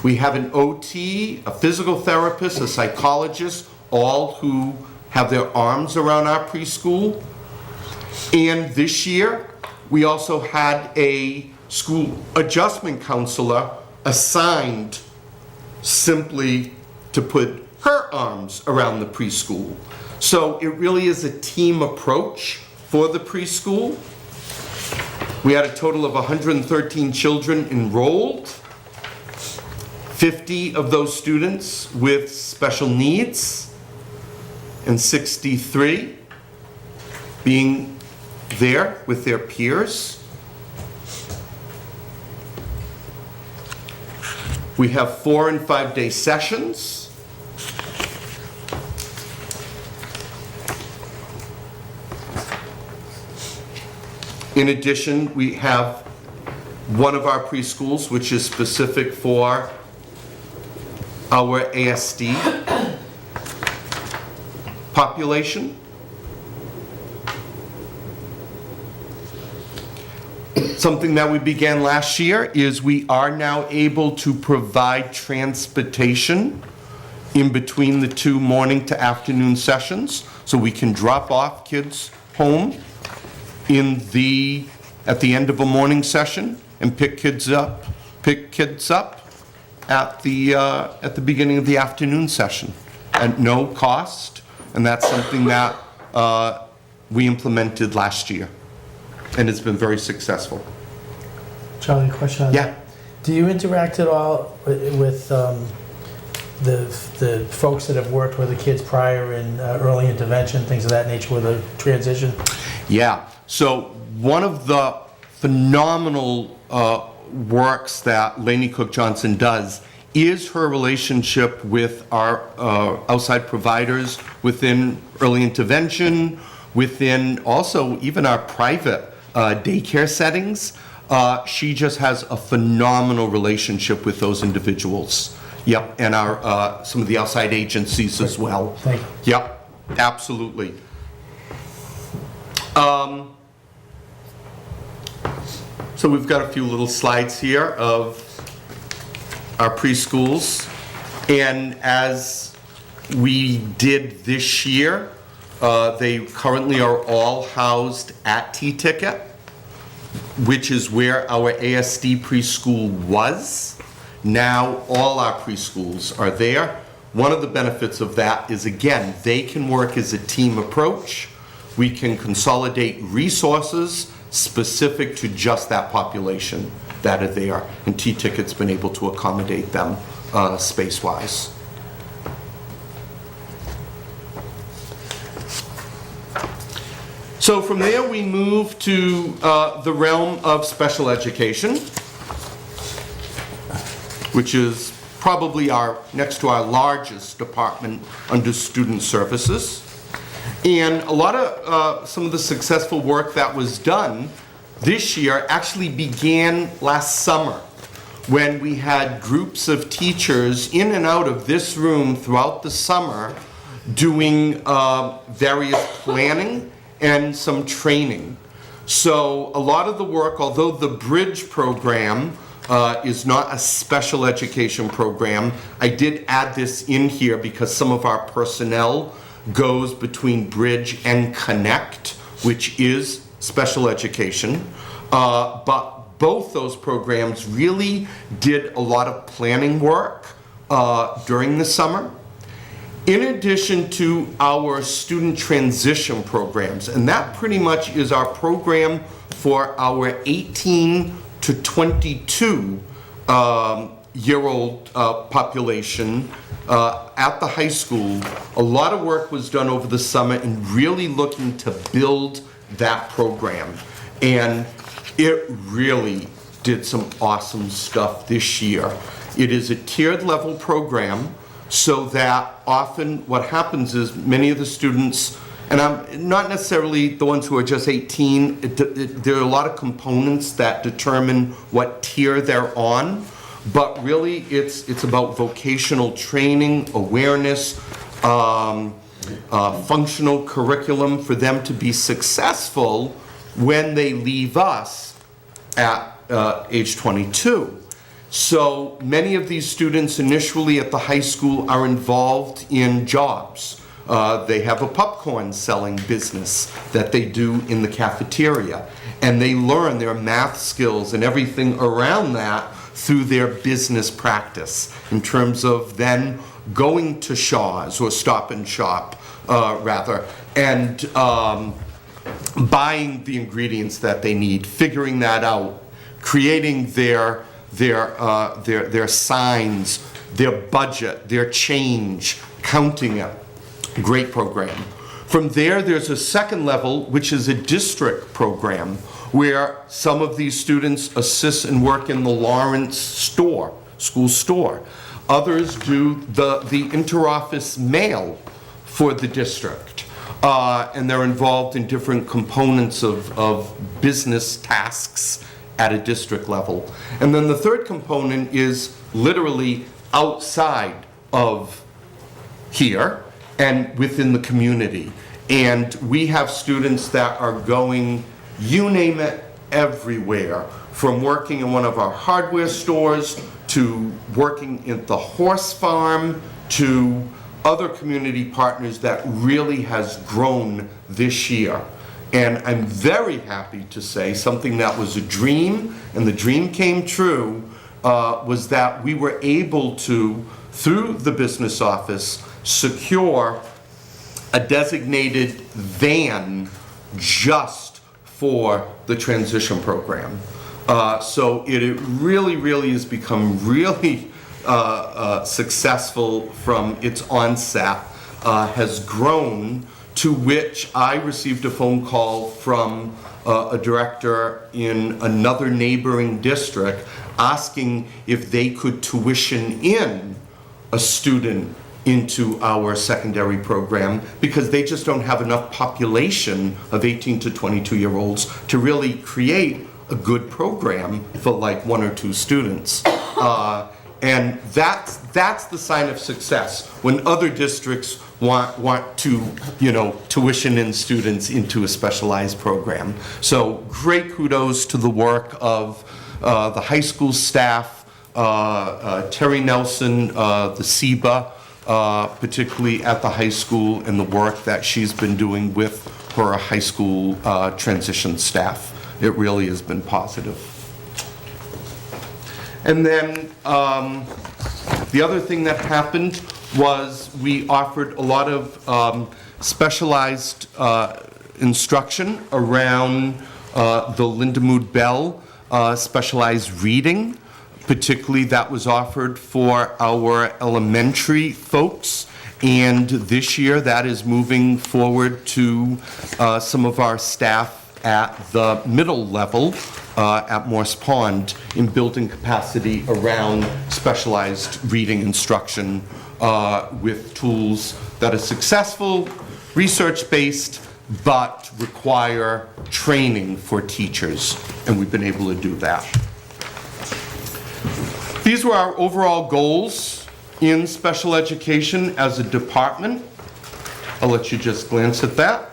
We have an OT, a physical therapist, a psychologist, all who have their arms around our preschool. And this year, we also had a school adjustment counselor assigned simply to put her arms around the preschool. So it really is a team approach for the preschool. We had a total of 113 children enrolled, 50 of those students with special needs, and 63 being there with their peers. We have 4 and 5 day sessions. In addition, we have one of our preschools, which is specific for our ASD population. Something that we began last year is we are now able to provide transportation in between the 2 morning to afternoon sessions, so we can drop off kids home at the end of a morning session and pick kids up at the beginning of the afternoon session at no cost, and that's something that we implemented last year, and it's been very successful. Charlie, a question on that? Yeah. Do you interact at all with the folks that have worked with the kids prior in early intervention, things of that nature, with a transition? Yeah, so one of the phenomenal works that Lainey Cook Johnson does is her relationship with our outside providers within early intervention, within also even our private daycare settings. She just has a phenomenal relationship with those individuals. Yep, and our some of the outside agencies as well. Thank you. Yep, absolutely. So we've got a few little slides here of our preschools, and as we did this year, they currently are all housed at T-Ticket, which is where our ASD preschool was. Now all our preschools are there. One of the benefits of that is, again, they can work as a team approach. We can consolidate resources specific to just that population that are there, and T-Ticket's been able to accommodate them space-wise. So from there we move to the realm of special education, which is probably next to our largest department under student services. And a lot of some of the successful work that was done this year actually began last summer, when we had groups of teachers in and out of this room throughout the summer doing various planning and some training. So a lot of the work, although the Bridge program is not a special education program, I did add this in here because some of our personnel goes between Bridge and Connect, which is special education. But both those programs really did a lot of planning work during the summer, in addition to our student transition programs. And that pretty much is our program for our 18 to 22 year-old population at the high school. A lot of work was done over the summer in really looking to build that program. And it really did some awesome stuff this year. It is a tiered level program, so that often what happens is many of the students, and I'm not necessarily the ones who are just 18, there are a lot of components that determine what tier they're on, but really it's about vocational training, awareness, functional curriculum for them to be successful when they leave us at age 22. So many of these students initially at the high school are involved in jobs. They have a popcorn selling business that they do in the cafeteria, and they learn their math skills and everything around that through their business practice in terms of then going to Shaw's or Stop and Shop, rather, and buying the ingredients that they need, figuring that out, creating their signs, their budget, their change, counting it. Great program. From there, there's a second level, which is a district program, where some of these students assist and work in the Lawrence store, school store. Others do the interoffice mail for the district. And they're involved in different components of business tasks at a district level. And then the third component is literally outside of here and within the community. And we have students that are going, you name it, everywhere, from working in one of our hardware stores to working at the horse farm to other community partners that really has grown this year. And I'm very happy to say something that was a dream, and the dream came true, was that we were able to, through the business office, secure a designated van just for the transition program. So it really has become really successful from its onset, has grown, to which I received a phone call from a director in another neighboring district asking if they could tuition in a student into our secondary program because they just don't have enough population of 18 to 22-year-olds to really create a good program for like 1 or 2 students. And that's the sign of success when other districts want to, tuition in students into a specialized program. So great kudos to the work of the high school staff, Terry Nelson, the SEBA, particularly at the high school, and the work that she's been doing with her high school transition staff. It really has been positive. And then the other thing that happened was we offered a lot of specialized instruction around the Linda Mood Bell specialized reading. Particularly that was offered for our elementary folks. And this year that is moving forward to some of our staff at the middle level at Morse Pond in building capacity around specialized reading instruction with tools that are successful, research-based, but require training for teachers. And we've been able to do that. These were our overall goals in special education as a department. I'll let you just glance at that.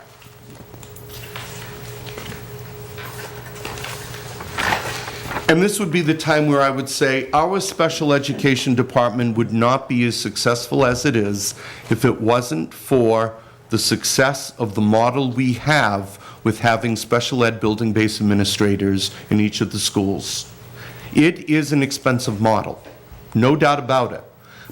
And this would be the time where I would say our special education department would not be as successful as it is if it wasn't for the success of the model we have with having special ed building-based administrators in each of the schools. It is an expensive model, no doubt about it,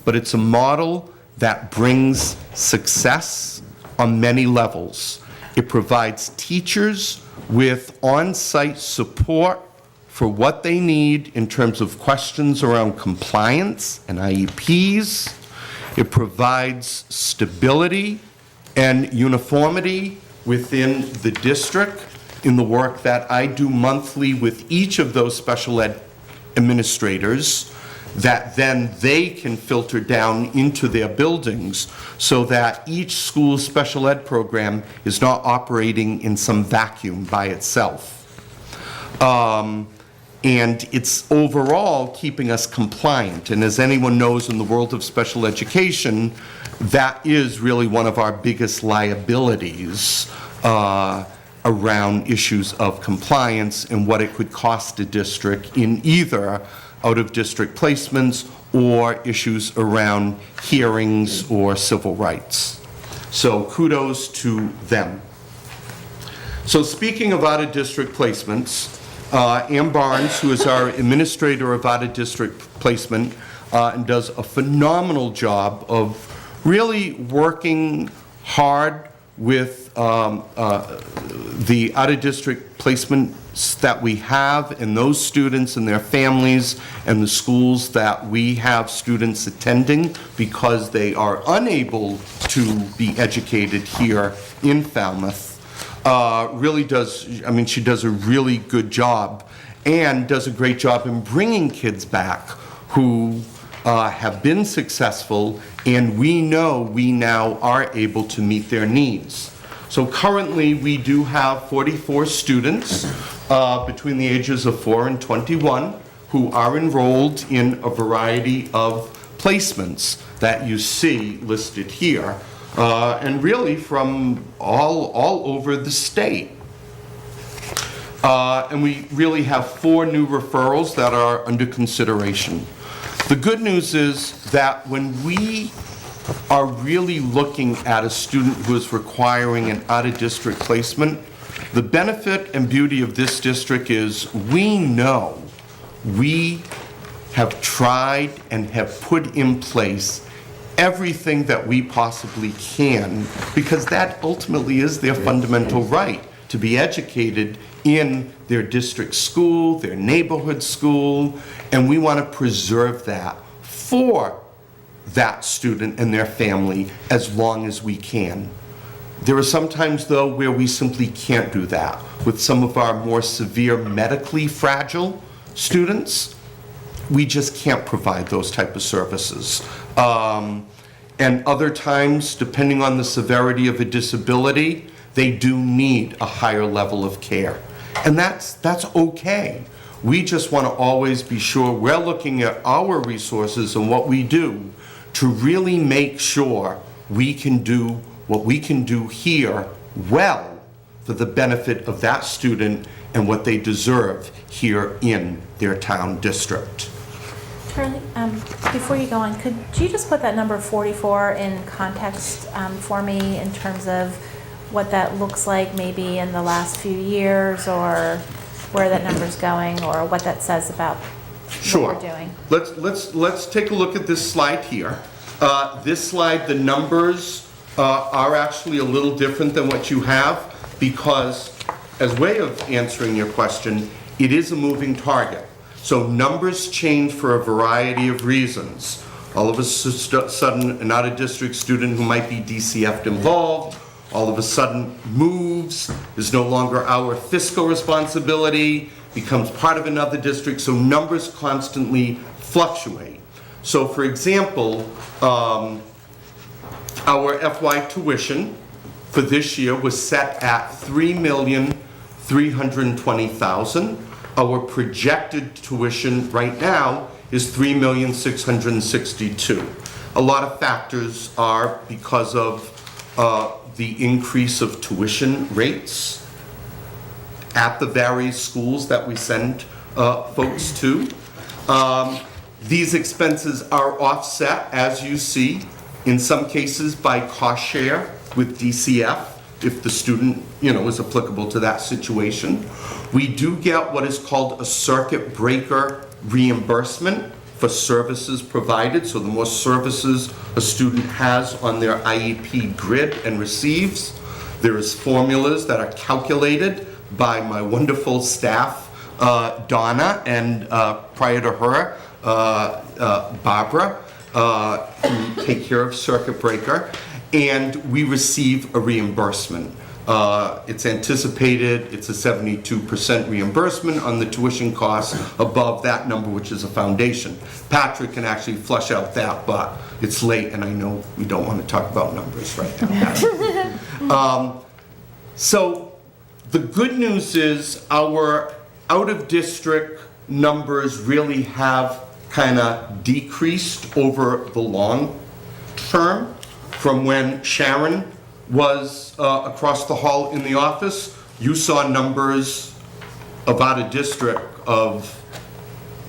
but it's a model that brings success on many levels. It provides teachers with on-site support for what they need in terms of questions around compliance and IEPs. It provides stability and uniformity within the district in the work that I do monthly with each of those special ed administrators, that then they can filter down into their buildings so that each school's special ed program is not operating in some vacuum by itself. And it's overall keeping us compliant. And as anyone knows in the world of special education, that is really one of our biggest liabilities. around issues of compliance and what it could cost a district in either out-of-district placements or issues around hearings or civil rights. So kudos to them. So speaking of out-of-district placements, Ann Barnes, who is our administrator of out-of-district placement, and does a phenomenal job of really working hard with the out-of-district placements that we have, and those students and their families, and the schools that we have students attending because they are unable to be educated here in Falmouth. Really does, I mean, she does a really good job and does a great job in bringing kids back who have been successful, and we know we now are able to meet their needs. So currently we do have 44 students between the ages of 4 and 21 who are enrolled in a variety of placements that you see listed here. And really from all over the state. And we really have 4 new referrals that are under consideration. The good news is that when we are really looking at a student who is requiring an out-of-district placement, the benefit and beauty of this district is we know we have tried and have put in place everything that we possibly can, because that ultimately is their fundamental right to be educated in their district school, their neighborhood school, and we want to preserve that for that student and their family as long as we can. There are some times, though, where we simply can't do that. With some of our more severe medically fragile students, we just can't provide those type of services. And other times, depending on the severity of a disability, they do need a higher level of care. And that's okay. We just want to always be sure we're looking at our resources and what we do to really make sure we can do what we can do here well for the benefit of that student and what they deserve here in their town district. Charlie, before you go on, could you just put that number 44 in context for me in terms of what that looks like maybe in the last few years, or where that number's going, or what that says about Sure. what we're doing? Let's take a look at this slide here. This slide, the numbers are actually a little different than what you have, because as way of answering your question, it is a moving target. So numbers change for a variety of reasons. All of a sudden, an out-of-district student who might be DCF'd involved, all of a sudden moves, is no longer our fiscal responsibility, becomes part of another district, so numbers constantly fluctuate. So for example, our FY tuition for this year was set at $3,320,000. Our projected tuition right now is $3,662,000. A lot of factors are because of the increase of tuition rates at the various schools that we send folks to. These expenses are offset, as you see, in some cases by cost share with DCF, if the student, is applicable to that situation. We do get what is called a circuit breaker reimbursement for services provided. So the more services a student has on their IEP grid and receives, there is formulas that are calculated by my wonderful staff, Donna, and prior to her, Barbara, who take care of circuit breaker, and we receive a reimbursement. It's anticipated, it's a 72% reimbursement on the tuition costs above that number, which is a foundation. Patrick can actually flush out that, but it's late and I know we don't want to talk about numbers right now. So the good news is our out-of-district numbers really have kind of decreased over the long term. From when Sharon was across the hall in the office, you saw numbers of out of district of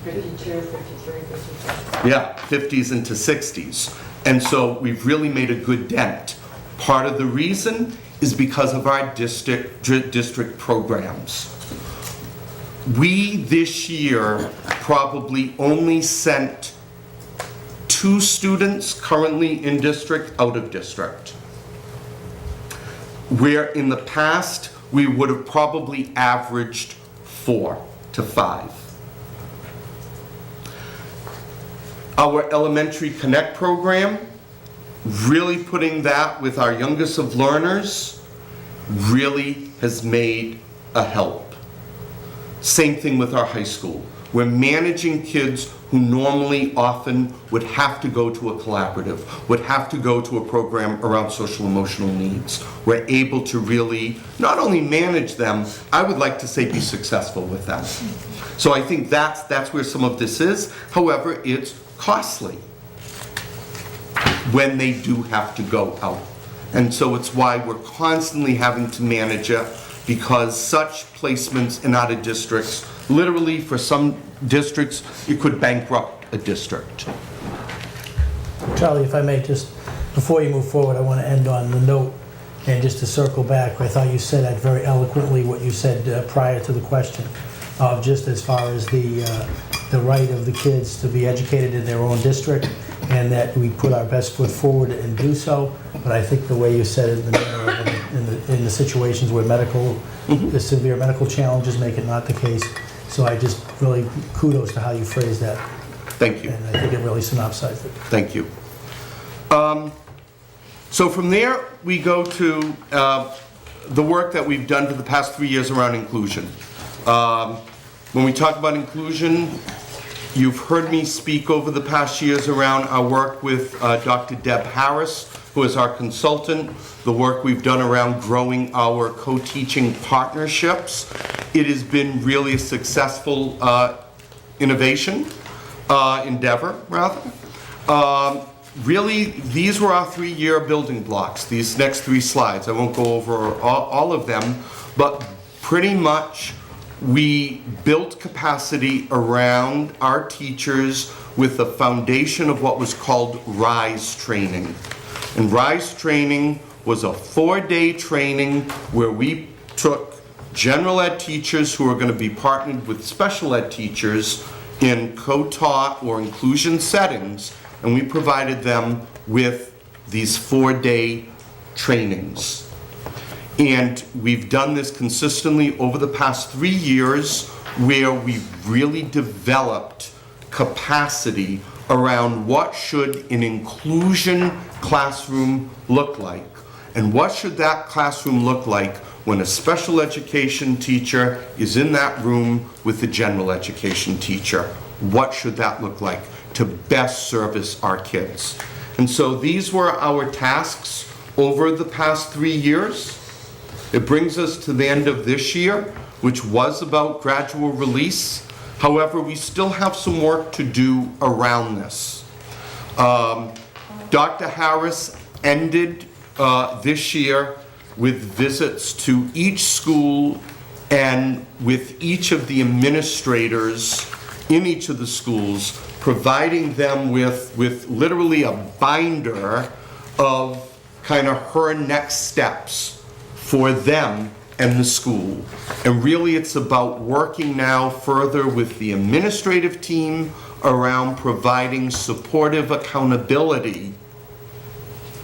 52, 53, 54. yeah, 50s into 60s. And so we've really made a good dent. Part of the reason is because of our district programs. We, this year, probably only sent 2 students currently in district out of district. Where in the past, we would have probably averaged 4 to 5. Our Elementary Connect program, really putting that with our youngest of learners, really has made a help. Same thing with our high school. We're managing kids who normally often would have to go to a collaborative, would have to go to a program around social emotional needs. We're able to really not only manage them, I would like to say be successful with them. So I think that's where some of this is. However, it's costly when they do have to go out. And so it's why we're constantly having to manage it, because such placements in out of districts, literally for some districts, it could bankrupt a district. Charlie, if I may, just before you move forward, I want to end on the note, and just to circle back, I thought you said that very eloquently, what you said prior to the question, of just as far as the right of the kids to be educated in their own district, and that we put our best foot forward and do so. But I think the way you said it in the situations where the severe medical challenges make it not the case. So I just really kudos to how you phrased that. Thank you. And I think it really synopsized it. Thank you. So from there, we go to the work that we've done for the past 3 years around inclusion. When we talk about inclusion, you've heard me speak over the past years around our work with Dr. Deb Harris, who is our consultant, the work we've done around growing our co-teaching partnerships. It has been really a successful endeavor, rather. Really, these were our 3-year building blocks, these next 3 slides. I won't go over all of them, but pretty much we built capacity around our teachers with the foundation of what was called RISE training. And RISE training was a 4-day training where we took general ed teachers who are going to be partnered with special ed teachers in co-taught or inclusion settings, and we provided them with these 4-day trainings. And we've done this consistently over the past 3 years, where we've really developed capacity around what should an inclusion classroom look like. And what should that classroom look like when a special education teacher is in that room with the general education teacher? What should that look like to best service our kids? And so these were our tasks over the past 3 years. It brings us to the end of this year, which was about gradual release. However, we still have some work to do around this. Dr. Harris ended this year with visits to each school and with each of the administrators in each of the schools, providing them with literally a binder of kind of her next steps for them and the school. And really it's about working now further with the administrative team around providing supportive accountability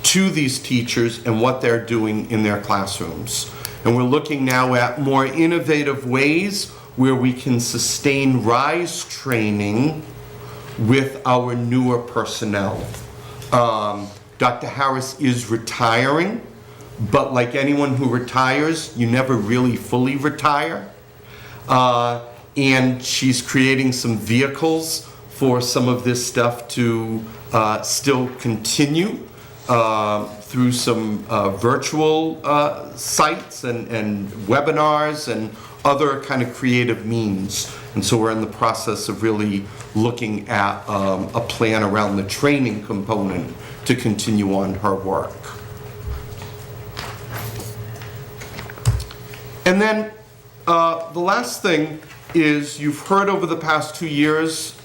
to these teachers and what they're doing in their classrooms. And we're looking now at more innovative ways where we can sustain RISE training with our newer personnel. Dr. Harris is retiring, but like anyone who retires, you never really fully retire. And she's creating some vehicles for some of this stuff to still continue through some virtual sites and webinars and other kind of creative means. And so we're in the process of really looking at a plan around the training component to continue on her work. And then the last thing is you've heard over the past 2 years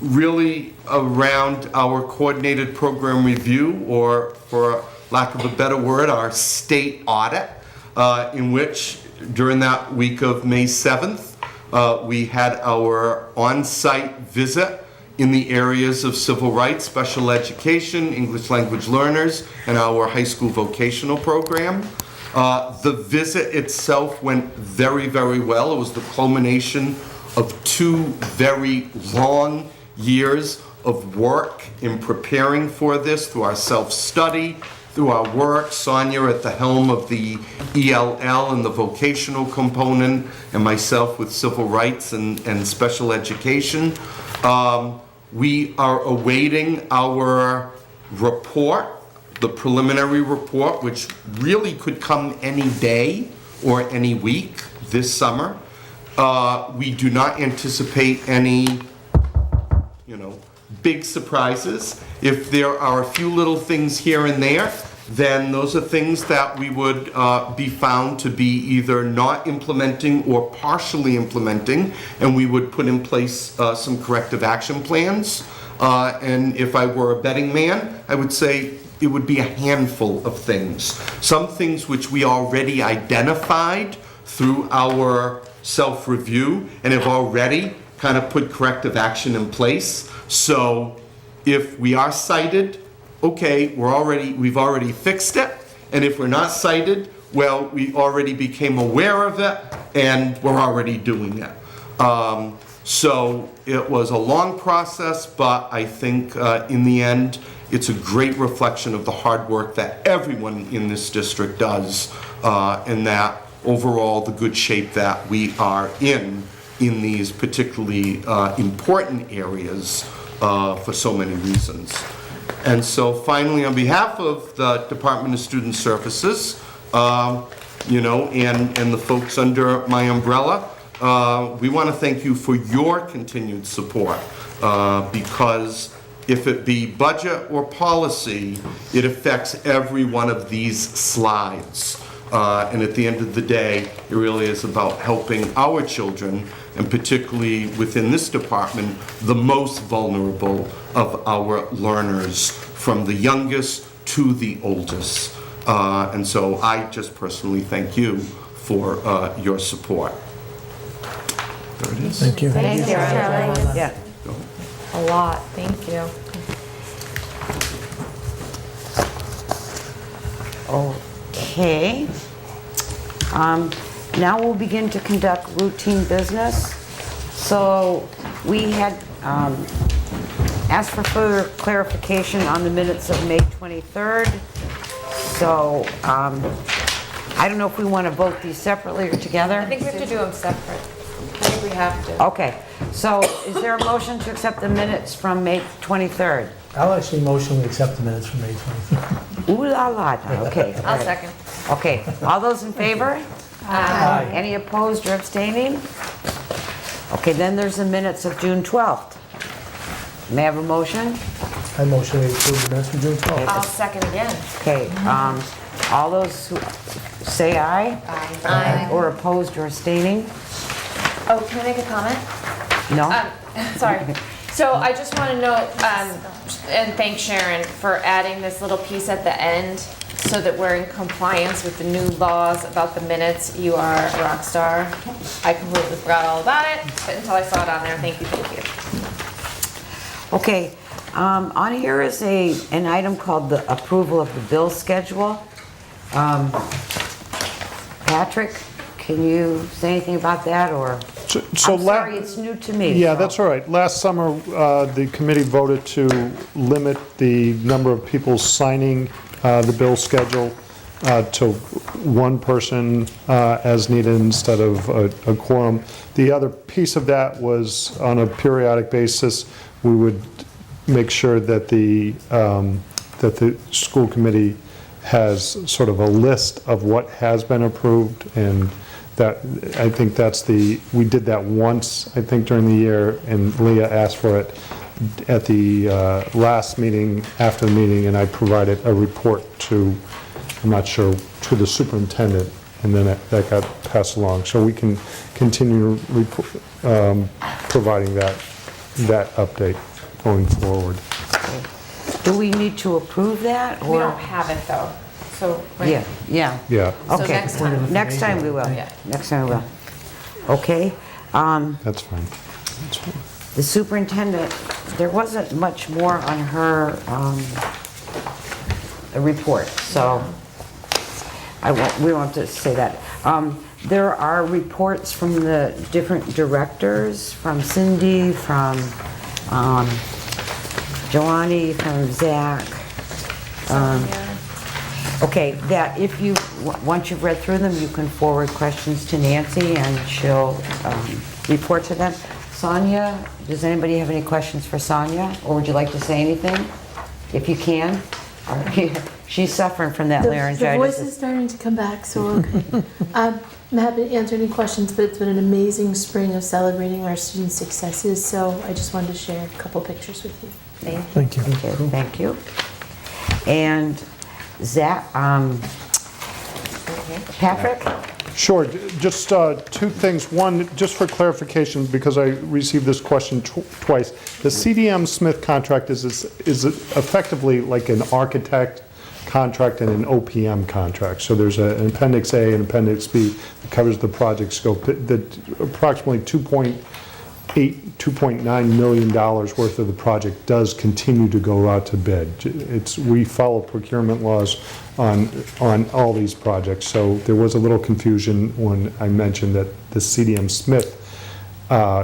really around our coordinated program review, or for lack of a better word, our state audit, in which during that week of May 7th, we had our on-site visit in the areas of civil rights, special education, English language learners, and our high school vocational program. The visit itself went very, very well. It was the culmination of 2 very long years of work in preparing for this, through our self-study, through our work, Sonia at the helm of the ELL and the vocational component, and myself with civil rights and special education. We are awaiting our report, the preliminary report, which really could come any day or any week this summer. We do not anticipate any, big surprises. If there are a few little things here and there, then those are things that we would be found to be either not implementing or partially implementing, and we would put in place some corrective action plans. And if I were a betting man, I would say it would be a handful of things. Some things which we already identified through our self-review and have already kind of put corrective action in place. So if we are cited, okay, we've already fixed it. And if we're not cited, well, we already became aware of it and we're already doing it. So it was a long process, but I think in the end, it's a great reflection of the hard work that everyone in this district does, and that overall the good shape that we are in these particularly important areas for so many reasons. And so finally, on behalf of the Department of Student Services, and the folks under my umbrella, we want to thank you for your continued support, because if it be budget or policy, it affects every one of these slides. And at the end of the day, it really is about helping our children, and particularly within this department, the most vulnerable of our learners, from the youngest to the oldest. And so I just personally thank you for your support. There it is. Thank you. Thank you, Charlie. Yeah. A lot, thank you. Okay. Now we'll begin to conduct routine business. So we had asked for further clarification on the minutes of May 23rd. So I don't know if we want to vote these separately or together. I think we have to do them separate. I think we have to. Okay. So is there a motion to accept the minutes from May 23rd? I'll actually motion we accept the minutes from May 23rd. Ooh la la. Okay. all I'll right. second. Okay. All those in favor? Aye. Any opposed or abstaining? Okay, then there's the minutes of June 12th. May I have a motion? I motion we approve the minutes from June 12th. I'll second again. Okay, all those who say aye? Aye. Or opposed or abstaining? Oh, can I make a comment? No? Sorry. So I just want to note, and thank Sharon for adding this little piece at the end so that we're in compliance with the new laws about the minutes. You are a rock star. I completely forgot all about it, but until I saw it on there, thank you. Okay, on here is an item called the approval of the bill schedule. Patrick, can you say anything about that, or? I'm sorry, it's new to me. Yeah, so- that's all right. Last summer, the committee voted to limit the number of people signing the bill schedule to one person as needed instead of a quorum. The other piece of that was, on a periodic basis, we would make sure that the school committee has sort of a list of what has been approved, and that, I think we did that once, I think, during the year, and Leah asked for it at the last meeting, after the meeting, and I provided a report to, I'm not sure, to the superintendent and then that got passed along. So we can continue providing that update going forward. Do we need to approve that, or? We don't have it though, so. right. Yeah. Yeah. So Okay. next time. Next time we will. Yeah. Next time we will. Okay. That's fine. The superintendent, there wasn't much more on her report, so we want to say that. There are reports from the different directors, from Cindy, from Joanne, from Zach. Okay, that if you, once you've read through them, you can forward questions to Nancy and she'll report to them. Sonia, does anybody have any questions for Sonia? Or would you like to say anything? If you can. She's suffering from that laryngitis. The voice is starting to come back, so okay. I'm happy to answer any questions, but it's been an amazing spring of celebrating our student successes, so I just wanted to share a couple pictures with you. Thank you. Thank you. And Zach, Patrick? Sure, just two things. One, just for clarification, because I received this question twice. The CDM Smith contract is effectively like an architect contract and an OPM contract. So there's an Appendix A and Appendix B that covers the project scope. That approximately $2.9 million worth of the project does continue to go out to bid. We follow procurement laws on all these projects, so there was a little confusion when I mentioned that the CDM Smith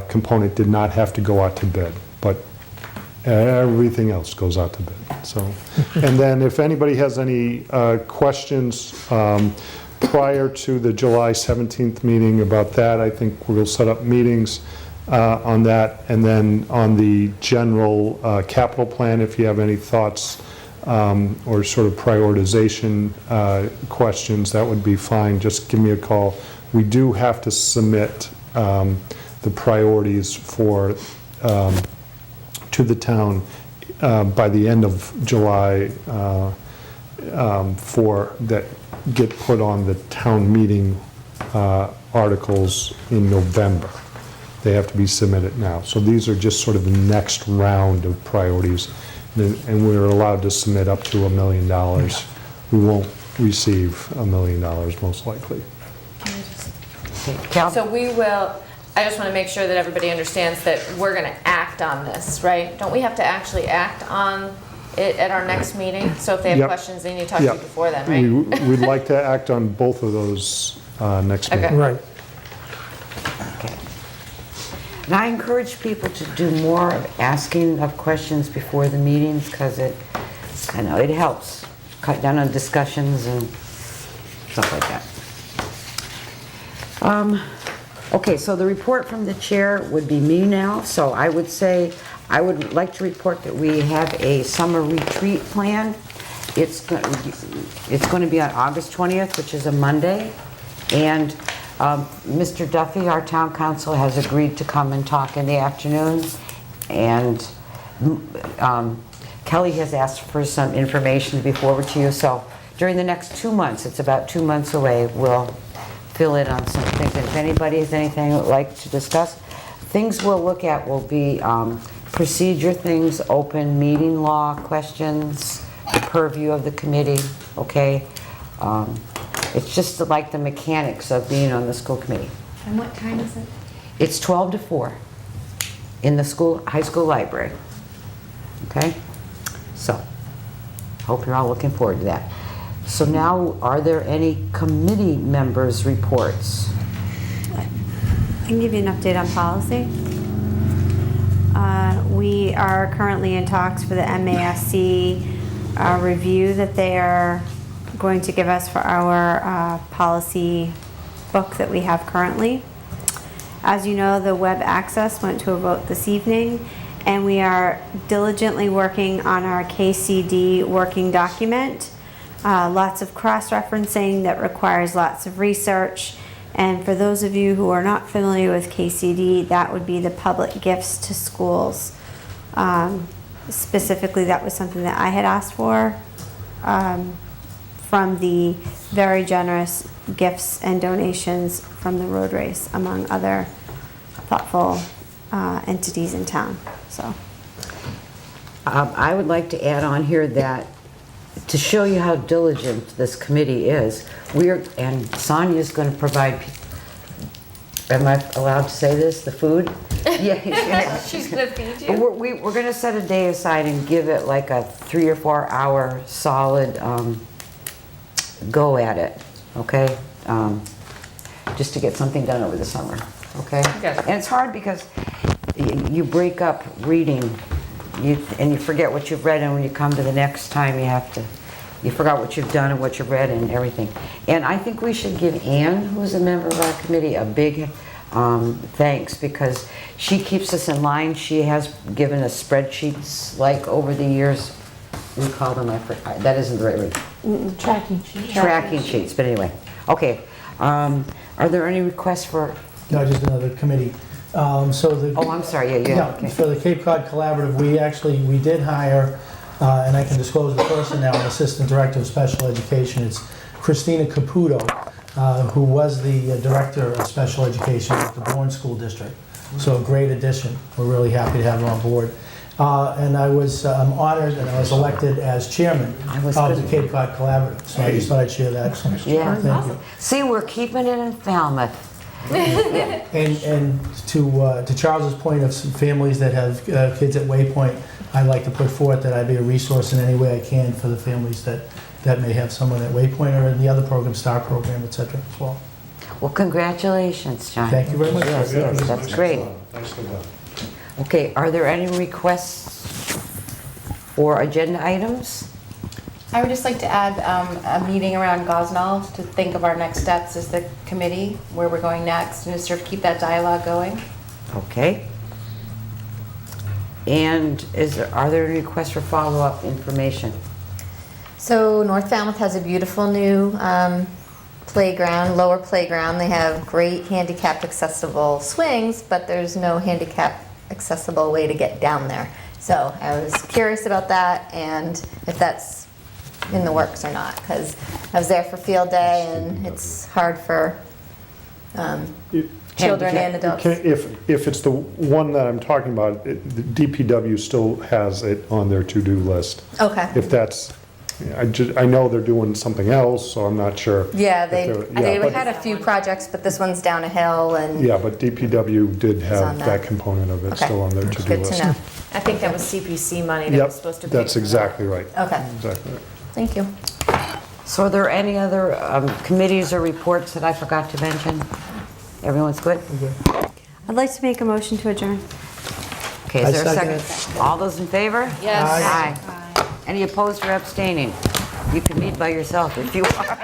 component did not have to go out to bid, but everything else goes out to bid. So, and then if anybody has any questions prior to the July 17th meeting about that, I think we'll set up meetings on that, and then on the general capital plan, if you have any thoughts or sort of prioritization questions, that would be fine. Just give me a call. We do have to submit the priorities for to the town by the end of July for that get put on the town meeting articles in November. They have to be submitted now. So these are just sort of the next round of priorities. And we're allowed to submit up to $1 million. We won't receive $1 million most likely. So we will, I just want to make sure that everybody understands that we're going to act on this, right? Don't we have to actually act on it at our next meeting? So if they have Yep. questions, they need to talk to you before then, right? We'd like to act on both of those next meeting. Okay. Right. And I encourage people to do more of asking of questions before the meetings, because I know it helps cut down on discussions and stuff like that. Okay, so the report from the chair would be me now. So I would say, I would like to report that we have a summer retreat plan. It's going to be on August 20th, which is a Monday. And Mr. Duffy, our town council, has agreed to come and talk in the afternoon. And Kelly has asked for some information to be forwarded to you. So during the next 2 months, it's about 2 months away, we'll fill in on some things. And if anybody has anything they'd like to discuss, things we'll look at will be procedure things, open meeting law questions, the purview of the committee, okay? It's just like the mechanics of being on the school committee. And what time is it? It's 12 to 4 in the high school library, okay? So, hope you're all looking forward to that. So now, are there any committee members' reports? I can give you an update on policy. We are currently in talks for the MASC review that they are going to give us for our policy book that we have currently. As you know, the web access went to a vote this evening, and we are diligently working on our KCD working document. Lots of cross-referencing that requires lots of research. And for those of you who are not familiar with KCD, that would be the public gifts to schools. Specifically, that was something that I had asked for from the very generous gifts and donations from the road race, among other thoughtful entities in town. So I would like to add on here that to show you how diligent this committee is, and Sonia's going to provide, am I allowed to say this, the food? Yeah. She's gonna feed you. We're going to set a day aside and give it like a 3 or 4 hour solid go at it, okay? Just to get something done over the summer, okay? And it's hard because you break up reading and you forget what you've read, and when you come to the next time you forgot what you've done and what you've read and everything. And I think we should give Ann, who's a member of our committee, a big thanks, because she keeps us in line. She has given us spreadsheets like over the years. We call them, that isn't the right word. Tracking sheets. Tracking sheets, but anyway. Okay, are there any requests for? No, just another committee. Oh, I'm sorry, yeah. Okay. For the Cape Cod Collaborative, we did hire, and I can disclose the person now, an Assistant Director of Special Education. It's Christina Caputo, who was the Director of Special Education at the Bourne School District. So a great addition. We're really happy to have her on board. And I'm honored, and I was elected as chairman of the Cape Cod Collaborative. So I just thought I'd share that. Yeah, Thank you. See, we're keeping it in Falmouth. And to Charles's point of some families that have kids at Waypoint, I'd like to put forth that I be a resource in any way I can for the families that may have someone at Waypoint or in the other program, STAR program, et cetera, as well. Well, congratulations, John. Thank you very much. Yes, that's great. Okay, are there any requests for agenda items? I would just like to add a meeting around Gosnell to think of our next steps as the committee, where we're going next, and to sort of keep that dialogue going. Okay. And are there any requests for follow-up information? So North Falmouth has a beautiful new playground, lower playground. They have great handicap accessible swings, but there's no handicap accessible way to get down there. So I was curious about that and if that's in the works or not, because I was there for field day and it's hard for children and adults. If it's the one that I'm talking about, the DPW still has it on their to-do list. Okay. If that's, I know they're doing something else, so I'm not sure. Yeah, they had a few projects, but this one's down a hill and. Yeah, but DPW did have that. that component of it Okay. still on their to-do Good list. to know. I think that was CPC money that Yep, was supposed to be. that's exactly right. Okay. Exactly right. Thank you. So are there any other committees or reports that I forgot to mention? Everyone's good? I'd like to make a motion to adjourn. Okay, is there a second second? All those in favor? Yes. Aye. Any opposed or abstaining? You can meet by yourself if you want.